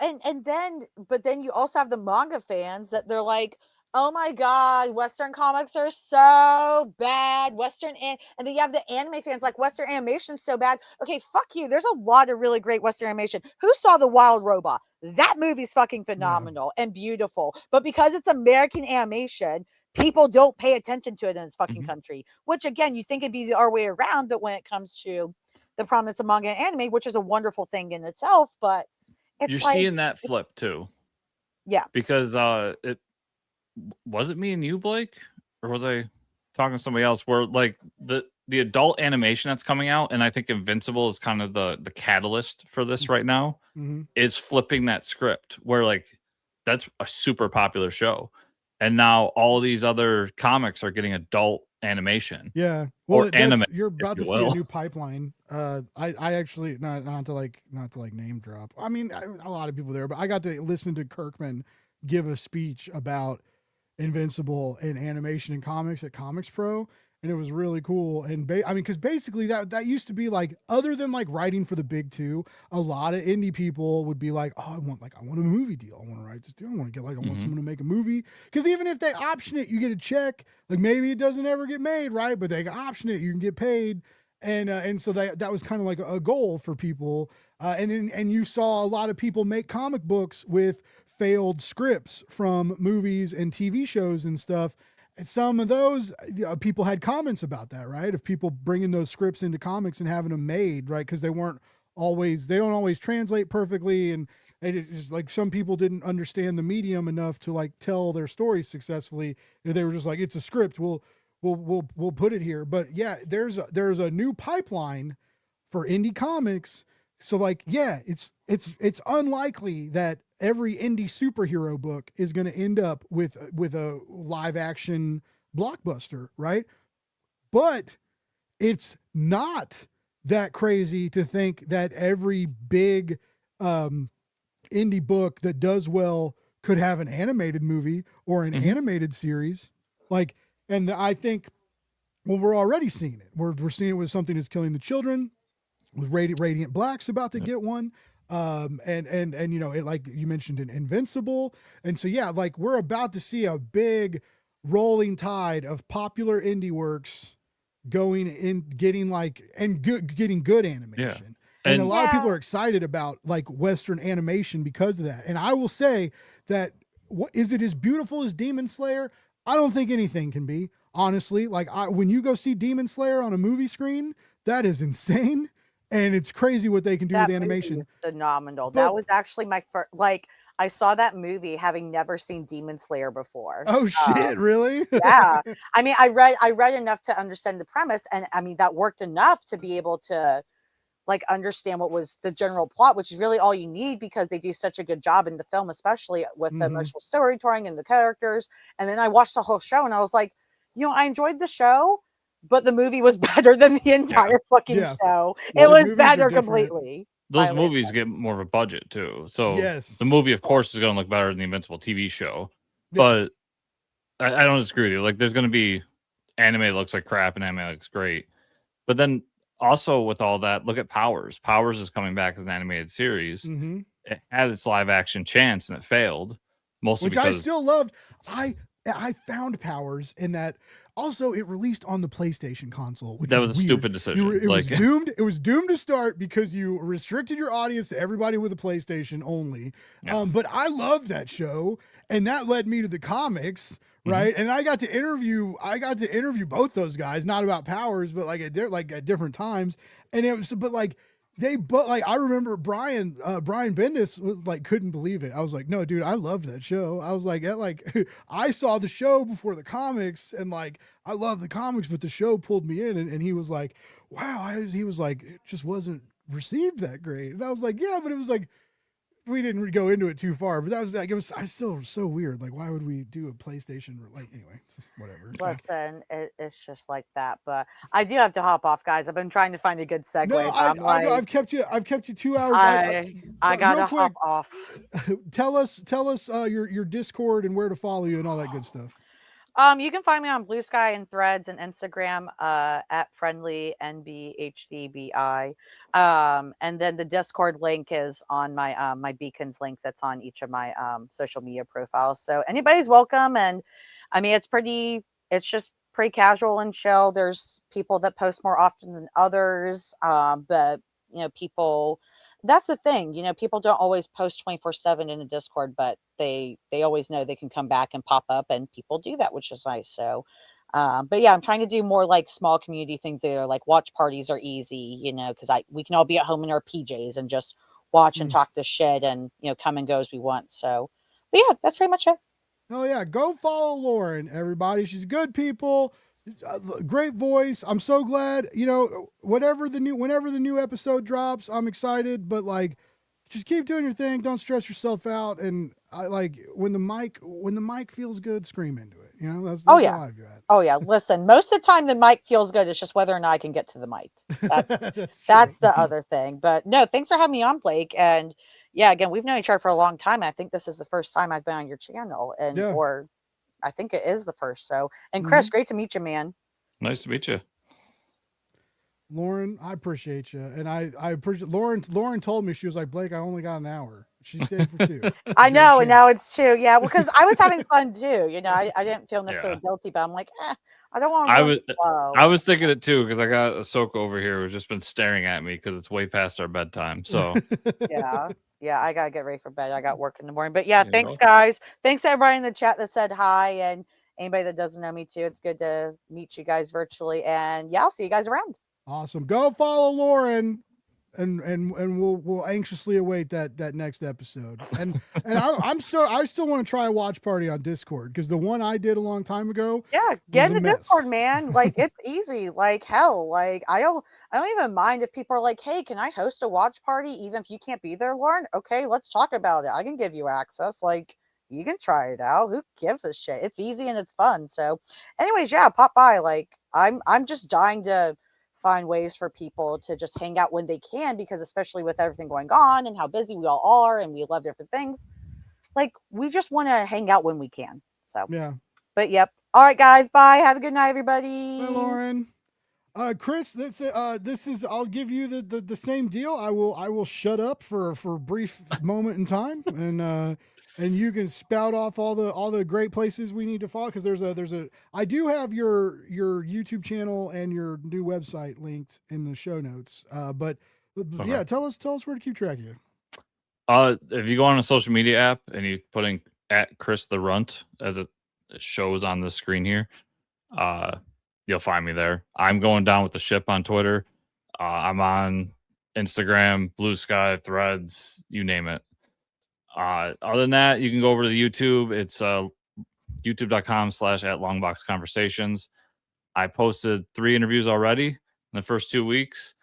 but then you also have the manga fans that they're like, oh my God, Western comics are so bad. And then you have the anime fans like Western animation's so bad. Okay, fuck you. There's a lot of really great Western animation. Who saw The Wild Robot? That movie's fucking phenomenal and beautiful. But because it's American animation, people don't pay attention to it in this fucking country. Which again, you think it'd be the other way around, but when it comes to the prominence of manga and anime, which is a wonderful thing in itself, but you're seeing that flip too. Yeah. Because it was it me and you, Blake? Or was I talking to somebody else where like the adult animation that's coming out, and I think Invincible is kind of the catalyst for this right now, is flipping that script where like that's a super popular show. And now all these other comics are getting adult animation. Yeah. Well, anime, you're about to see a new pipeline. I actually not to name drop. I mean, a lot of people there, but I got to listen to Kirkman give a speech about Invincible and animation and comics at Comics Pro, and it was really cool. And because basically that used to be like, other than like writing for the big two, a lot of indie people would be like, oh, I want a movie deal. I want to write this deal. I want to get I want someone to make a movie. Because even if they option it, you get a check. Like maybe it doesn't ever get made, right? But they can option it, you can get paid. And so that was kind of like a goal for people. And you saw a lot of people make comic books with failed scripts from movies and TV shows and stuff. And some of those people had comments about that, right? Of people bringing those scripts into comics and having them made, right? Because they don't always translate perfectly. And it's like some people didn't understand the medium enough to like tell their stories successfully. They were just like, it's a script. We'll put it here. But yeah, there's a new pipeline for indie comics. So like, yeah, it's unlikely that every indie superhero book is going to end up with a live action blockbuster, right? But it's not that crazy to think that every big indie book that does well could have an animated movie or an animated series. Like, and I think, well, we're already seeing it. We're seeing it with Something Is Killing the Children, with Radiant Black's about to get one. And you know, it, like you mentioned, in Invincible. And so, yeah, like we're about to see a big rolling tide of popular indie works going in, getting good animation. Yeah. And a lot of people are excited about like Western animation because of that. And I will say that, is it as beautiful as Demon Slayer? I don't think anything can be, honestly. Like when you go see Demon Slayer on a movie screen, that is insane. And it's crazy what they can do with animation. It's phenomenal. That was actually my first, like, I saw that movie having never seen Demon Slayer before. Oh shit, really? Yeah. I mean, I read enough to understand the premise, and I mean that worked enough to be able to like understand what was the general plot, which is really all you need, because they do such a good job in the film, especially with the emotional storytelling and the characters. And then I watched the whole show and I was like, you know, I enjoyed the show, but the movie was better than the entire fucking show. Well, it was better completely. Those movies get more of a budget too. So the movie, of course, is going to look better than the Invincible TV show. But I don't disagree with you. Like, there's going to be anime that looks like crap and anime looks great. But then also with all that, look at Powers. Powers is coming back as an animated series. It had its live action chance and it failed. Mostly Which because I still loved. I found Powers in that. Also, it released on the PlayStation console, which That was a weird. stupid decision. It was doomed. It was doomed to start because you restricted your audience to everybody with a PlayStation only. Yeah. But I loved that show, and that led me to the comics, right? And I got to interview both those guys, not about Powers, but like at different times. And it was, but like. I remember Brian Bendis was like, couldn't believe it. I was like, no, dude, I loved that show. I was like, I saw the show before the comics, and like, I love the comics, but the show pulled me in. And he was like, wow. He was like, it just wasn't received that great. And I was like, yeah, but it was like, we didn't go into it too far, but that was like, I still so weird. Like, why would we do a PlayStation? Like, anyway, it's just whatever. Listen, it's just like that. But I do have to hop off, guys. I've been trying to find a good segue. No, I've kept you 2 hours. I gotta hop off. Tell us your Discord and where to follow you and all that good stuff. You can find me on Blue Sky and Threads and Instagram at friendlynbhdbi. And then the Discord link is on my my beacons link that's on each of my social media profiles. So anybody's welcome. And I mean, it's just pretty casual and chill. There's people that post more often than others. But people, that's the thing, people don't always post 24/7 in the Discord, but they always know they can come back and pop up, and people do that, which is nice. So, but yeah, I'm trying to do more like small community things that are like watch parties are easy, because we can all be at home in our PJs and just watch and talk this shit and, come and go as we want. So, but yeah, that's pretty much it. Oh yeah. Go follow Lauren, everybody. She's good people. Great voice. I'm so glad, whenever the new episode drops, I'm excited, but like, just keep doing your thing. Don't stress yourself out. And I like when the mic feels good, scream into it. That's oh yeah. how I view it. Oh yeah. Listen, most of the time the mic feels good. It's just whether or not I can get to the mic. That's the other thing. But no, thanks for having me on, Blake. And yeah, again, we've known each other for a long time. I think this is the first time I've been on your channel, or I think it is the first. So, and Chris, great to meet you, man. Nice to meet you. Lauren, I appreciate you. And I appreciate Lauren told me, she was like, Blake, I only got an hour. She stayed for 2. I know, and now it's 2. Yeah, because I was having fun too. I didn't feel necessarily guilty, but I'm like, I don't want to. I was thinking it too, because I got Ahsoka over here who's just been staring at me because it's way past our bedtime. So yeah, I gotta get ready for bed. I got work in the morning. But yeah, thanks guys. Thanks to everybody in the chat that said hi, and anybody that doesn't know me too. It's good to meet you guys virtually. And yeah, I'll see you guys around. Awesome. Go follow Lauren, and we'll anxiously await that next episode. And I still want to try a watch party on Discord, because the one I did a long time ago. Yeah, get in the Discord, man. Like, it's easy. Like hell. Like I don't even mind if people are like, hey, can I host a watch party even if you can't be there, Lauren? Okay, let's talk about it. I can give you access. Like, you can try it out. Who gives a shit? It's easy and it's fun. So anyways, yeah, pop by. Like, I'm just dying to find ways for people to just hang out when they can, because especially with everything going on and how busy we all are and we love different things, like, we just want to hang out when we can. So yeah. But yep. All right, guys. Bye. Have a good night, everybody. Bye, Lauren. Chris, this is I'll give you the same deal. I will shut up for a brief moment in time, and you can spout off all the great places we need to follow, because I do have your YouTube channel and your new website linked in the show notes. But yeah, tell us where to keep track of you. If you go on a social media app and you put in at Chris the Rundt, as it shows on the screen here, you'll find me there. I'm going down with the ship on Twitter. I'm on Instagram, Blue Sky, Threads, you name it. Other than that, you can go over to the YouTube. It's youtube.com/@Longbox Conversations. I posted 3 interviews already in the first 2 weeks,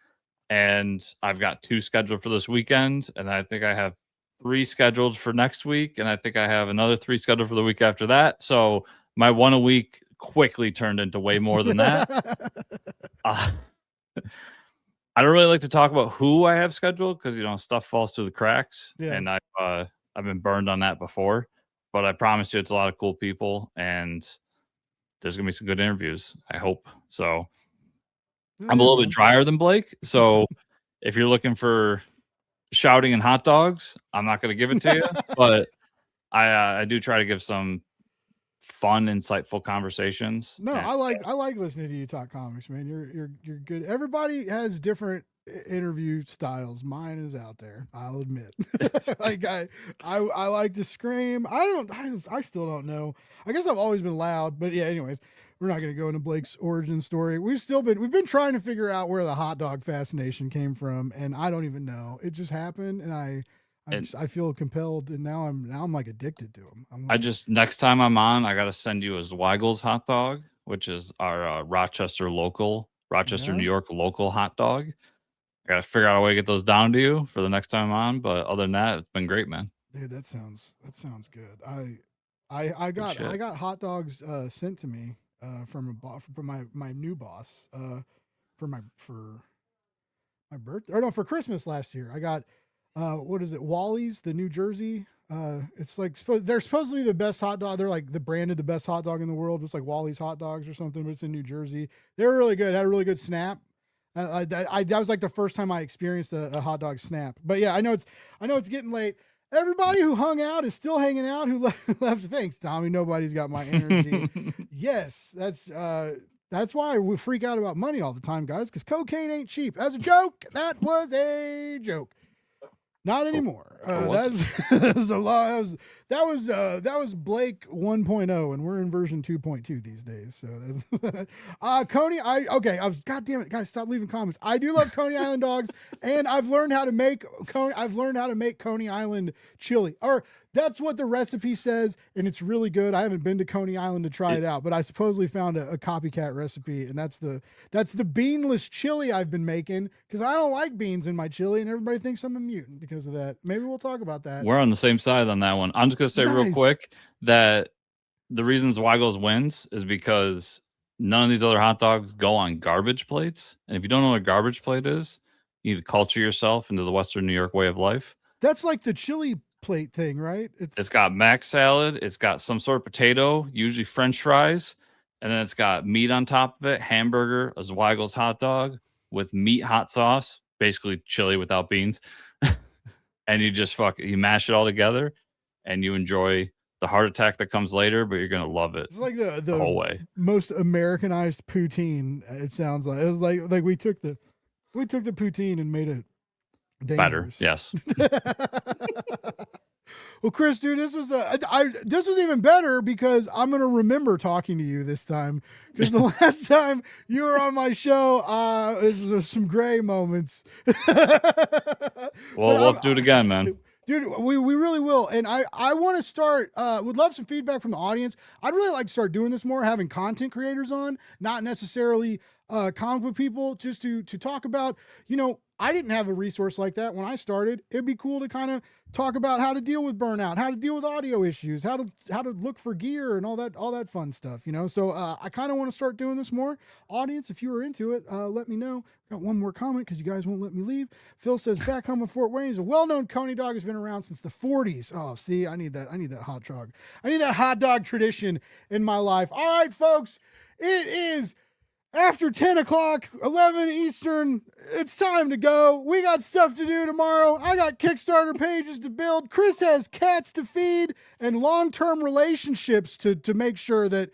and I've got 2 scheduled for this weekend, and I think I have 3 scheduled for next week, and I think I have another 3 scheduled for the week after that. So my 1 a week quickly turned into way more than that. I don't really like to talk about who I have scheduled, because stuff falls through the cracks, and I've been burned on that before. But I promise you, it's a lot of cool people, and there's gonna be some good interviews, I hope. So I'm a little bit drier than Blake, so if you're looking for shouting and hot dogs, I'm not gonna give it to you, but I do try to give some fun, insightful conversations. No, And I like listening to you talk comics, man. You're good. Everybody has different interview styles. Mine is out there, I'll admit. Like I like to scream. I still don't know. I guess I've always been loud, but yeah, anyways, we're not going to go into Blake's origin story. We've been trying to figure out where the hot dog fascination came from, and I don't even know. It just happened, and I feel compelled, and now I'm like addicted to them. Next time I'm on, I got to send you a Zweigel's hot dog, which is our Rochester, New York local hot dog. I got to figure out a way to get those down to you for the next time I'm on. But other than that, it's been great, man. Dude, that sounds good. I got hot dogs sent to me from my new boss for my birthday, or no, for Christmas last year. I got what is it, Wally's, the New Jersey. It's like they're supposedly the best hot dog. They're like the branded the best hot dog in the world. It's like Wally's hot dogs or something, but it's in New Jersey. They're really good. Had a really good snap. That was like the first time I experienced a hot dog snap. But yeah, I know it's getting late. Everybody who hung out is still hanging out. Who left? Thanks, Tommy. Nobody's got my energy. Yes, that's why we freak out about money all the time, guys. Because cocaine ain't cheap. As a joke, that was a joke. Not anymore. That was Blake 1.0, and we're in version 2.2 these days. So that's Coney. God damn it, guys, stop leaving comments. I do love Coney Island dogs, and I've learned how to make Coney Island chili. Or that's what the recipe says, and it's really good. I haven't been to Coney Island to try it out, but I supposedly found a copycat recipe, and that's the beanless chili I've been making, because I don't like beans in my chili, and everybody thinks I'm a mutant because of that. Maybe we'll talk about that. We're on the same side on that one. I'm just gonna say real quick that the reason Zweigel's wins is because none of these other hot dogs go on garbage plates, and if you don't know what a garbage plate is, you need to culture yourself into the Western New York way of life. That's like the chili plate thing, right? It's got mac salad, it's got some sort of potato, usually French fries, and then it's got meat on top of it, hamburger, a Zweigel's hot dog with meat hot sauce, basically chili without beans. And you just you mash it all together, and you enjoy the heart attack that comes later, but you're gonna love it. It's like the whole way. Most Americanized poutine. It sounds like it was like we took the poutine and made it dangerous. Better, yes. Well, Chris, dude, this was even better because I'm gonna remember talking to you this time, because the last time you were on my show, there's some gray moments. Well, we'll do it again, man. Dude, we really will. And I want to start, would love some feedback from the audience. I'd really like to start doing this more, having content creators on, not necessarily comic book people, just to talk about, I didn't have a resource like that when I started. It'd be cool to kind of talk about how to deal with burnout, how to deal with audio issues, how to look for gear and all that fun stuff, So I kind of want to start doing this more. Audience, if you are into it, let me know. Got one more comment because you guys won't let me leave. Phil says, back home in Fort Wayne, he's a well-known Coney dog, has been around since the 40s. Oh, see, I need that hot dog. I need that hot dog tradition in my life. All right, folks, it is after 10 o'clock, 11 Eastern. It's time to go. We got stuff to do tomorrow. I got Kickstarter pages to build. Chris has cats to feed and long-term relationships to make sure that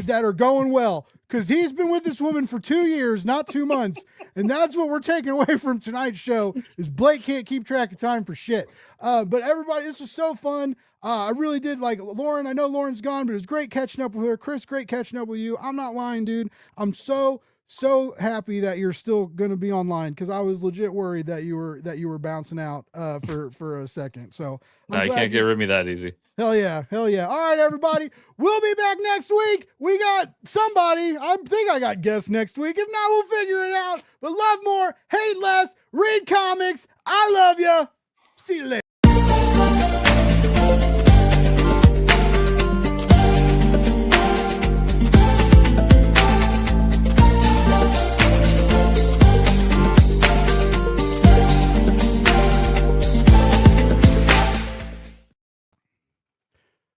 are going well. Because he's been with this woman for 2 years, not 2 months. And that's what we're taking away from tonight's show, is Blake can't keep track of time for shit. But everybody, this was so fun. I really did like Lauren. I know Lauren's gone, but it was great catching up with her. Chris, great catching up with you. I'm not lying, dude. I'm so happy that you're still going to be online, because I was legit worried that you were bouncing out for a second. So no, you can't get rid of me that easy. Hell yeah. All right, everybody. We'll be back next week. We got somebody. I think I got guests next week. If not, we'll figure it out. But love more, hate less, read comics. I love you. See you later.